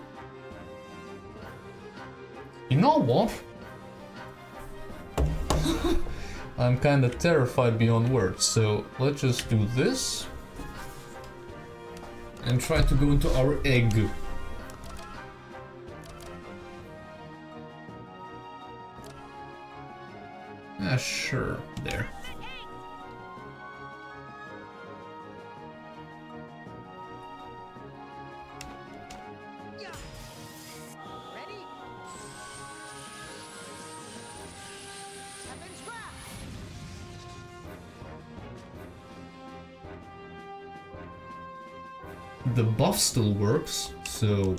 You know what? I'm kinda terrified beyond words, so let's just do this. And try to go into our egg. Ah, sure, there. The buff still works, so...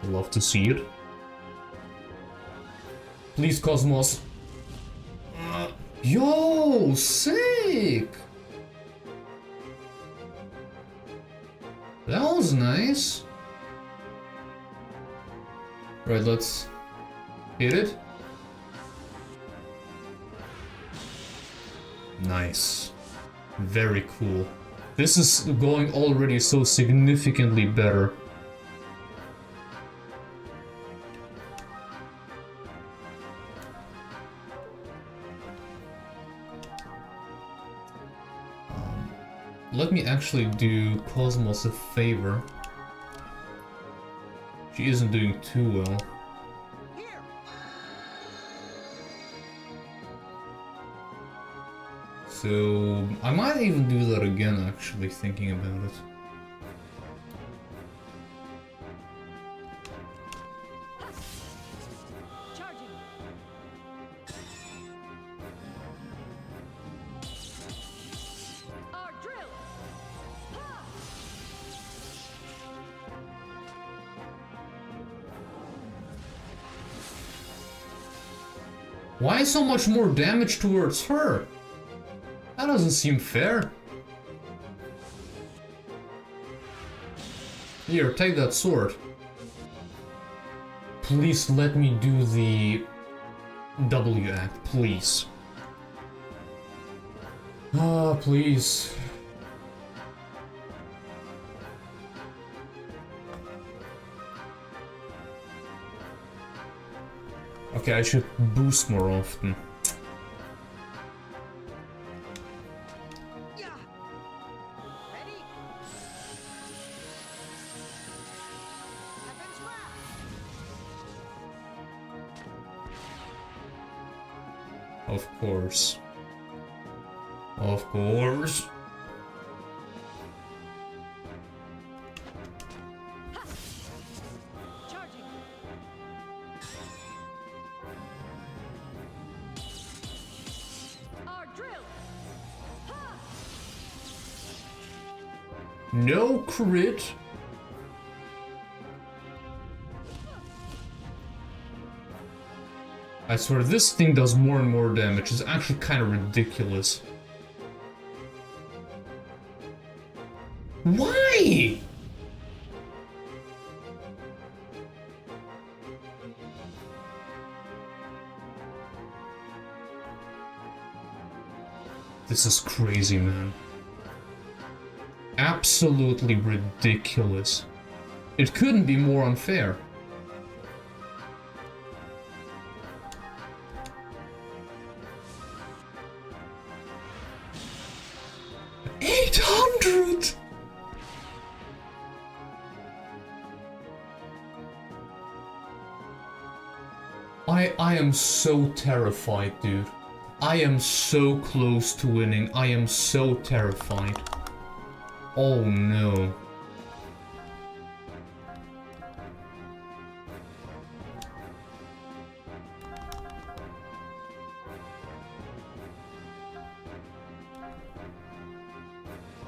Love to see it. Please, KOS-MOS. Yo, sick! That was nice. Right, let's hit it. Nice. Very cool. This is going already so significantly better. Let me actually do KOS-MOS a favor. She isn't doing too well. So I might even do that again, actually, thinking about it. Why so much more damage towards her? That doesn't seem fair. Here, take that sword. Please let me do the W act, please. Ah, please. Okay, I should boost more often. Of course. Of course. No crit. I swear, this thing does more and more damage. It's actually kind of ridiculous. Why? This is crazy, man. Absolutely ridiculous. It couldn't be more unfair. I am so terrified, dude. I am so close to winning. I am so terrified. Oh no.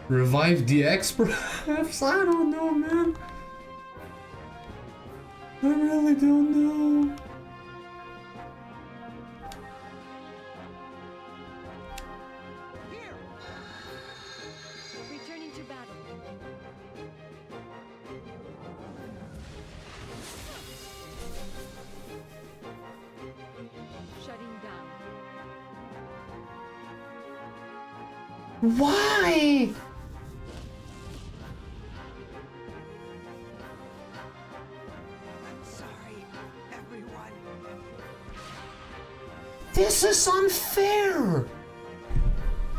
Revive the X perhaps? I don't know, man. I really don't know. Returning to battle. Shutting down. Why? I'm sorry, everyone. This is unfair!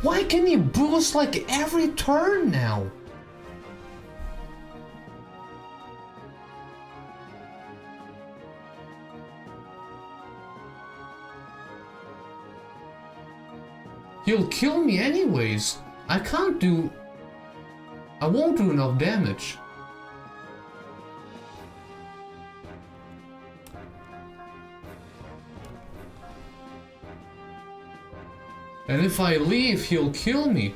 Why can he boost like every turn now? He'll kill me anyways. I won't do enough damage. And if I leave, he'll kill me.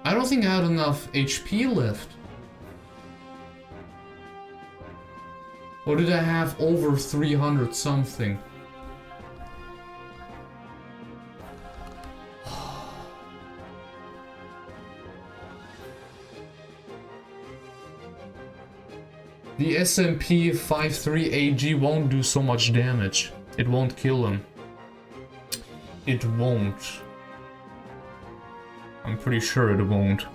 I don't think I had enough HP left. Or did I have over 300 something? The SMP-53 AG won't do so much damage. It won't kill him. It won't. I'm pretty sure it won't.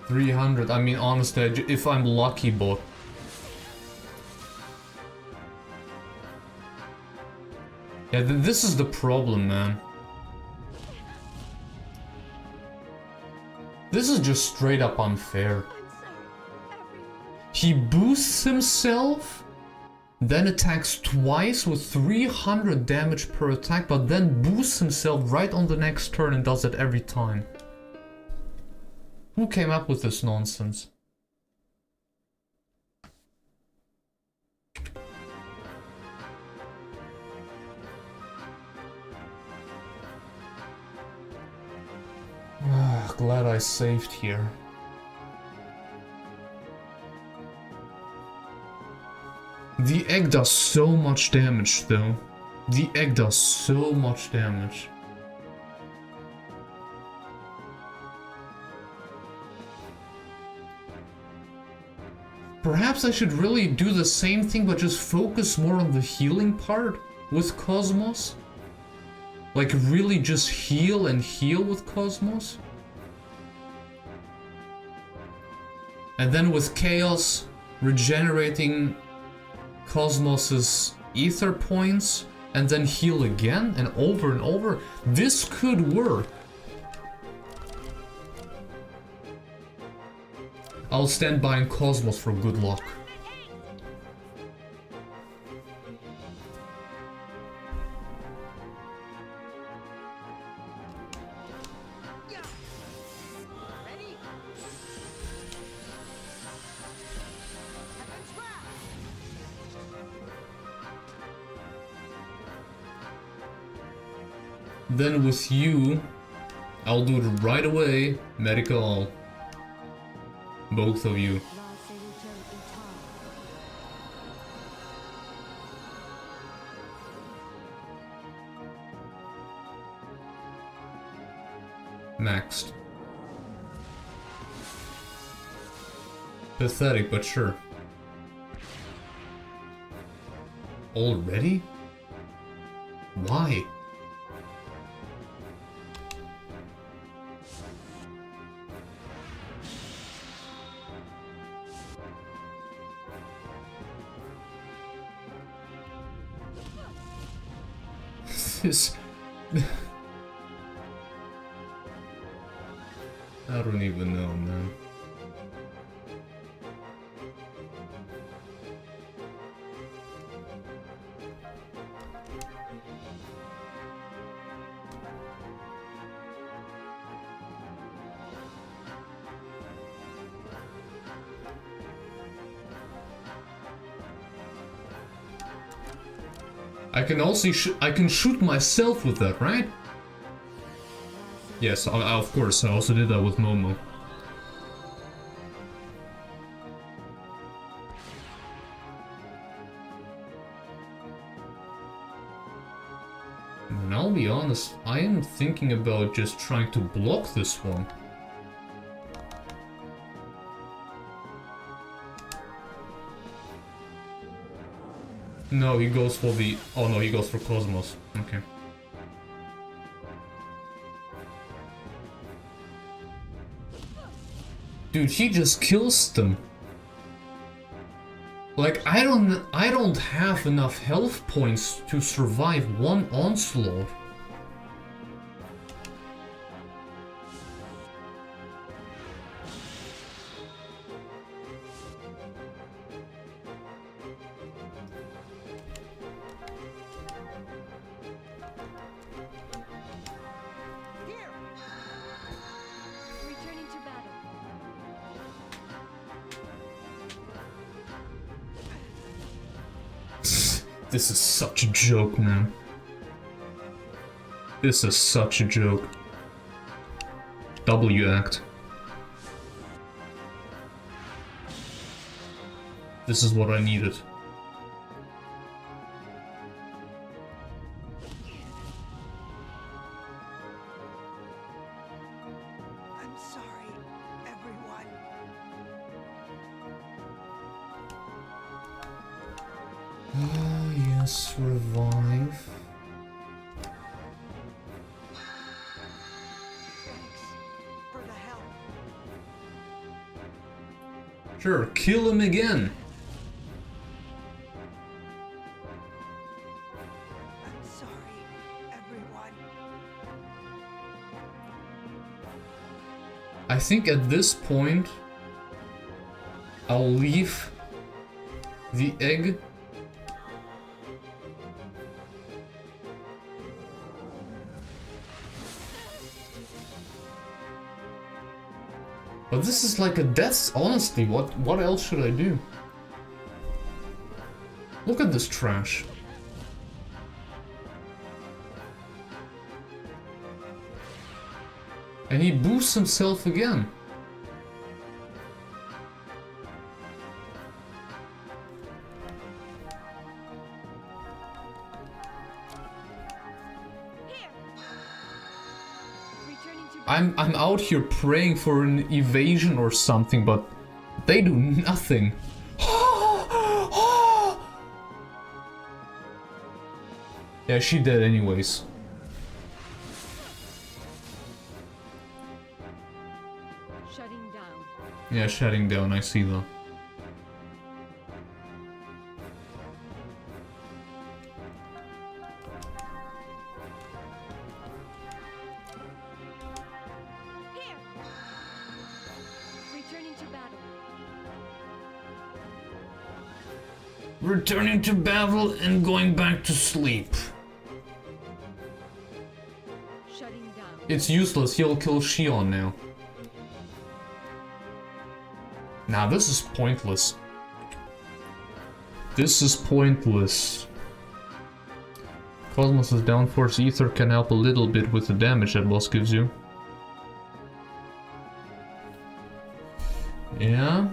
$300. I mean, honestly, if I'm lucky, but yeah, this is the problem, man. This is just straight up unfair. He boosts himself, then attacks twice with 300 damage per attack, but then boosts himself right on the next turn and does it every time. Who came up with this nonsense? Glad I saved here. The egg does so much damage though. The egg does so much damage. Perhaps I should really do the same thing but just focus more on the healing part with KOS-MOS? Like really just heal and heal with KOS-MOS? And then with Chaos, regenerating KOS-MOS's ether points, and then heal again, and over, this could work. I'll stand by KOS-MOS for good luck. Then with you, I'll do it right away, medical. Both of you. Maxed. Pathetic, but sure. Already? Why? This... I don't even know, man. I can also I can shoot myself with that, right? Yes, of course, I also did that with Momo. And I'll be honest, I am thinking about just trying to block this one. No, he goes for the... Oh no, he goes for KOS-MOS. Okay. Dude, he just kills them. Like, I don't have enough health points to survive one onslaught. Returning to battle. This is such a joke, man. This is such a joke. W act. This is what I needed. I'm sorry, everyone. Ah, yes, revive. Thanks for the help. Sure, kill him again. I'm sorry, everyone. I think at this point, I'll leave the egg. But this is like a death, honestly. What else should I do? Look at this trash. And he boosts himself again. I'm out here praying for an evasion or something, but they do nothing. Yeah, she dead anyways. Shutting down. Yeah, shutting down, I see that. Here. Returning to battle. Returning to battle and going back to sleep. Shutting down. It's useless, he'll kill Shion now. Nah, this is pointless. This is pointless. KOS-MOS's downforce ether can help a little bit with the damage that boss gives you. Yeah.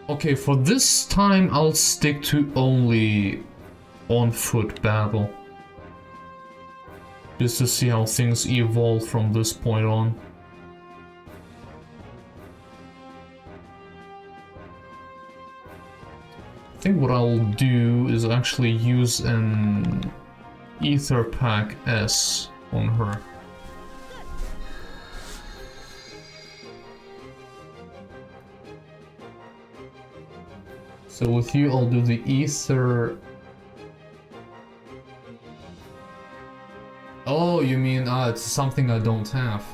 Okay, for this time I'll stick to only on-foot battle. Just to see how things evolve from this point on. I think what I'll do is actually use an Ether Pack S on her. So with you, I'll do the Ether... Oh, you mean, it's something I don't have.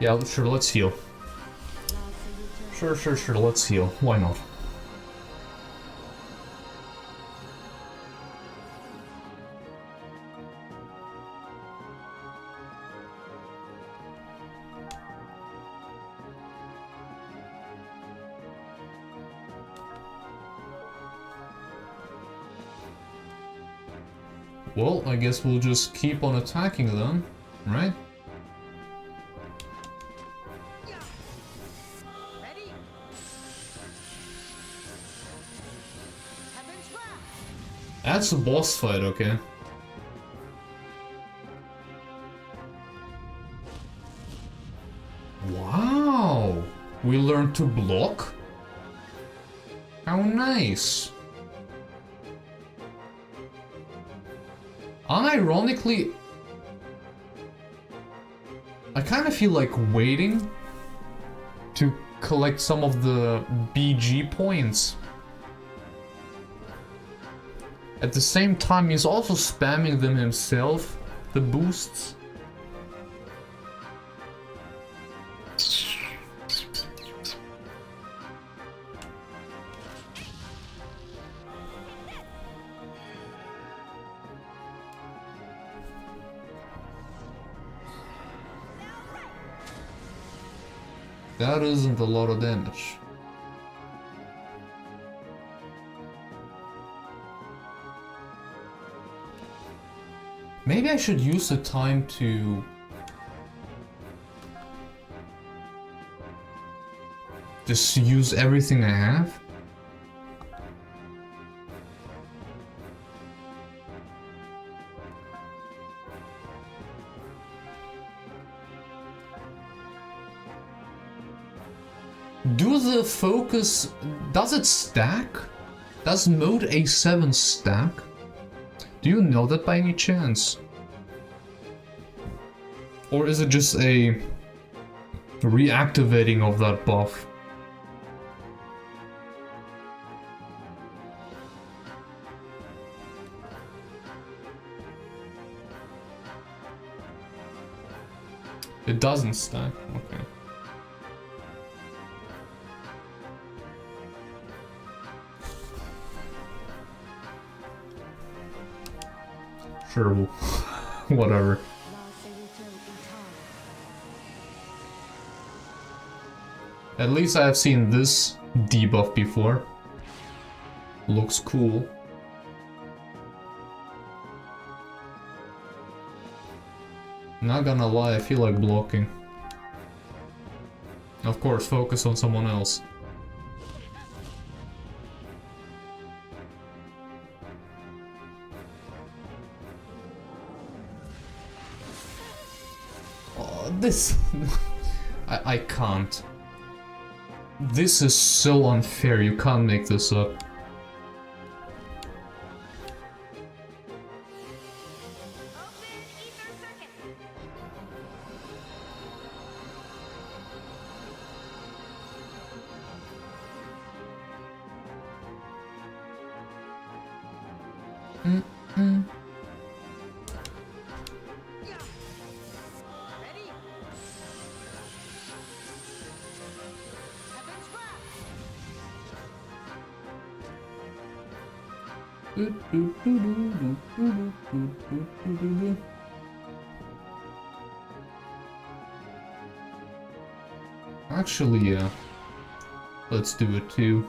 Yeah, sure, let's heal. Sure, let's heal. Why not? Well, I guess we'll just keep on attacking them, right? Ready? Heaven's Wrath! That's a boss fight, okay. Wow! We learned to block? How nice! Unironically, I kind of feel like waiting to collect some of the BG points. At the same time, he's also spamming them himself, the boosts. That isn't a lot of damage. Maybe I should use the time to just use everything I have. Do the focus... does it stack? Does mode A7 stack? Do you know that by any chance? Or is it just a reactivating of that buff? It doesn't stack, okay. Sure, whatever. At least I have seen this debuff before. Looks cool. Not gonna lie, I feel like blocking. Of course, focus on someone else. This... I can't. This is so unfair, you can't make this up. Actually, yeah. Let's do it too.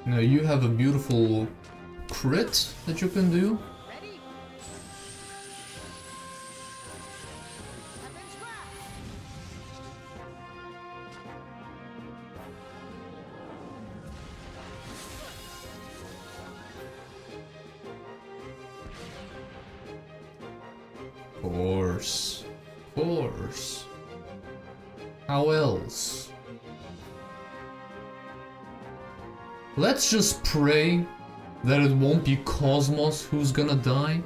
Now you have a beautiful crit that you can do. Of course. How else? Let's just pray that it won't be KOS-MOS who's gonna die.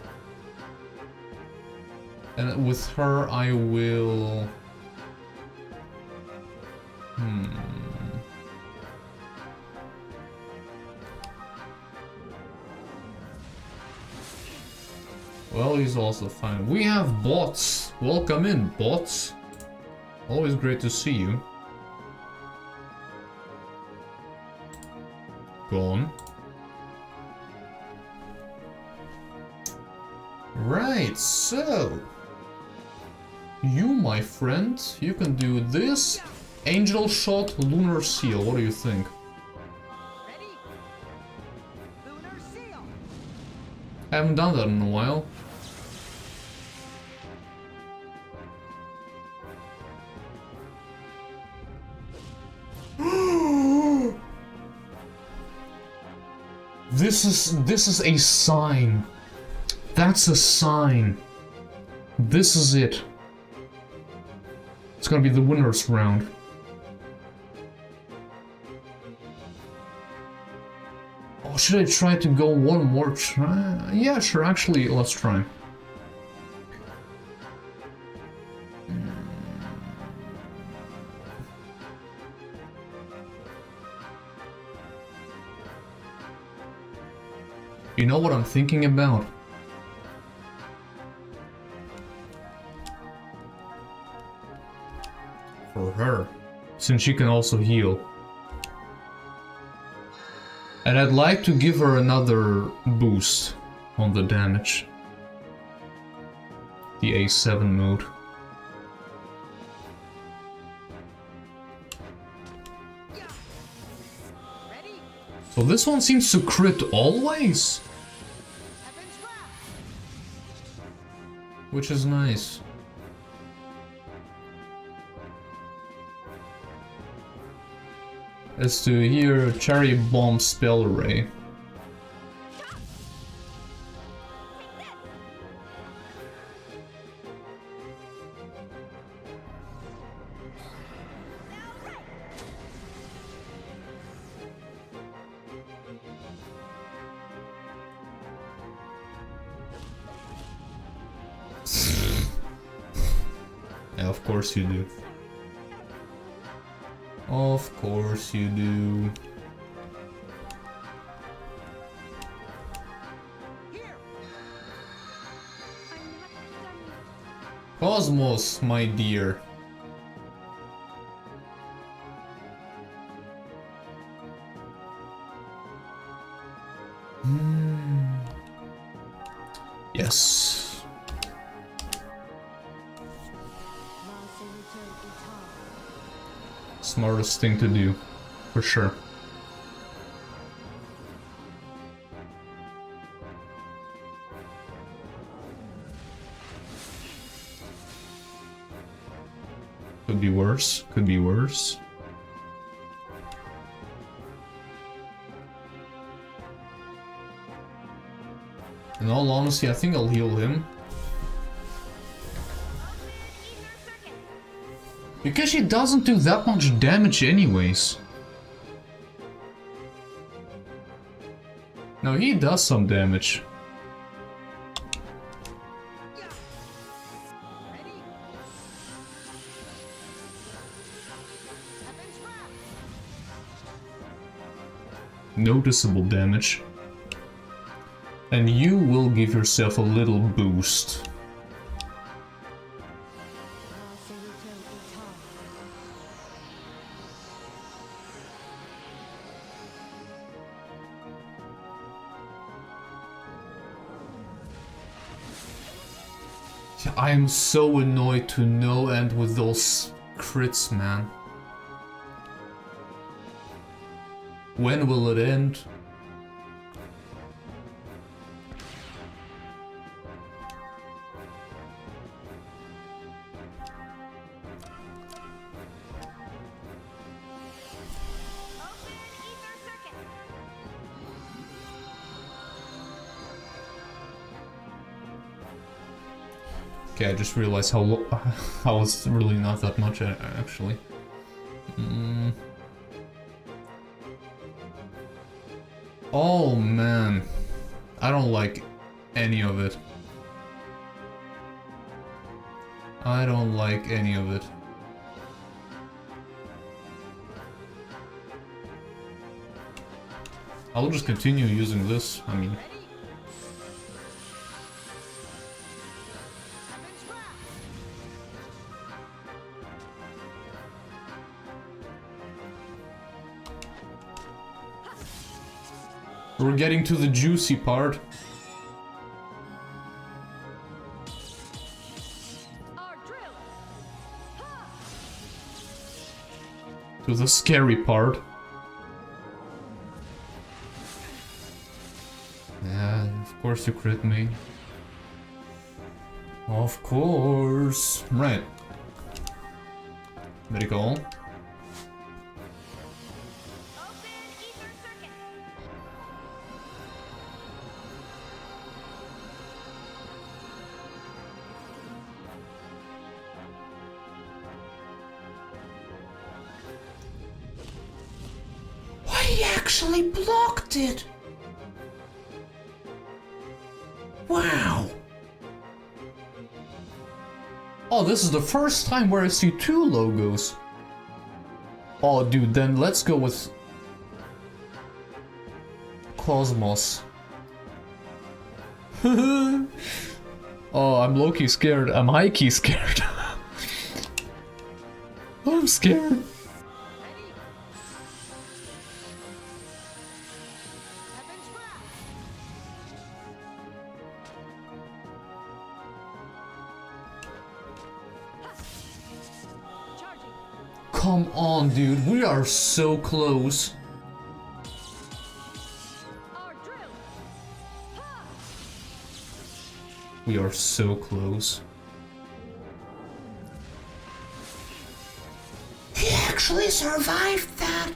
And with her, I will... Well, he's also fine. We have bots. Welcome in, bots. Always great to see you. Gone. Right, so... You, my friend, you can do this. Angel Shot, Lunar Seal, what do you think? Ready? Lunar Seal. I haven't done that in a while. This is a sign. That's a sign. This is it. It's gonna be the winner's round. Oh, should I try to go one more try? Yeah, sure, actually, let's try. You know what I'm thinking about? For her, since she can also heal. And I'd like to give her another boost on the damage. The A7 mode. So this one seems to crit always. Which is nice. As to here, Cherry Bomb Spell Array. Yeah, of course you do. Of course you do. KOS-MOS, my dear. Yes. Smartest thing to do, for sure. Could be worse, could be worse. In all honesty, I think I'll heal him. Because she doesn't do that much damage anyways. No, he does some damage. Noticeable damage. And you will give yourself a little boost. I am so annoyed to no end with those crits, man. When will it end? Okay, I just realized how it's really not that much actually. Oh man, I don't like any of it. I don't like any of it. I'll just continue using this, I mean. We're getting to the juicy part. To the scary part. Yeah, of course you crit me. Of course. Right. Medical. He actually blocked it! Wow! Oh, this is the first time where I see two logos. Oh, dude, then let's go with KOS-MOS. Oh, I'm low-key scared. I'm high-key scared. I'm scared. Come on, dude, we are so close. We are so close. He actually survived that!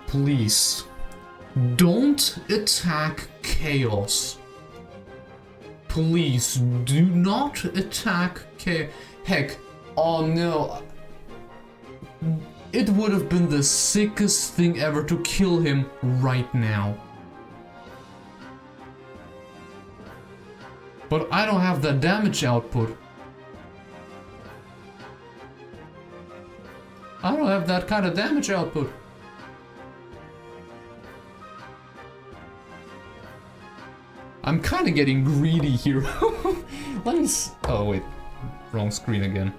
Please, don't attack Chaos. Please, do not attack Chaos. Heck, oh no. It would have been the sickest thing ever to kill him right now. But I don't have that damage output. I don't have that kind of damage output. I'm kind of getting greedy here. Let me oh wait, wrong screen again.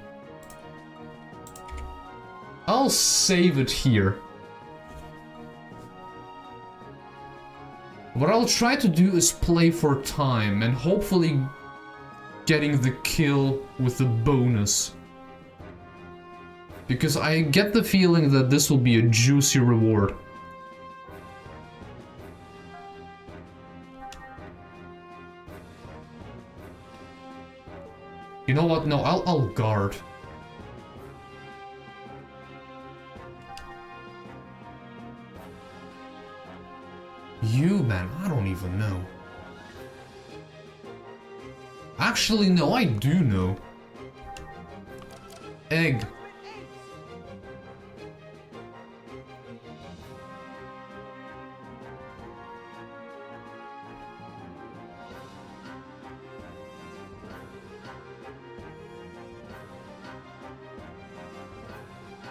I'll save it here. What I'll try to do is play for time and hopefully getting the kill with the bonus. Because I get the feeling that this will be a juicy reward. You know what? No, I'll guard. You, man, I don't even know. Actually, no, I do know. Egg.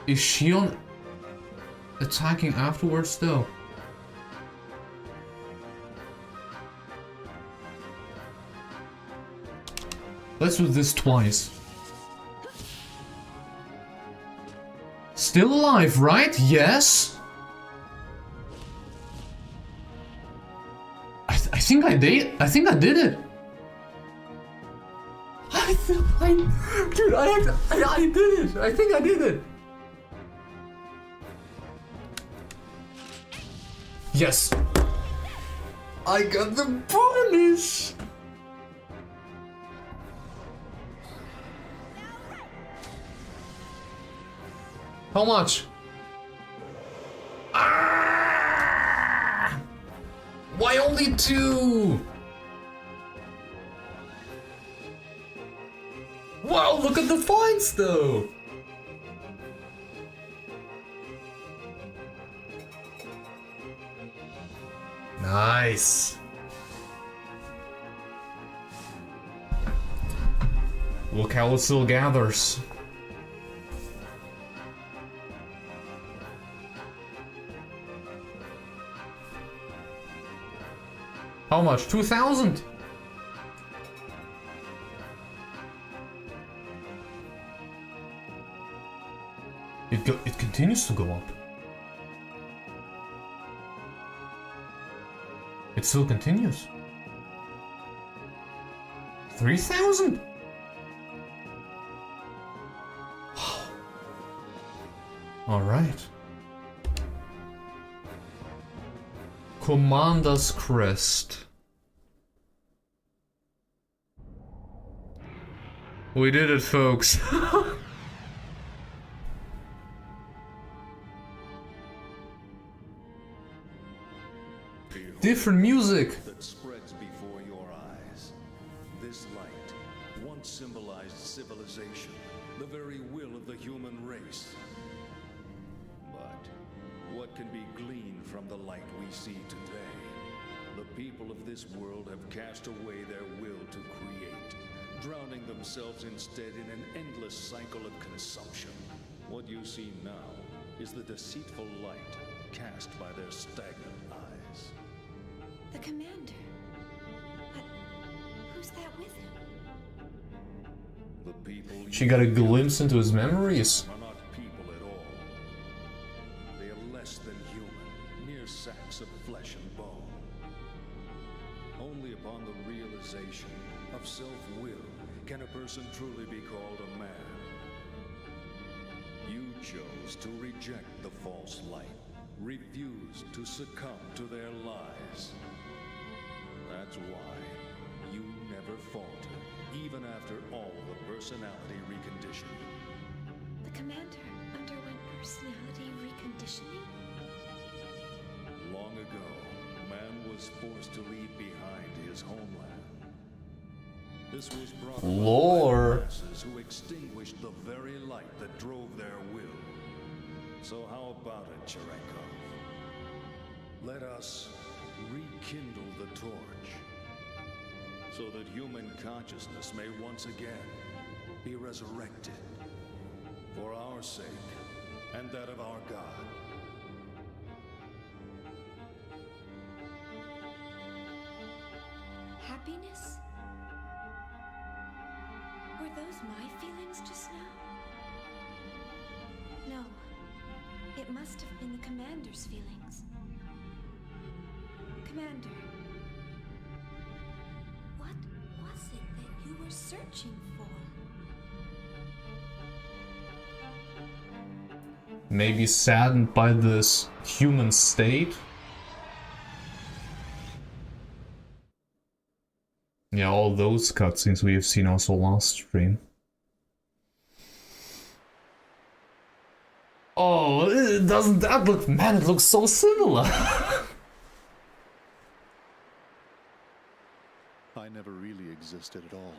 Is Shion attacking afterwards though? Let's do this twice. Still alive, right? Yes? I think I did. I think I did it. Dude, I did it. I think I did it. Yes. I got the bonus. How much? Ah! Why only 2? Wow, look at the finds though. Nice. Look how it still gathers. How much? 2,000? It continues to go up. It still continues. 3,000? All right. Commander's Crest. We did it, folks. Different music. That spreads before your eyes. This light once symbolized civilization, the very will of the human race. But what can be gleaned from the light we see today? The people of this world have cast away their will to create, drowning themselves instead in an endless cycle of consumption. What you see now is the deceitful light cast by their stagnant eyes. The commander. But who's that with him? The people She got a glimpse into his memories. are not people at all. They are less than human, mere sacks of flesh and bone. Only upon the realization of self-will can a person truly be called a man. You chose to reject the false light, refused to succumb to their lies. That's why you never faltered, even after all the personality reconditioning. The commander underwent personality reconditioning? Long ago, man was forced to leave behind his homeland. This was brought about by Lore. the masses who extinguished the very light that drove their will. So how about it, Cherenkov? Let us rekindle the torch, so that human consciousness may once again be resurrected for our sake and that of our God. Happiness? Were those my feelings just now? No. It must have been the commander's feelings. Commander, what was it that you were searching for? Maybe saddened by this human state? Yeah, all those cutscenes we have seen also last stream. Oh, doesn't that look... Man, it looks so similar! I never really existed at all.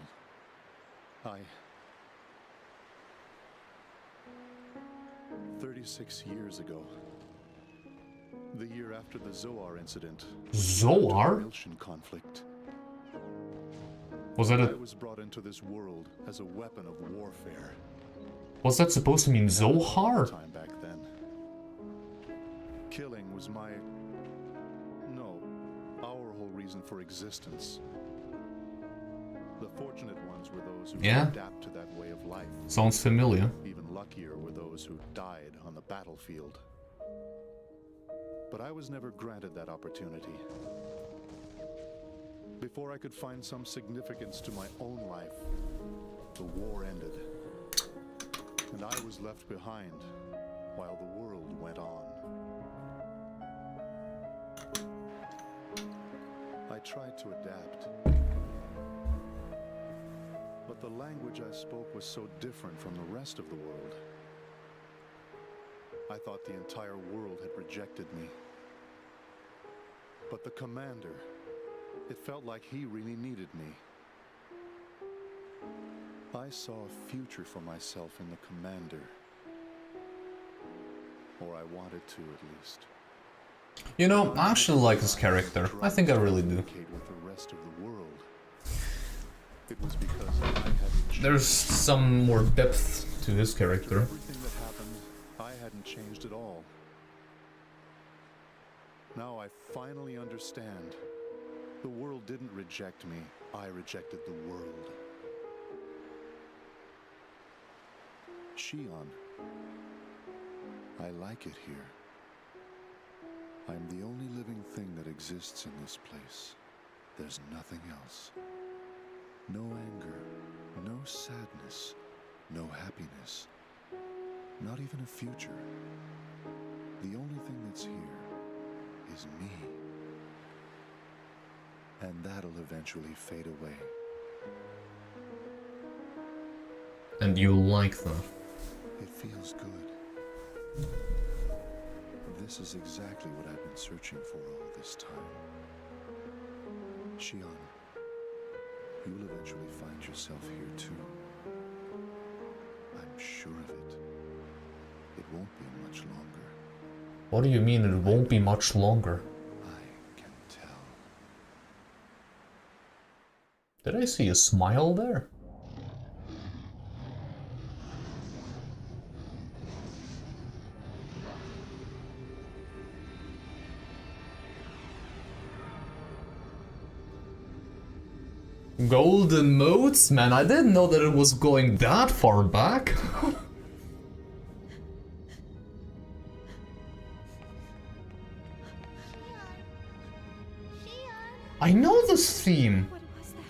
36 years ago, the year after the Zoar incident, Zoar? the Miltian conflict, Was that I was brought into this world as a weapon of warfare. Was that supposed to mean Zohar? Time back then. Killing was our whole reason for existence. The fortunate ones were those who could adapt to that way of life. Sounds familiar. Even luckier were those who died on the battlefield. But I was never granted that opportunity. Before I could find some significance to my own life, the war ended. And I was left behind while the world went on. I tried to adapt. But the language I spoke was so different from the rest of the world. I thought the entire world had rejected me. But the commander, it felt like he really needed me. I saw a future for myself in the commander. Or I wanted to, at least. You know, I actually like this character. I think I really do. There's some more depth to his character. Everything that happened, I hadn't changed at all. Now I finally understand. The world didn't reject me. I rejected the world. Shion. I like it here. I'm the only living thing that exists in this place. There's nothing else. No anger, no sadness, no happiness, not even a future. The only thing that's here is me. And that'll eventually fade away. And you like that? It feels good. This is exactly what I've been searching for all this time. Shion, you'll eventually find yourself here too. I'm sure of it. It won't be much longer. What do you mean it won't be much longer? I can tell. Did I see a smile there? Golden modes? Man, I didn't know that it was going that far back. I know this theme. What was that?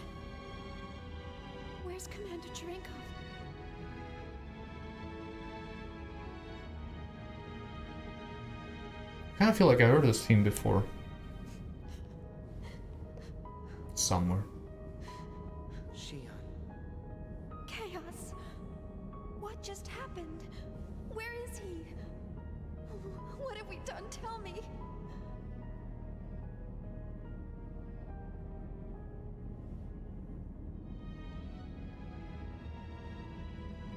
Where's Commander Cherenkov? I kind of feel like I heard this theme before. Somewhere. Chaos. What just happened? Where is he? What have we done? Tell me.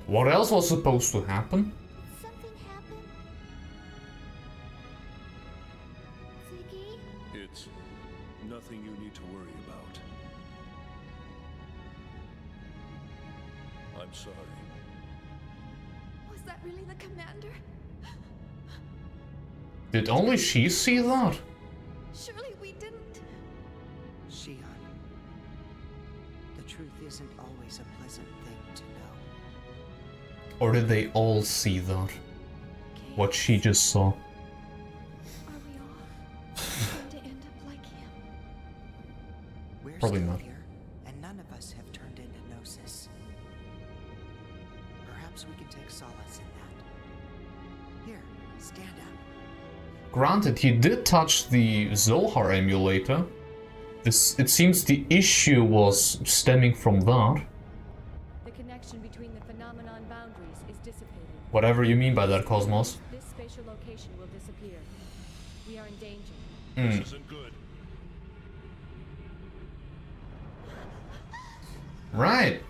What else was supposed to happen? Something happened? Ziggy? It's nothing you need to worry about. I'm sorry. Was that really the commander? Did only she see that? Surely we didn't. Shion, the truth isn't always a pleasant thing to know. Or did they all see that? What she just saw? Are we all going to end up like him? We're Probably still not. here, and none of us have turned into Gnosis. Perhaps we can take solace in that. Here, stand up. Granted, he did touch the Zohar emulator. It seems the issue was stemming from that. The connection between the phenomenon boundaries is dissipated. Whatever you mean by that, KOS-MOS. This spatial location will disappear. We are in danger. This isn't good. Right.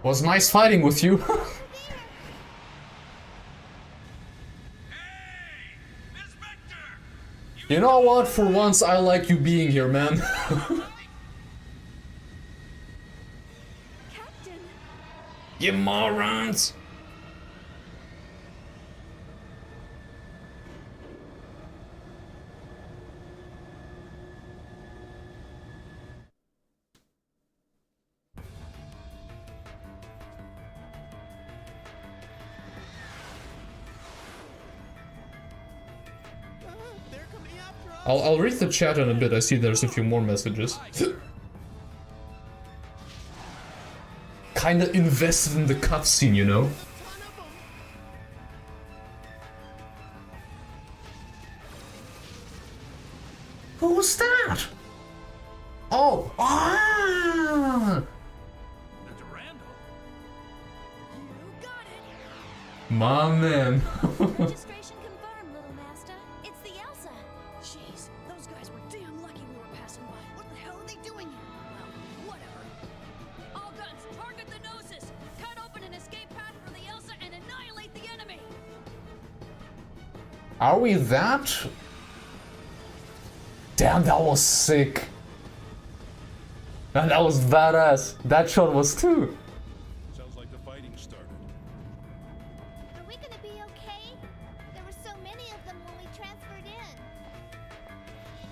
Was nice fighting with you. You know what? For once, I like you being here, man. Captain! You morons! I'll read the chat in a bit. I see there's a few more messages. Kinda invested in the cutscene, you know? Who was that? Oh, ah! My man. Registration confirmed, little master. It's the Elsa. Jeez, those guys were damn lucky we were passing by. What the hell are they doing here? Well, whatever. All guns, target the Gnosis! Cut open an escape path for the Elsa and annihilate the enemy! Are we that? Damn, that was sick. Man, that was badass. That shot was too. Sounds like the fighting started. Are we gonna be okay? There were so many of them when we transferred in.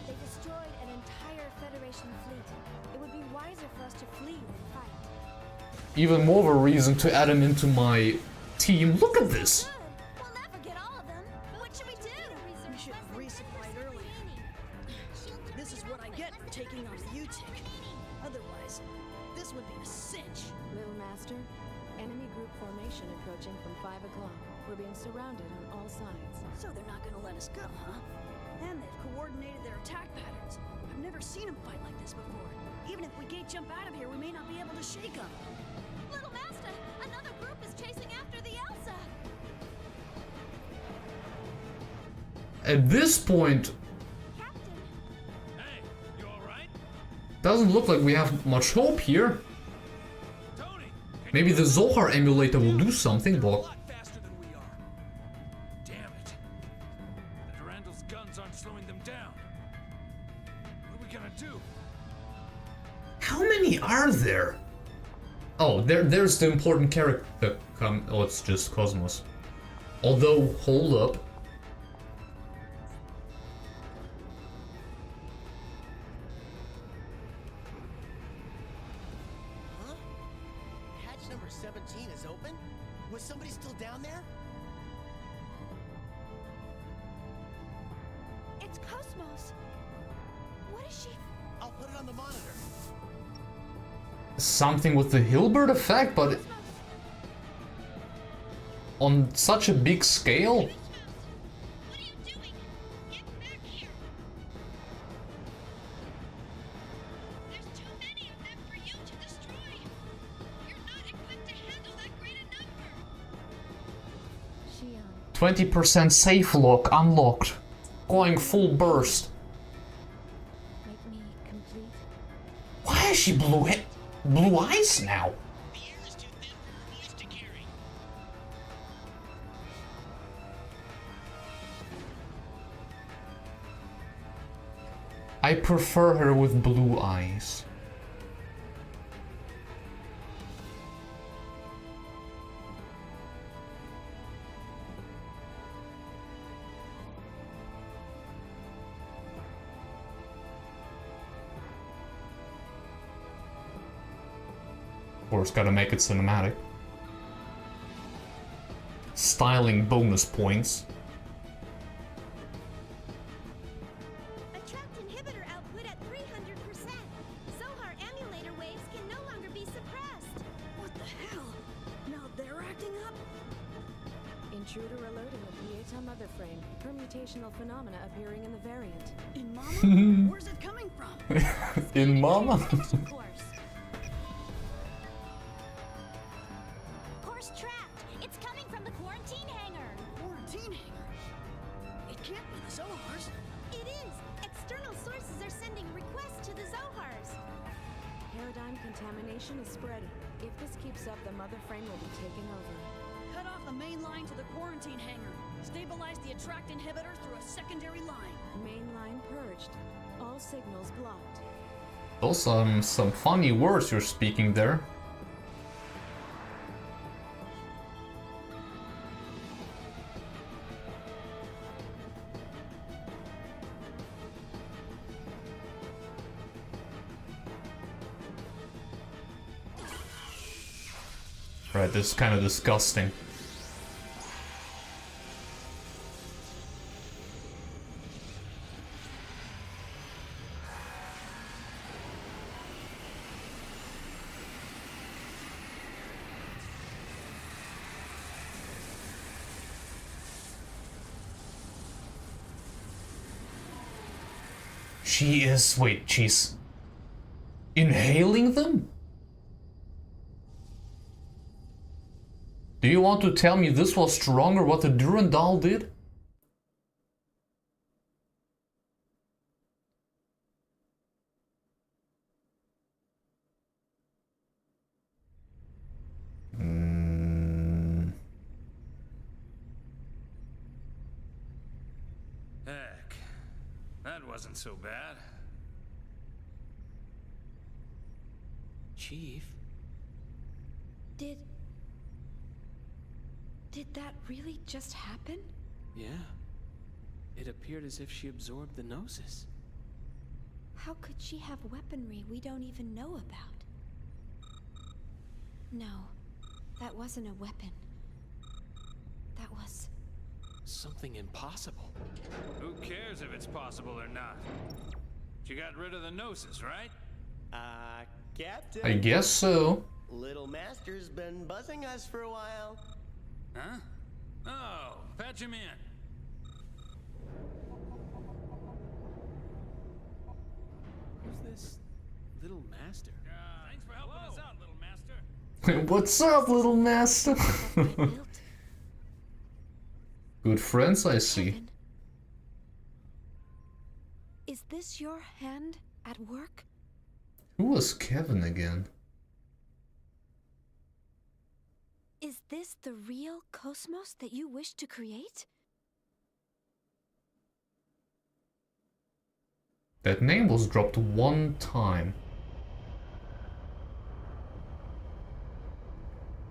They destroyed an entire Federation fleet. It would be wiser for us to flee than fight. Even more of a reason to add him into my team. Look at this. We'll never get all of them. What should we do? We should have resupplied earlier. This is what I get for taking on the UTIC. Otherwise, this would be a cinch. Little Master, enemy group formation approaching from 5 o'clock. We're being surrounded on all sides. So they're not gonna let us go, huh? And they've coordinated their attack patterns. I've never seen them fight like this before. Even if we gate jump out of here, we may not be able to shake them. Little Master, another group is chasing after the Elsa. At this point, Captain, Hey, you alright? doesn't look like we have much hope here. Tony! Maybe the Zohar emulator will do something, A but lot faster than we are. Damn it. The Durandal's guns aren't slowing them down. What are we gonna do? how many are there? Oh, there's the important character. Oh, it's just KOS-MOS. Although, hold up. Huh? Hatch number 17 is open? Was somebody still down there? it's KOS-MOS. What is she? I'll put it on the monitor. Something with the Hilbert effect, but on such a big scale? What are you doing? Get back here. There's too many of them for you to destroy. You're not equipped to handle that great a number. Shion, 20% safe lock unlocked. Going full burst. make me complete. Why is she blue eyes now? The air is too thin for her voice to carry. I prefer her with blue eyes. Of course, gotta make it cinematic. Styling bonus points. Attract inhibitor output at 300%. Zohar emulator waves can no longer be suppressed. What the hell? Now they're acting up? Intruder alert in the Pieta mother frame. Permutational phenomena appearing in the variant. In Mama? Where's it coming from? In Mama? Course trapped. It's coming from the quarantine hangar. Quarantine hangar? It can't be the Zohars. It is. External sources are sending requests to the Zohars. Paradigm contamination is spreading. If this keeps up, the mother frame will be taking over. Cut off the main line to the quarantine hangar. Stabilize the attract inhibitor through a secondary line. Main line purged. All signals blocked. Those are some funny words you're speaking there. Right, this is kind of disgusting. She is... wait, she's... inhaling them? Do you want to tell me this was stronger what the Durandal did? wasn't so bad. Chief? Did that really just happen? Yeah. It appeared as if she absorbed the Gnosis. How could she have weaponry we don't even know about? No, that wasn't a weapon. That was... something impossible. Who cares if it's possible or not? She got rid of the Gnosis, right? Captain. I guess so. Little Master's been buzzing us for a while. Huh? Oh, patch him in. Who's this Little Master? Thanks for helping us out, little master. What's up, little master? Good friends, I see. Kevin, is this your hand at work? Who was Kevin again? Is this the real KOS-MOS that you wish to create? That name was dropped one time.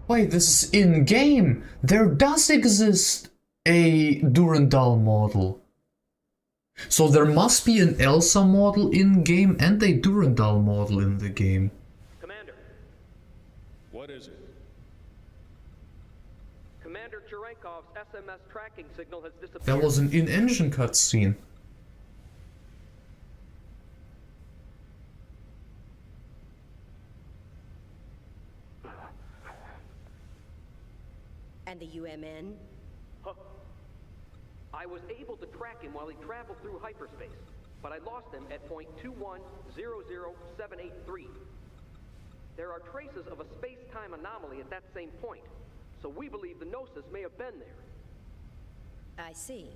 Wait, this is in-game! There does exist a Durandal model. So there must be an Elsa model in-game and a Durandal model in the game. Commander. What is it? Commander Cherenkov's SMS tracking signal has disappeared. That was an in-engine cutscene. And the UMN? Huh. I was able to track him while he traveled through hyperspace, but I lost him at point 2100783. There are traces of a space-time anomaly at that same point, so we believe the Gnosis may have been there. I see.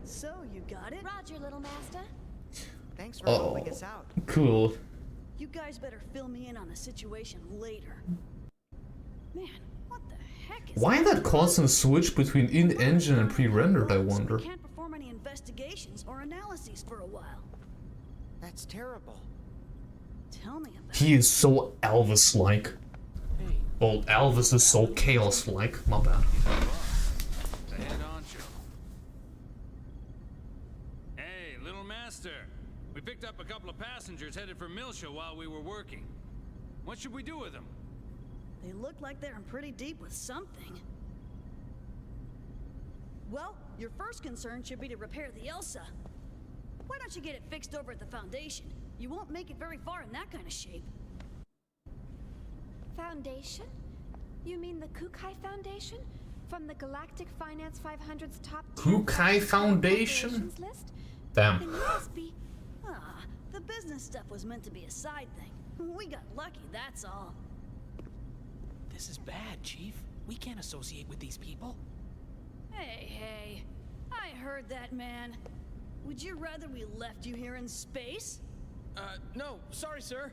So, you got it? Roger, little master. Thanks for helping us out. Cool. You guys better fill me in on the situation later. Man, what the heck is Why that constant switch between in-engine and pre-rendered, I wonder? We can't perform any investigations or analyses for a while. That's terrible. Tell me about He is so Elvis-like. Hey. Well, Elvis is so Chaos-like. My bad. The head honcho. Hey, little master. We picked up a couple of passengers headed for Milsha while we were working. What should we do with them? They look like they're in pretty deep with something. Well, your first concern should be to repair the Elsa. Why don't you get it fixed over at the Foundation? You won't make it very far in that kind of shape. Foundation? You mean the Kukai Foundation? From the Galactic Finance 500's top 10 Kukai Foundation? corporations list? Damn. Then you must be... Ah, the business stuff was meant to be a side thing. We got lucky, that's all. This is bad, Chief. We can't associate with these people. Hey, I heard that, man. Would you rather we left you here in space? No, sorry, sir.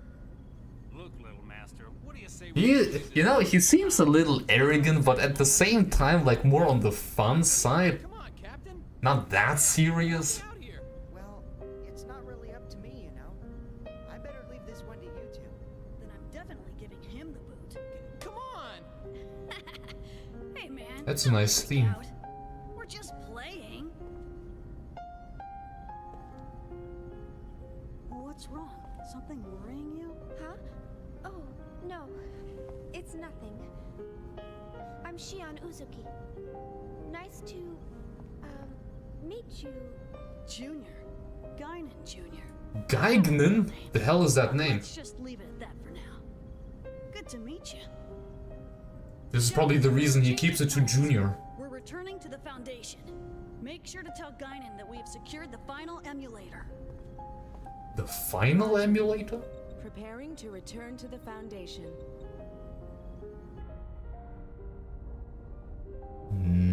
Look, little master, what do you say You know, he seems a little arrogant, but at the same time, like, more on the fun side. Come on, Captain. Not that serious. Well, it's not really up to me, you know. I better leave this one to you two. Then I'm definitely giving him the boot. Come on. Hey, man. That's a nice theme. Out. We're just playing. What's wrong? Something worrying you? Huh? Oh, no. It's nothing. I'm Shion Uzuki. Nice to, meet you. Junior. Guinan Jr. Geignen? The hell is that name? Let's just leave it at that for now. Good to meet you. This is probably the reason he keeps it to Junior. We're returning to the Foundation. Make sure to tell Guinan that we have secured the final emulator. The final emulator? Preparing to return to the Foundation. Hmm. 。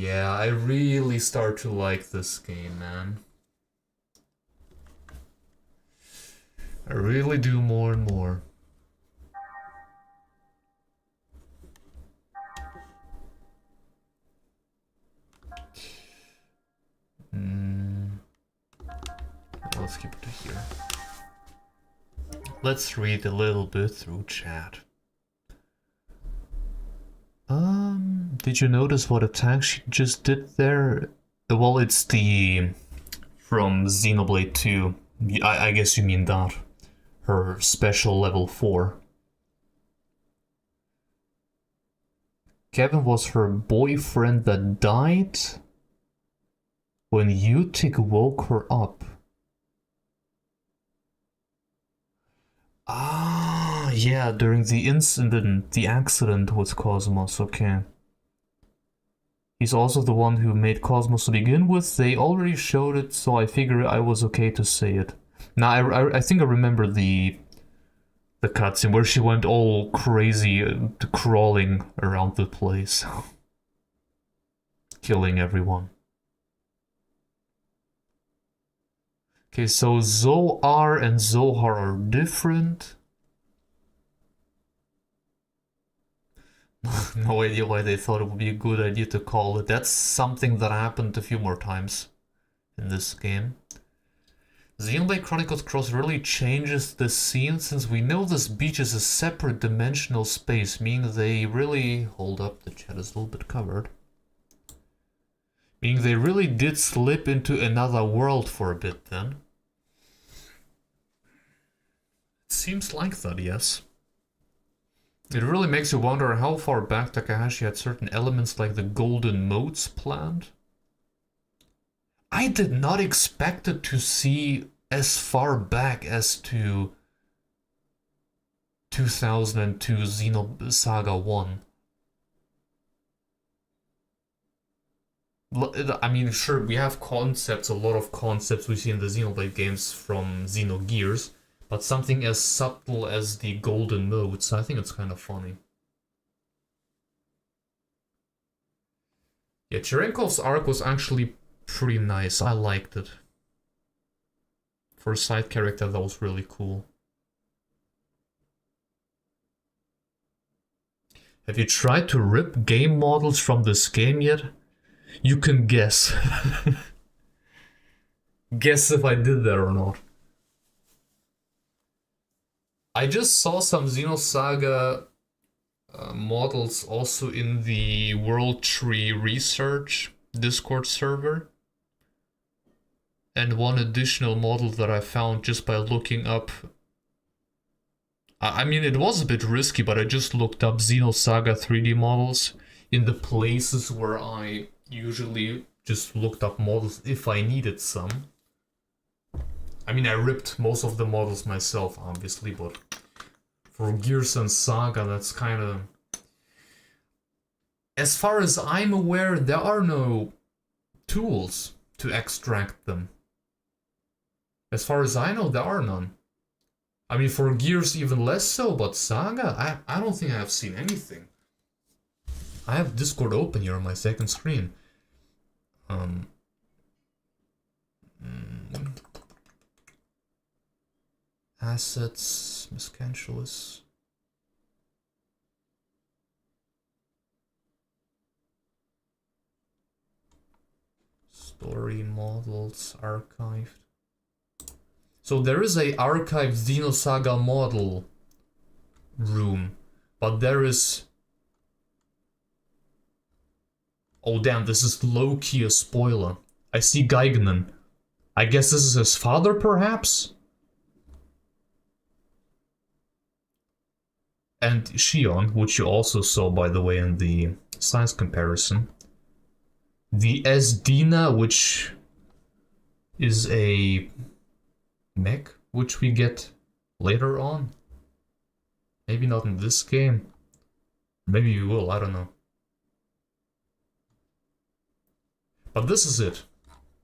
Yeah, I really start to like this game, man. I really do more and more. Let's keep it here. Let's read a little bit through chat. Did you notice what attack she just did there? Well, it's the... from Xenoblade 2. I guess you mean that. Her special level 4. Kevin was her boyfriend that died when Utik woke her up. Ah, yeah, during the incident, the accident with KOS-MOS, okay. He's also the one who made KOS-MOS to begin with. They already showed it, so I figure I was okay to say it. Now, I think I remember the cutscene where she went all crazy, crawling around the place. Killing everyone. Okay, so Zoar and Zohar are different. No idea why they thought it would be a good idea to call it. That's something that happened a few more times in this game. Xenoblade Chronicles Cross really changes the scene, since we know this beach is a separate dimensional space, meaning they really... Hold up, the chat is a little bit covered. Meaning they really did slip into another world for a bit then. It seems like that, yes. It really makes you wonder how far back Takahashi had certain elements like the golden modes planned. I did not expect it to see as far back as to 2002 Xenosaga 1. I mean, sure, we have concepts, a lot of concepts we see in the Xenoblade games from Xenogears, but something as subtle as the golden modes, I think it's kind of funny. Yeah, Cherenkov's arc was actually pretty nice. I liked it. For a side character, that was really cool. Have you tried to rip game models from this game yet? You can guess. Guess if I did that or not. I just saw some Xenosaga models also in the World Tree Research Discord server. And one additional model that I found just by looking up... I mean, it was a bit risky, but I just looked up Xenosaga 3D models in the places where I usually just looked up models if I needed some. I mean, I ripped most of the models myself, obviously, but for Gears and Saga, that's kind of... As far as I'm aware, there are no tools to extract them. As far as I know, there are none. I mean, for Gears even less so, but Saga, I don't think I have seen anything. I have Discord open here on my second screen. Assets, miscancelous. Story models archived. So there is a archived Xenosaga model room, but there is... Oh damn, this is low-key a spoiler. I see Geignan. I guess this is his father, perhaps? And Shion, which you also saw, by the way, in the size comparison. The Esdina, which is a mech, which we get later on. Maybe not in this game. Maybe we will, I don't know. But this is it.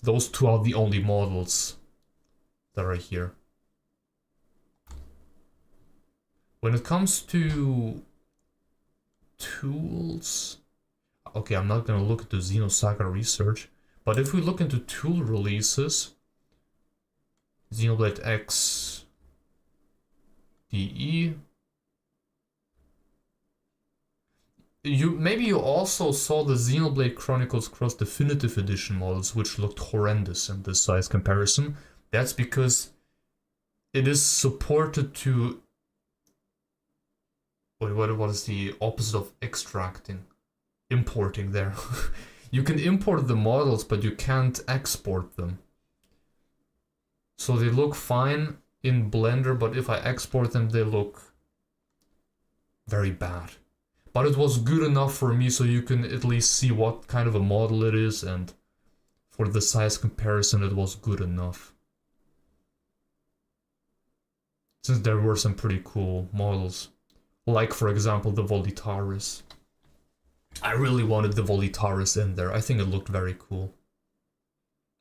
Those two are the only models that are here. When it comes to tools, Okay, I'm not gonna look into Xenosaga research, but if we look into tool releases, Xenoblade X DE. Maybe you also saw the Xenoblade Chronicles Cross Definitive Edition models, which looked horrendous in this size comparison. That's because it is supported to... What is the opposite of extracting? Importing there. You can import the models, but you can't export them. So they look fine in Blender, but if I export them, they look very bad. But it was good enough for me, so you can at least see what kind of a model it is, and for the size comparison it was good enough. Since there were some pretty cool models. Like, for example, the Volitaris. I really wanted the Volitaris in there. I think it looked very cool.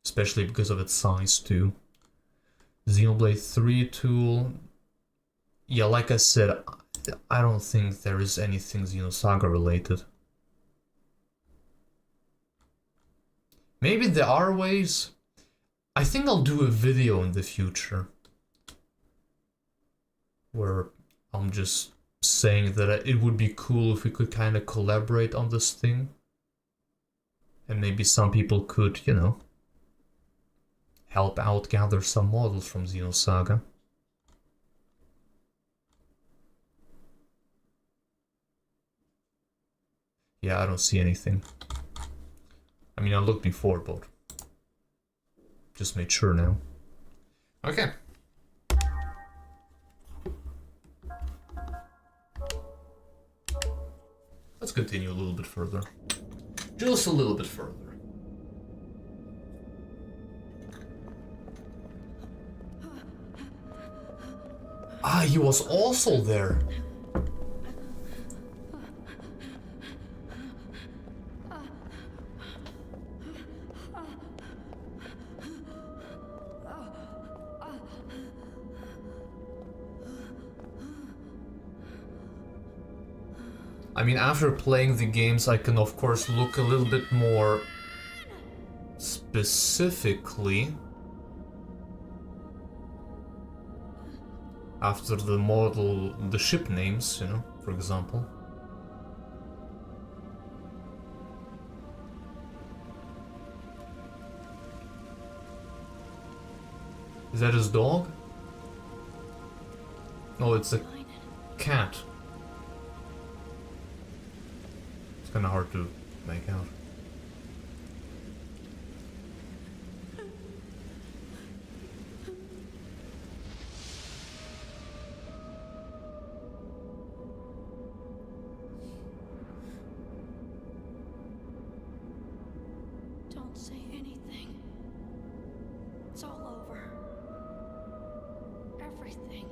Especially because of its size, too. Xenoblade 3 tool. Yeah, like I said, I don't think there is anything Xenosaga related. Maybe there are ways. I think I'll do a video in the future where I'm just saying that it would be cool if we could kind of collaborate on this thing. And maybe some people could, you know, help out gather some models from Xenosaga. Yeah, I don't see anything. I mean, I looked before, but just made sure now. Okay. Let's continue a little bit further. Just a little bit further. Ah, he was also there. I mean, after playing the games, I can of course look a little bit more specifically after the model, the ship names, you know, for example. Is that his dog? Oh, it's a cat. It's kind of hard to make out. Don't say anything. It's all over. Everything.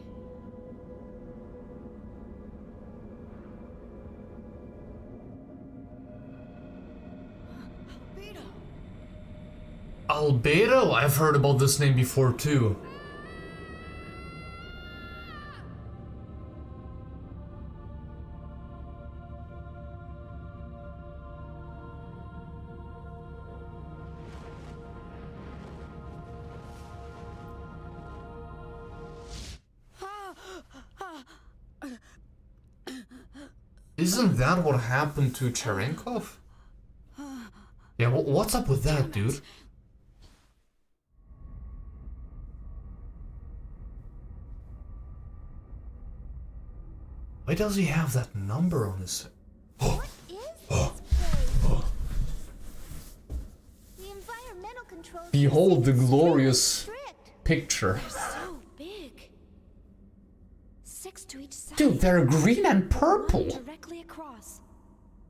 Albedo? I've heard about this name before too. Isn't that what happened to Cherenkov? Yeah, what's up with that, dude? Why does he have that number on his... What is this place? The environmental controls... Behold the glorious picture. So big. 6 to each side. Dude, they're green and purple. Directly across.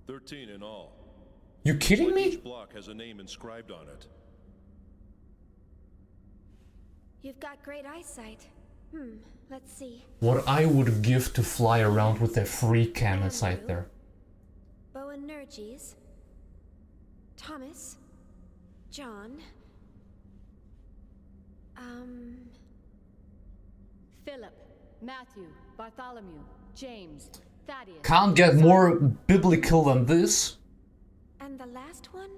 13 in all. You kidding me? Each block has a name inscribed on it. You've got great eyesight. Let's see. What I would give to fly around with a free cam inside there. Boanerges. Thomas. John. Philip, Matthew, Bartholomew, James, Thaddeus. Can't get more biblical than this. And the last one?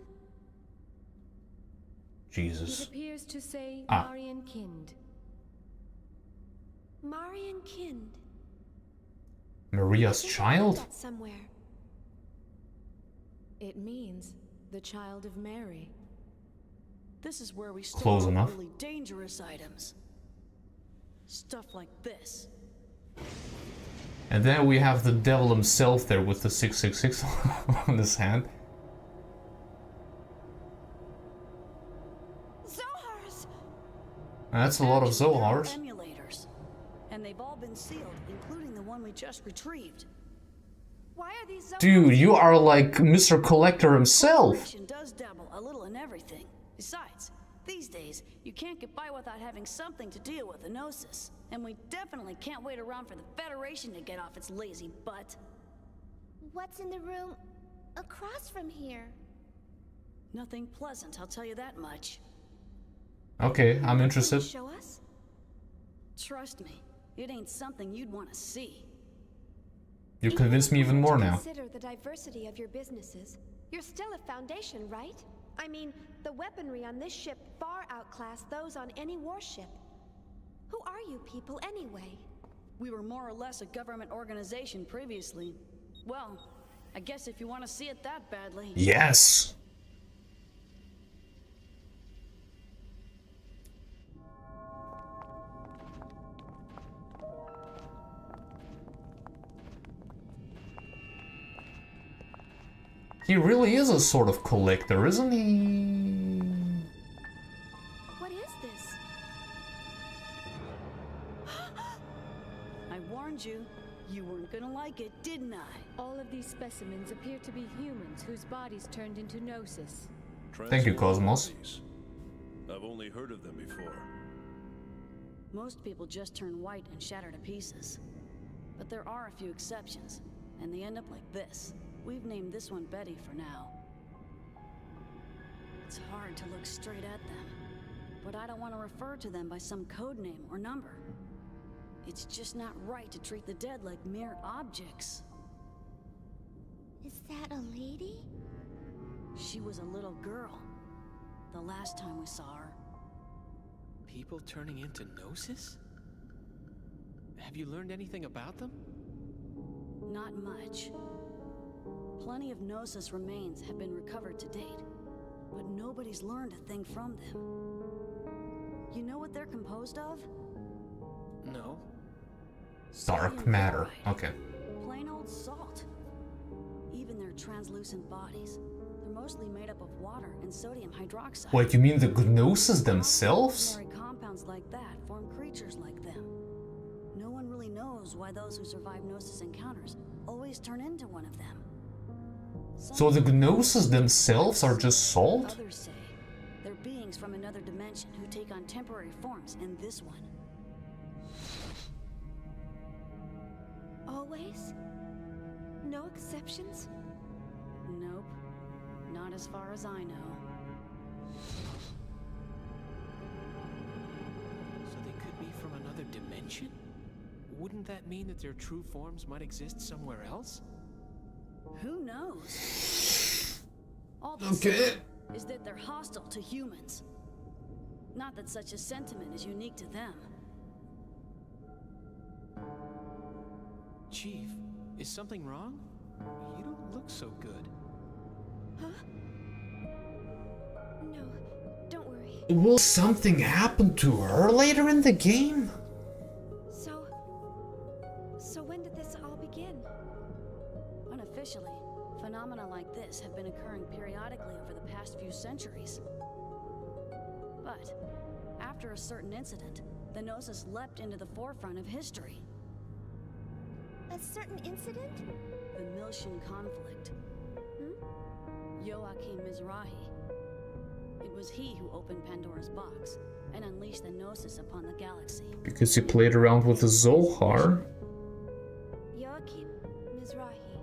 Jesus. It appears to say Ah. Marian Kind. Marian Kind. Maria's child? That somewhere. It means the child of Mary. This is where we store Close all enough. really dangerous items. Stuff like this. And then we have the devil himself there with the 666 on his hand. Zohars! That's a lot of Actually, there are Zohars. emulators, and they've all been sealed, including the one we just retrieved. Why are these Zohars? Dude, you are like Mr. Collector himself. Corporation does dabble a little in everything. Besides, these days, you can't get by without having something to deal with the Gnosis. And we definitely can't wait around for the Federation to get off its lazy butt. What's in the room across from here? Nothing pleasant, I'll tell you that much. Okay, I'm interested. Show us? Trust me, it ain't something you'd want to see. You convinced me even more now. Consider the diversity of your businesses. You're still a Foundation, right? I mean, the weaponry on this ship far outclass those on any warship. Who are you people anyway? We were more or less a government organization previously. Well, I guess if you want to see it that badly. Yes. He really is a sort of collector, isn't he? What is this? I warned you. You weren't gonna like it, didn't I? All of these specimens appear to be humans whose bodies turned into Gnosis. Thank you, KOS-MOS. I've only heard of them before. Most people just turn white and shatter to pieces. But there are a few exceptions, and they end up like this. We've named this one Betty for now. It's hard to look straight at them, but I don't want to refer to them by some code name or number. It's just not right to treat the dead like mere objects. Is that a lady? She was a little girl, the last time we saw her. People turning into Gnosis? Have you learned anything about them? Not much. Plenty of Gnosis remains have been recovered to date, but nobody's learned a thing from them. You know what they're composed of? No. Dark matter. Okay. Plain old salt. Even their translucent bodies, they're mostly made up of water and sodium hydroxide. What, you mean the Gnosis themselves? Ordinary compounds like that form creatures like them. No one really knows why those who survive Gnosis encounters always turn into one of them. So the Gnosis themselves are just salt? Others say they're beings from another dimension who take on temporary forms in this one. Always? No exceptions? Nope. Not as far as I know. So they could be from another dimension? Wouldn't that mean that their true forms might exist somewhere else? Who knows? All they Okay. say is that they're hostile to humans. Not that such a sentiment is unique to them. Chief, is something wrong? You don't look so good. Huh? No, don't worry. Will something happen to her later in the game? So when did this all begin? Unofficially, phenomena like this have been occurring periodically over the past few centuries. But after a certain incident, the Gnosis leapt into the forefront of history. A certain incident? The Miltian conflict. Joachim Mizrahi. It was he who opened Pandora's box and unleashed the Gnosis upon the galaxy. Because he played around with the Zohar. Joachim Mizrahi,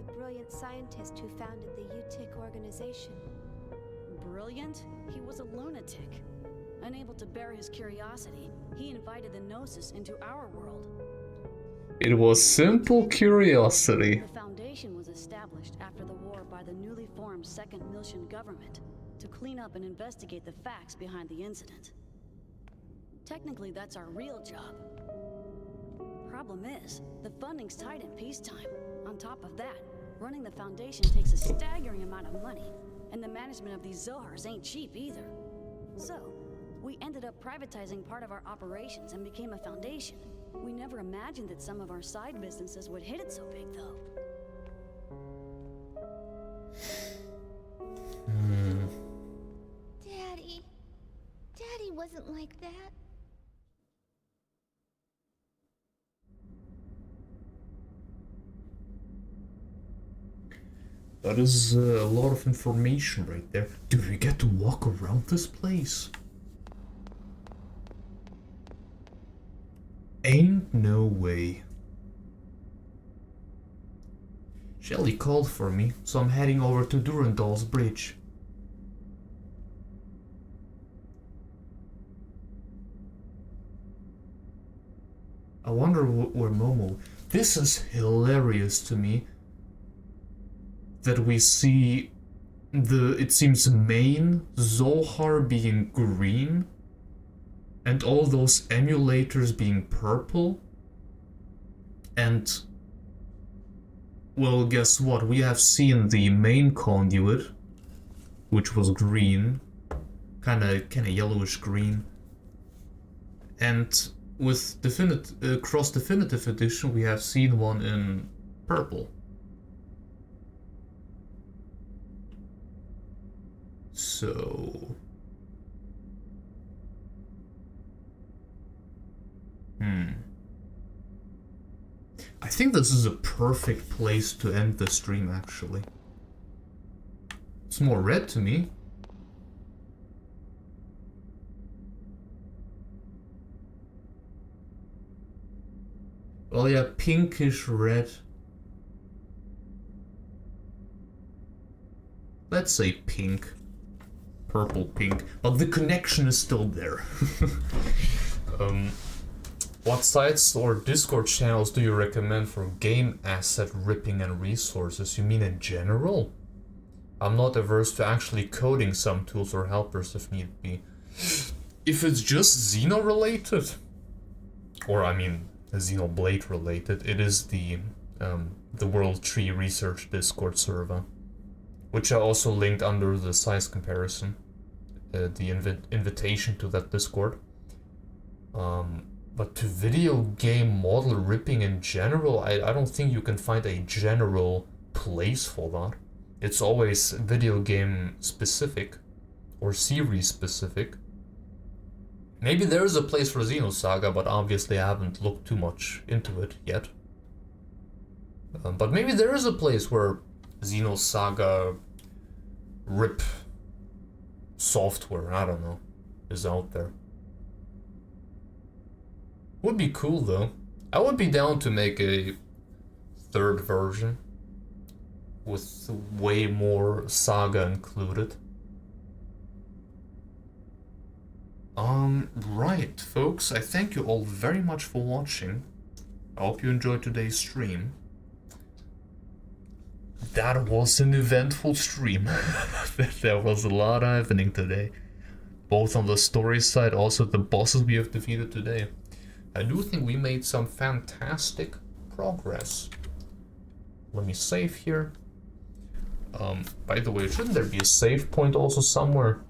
the brilliant scientist who founded the UTIC organization. Brilliant? He was a lunatic. Unable to bear his curiosity, he invited the Gnosis into our world. It was simple curiosity. The Foundation foundation was established after the war by the newly formed Second Miltian government to clean up and investigate the facts behind the incident. Technically, that's our real job. Problem is, the funding's tight in peacetime. On top of that, running the foundation takes a staggering amount of money, and the management of these Zohars ain't cheap either. So, we ended up privatizing part of our operations and became a foundation. We never imagined that some of our side businesses would hit it so big, though. Daddy wasn't like that. That is a lot of information right there. Do we get to walk around this place? Ain't no way. Shelly called for me, so I'm heading over to Durandal's bridge. I wonder where Momo... This is hilarious to me. That we see it seems main Zohar being green and all those emulators being purple. And well, guess what? We have seen the main conduit, which was green, kind of yellowish green, and with Cross Definitive Edition we have seen one in purple. So... I think this is a perfect place to end the stream, actually. It's more red to me. Well, yeah, pinkish red. Let's say pink. Purple pink. But the connection is still there. What sites or Discord channels do you recommend for game asset ripping and resources? You mean in general? I'm not averse to actually coding some tools or helpers if need be. If it's just Xeno related, or I mean Xenoblade related, it is the World Tree Research Discord server, which I also linked under the size comparison, the invitation to that Discord. But to video game model ripping in general, I don't think you can find a general place for that. It's always video game specific or series specific. Maybe there is a place for Xenosaga, but obviously I haven't looked too much into it yet. But maybe there is a place where Xenosaga rip software, I don't know, is out there. Would be cool though. I would be down to make a third version with way more saga included. Right, folks, I thank you all very much for watching. I hope you enjoyed today's stream. That was an eventful stream. There was a lot happening today. Both on the story side, also the bosses we have defeated today. I do think we made some fantastic progress. Let me save here. By the way, shouldn't there be a save point also somewhere?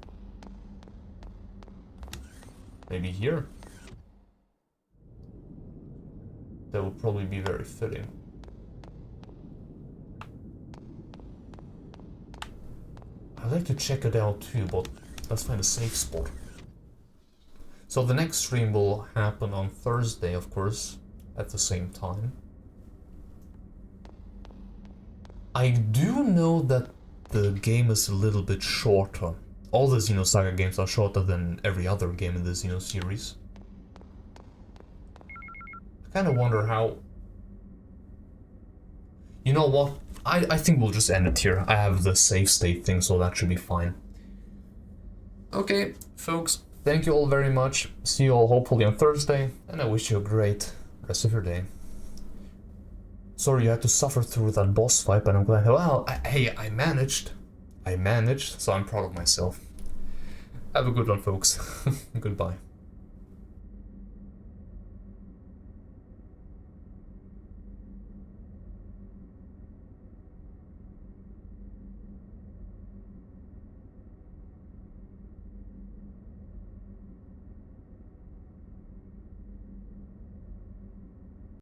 Maybe here? That would probably be very fitting. I'd like to check it out too, but let's find a safe spot. So the next stream will happen on Thursday, of course, at the same time. I do know that the game is a little bit shorter. All the Xenosaga games are shorter than every other game in the Xeno series. I kind of wonder how... You know what? I think we'll just end it here. I have the save state thing, so that should be fine. Okay, folks. Thank you all very much. See you all hopefully on Thursday, and I wish you a great rest of your day. Sorry you had to suffer through that boss fight, but I'm glad. Well, hey, I managed. I managed, so I'm proud of myself. Have a good one, folks. Goodbye.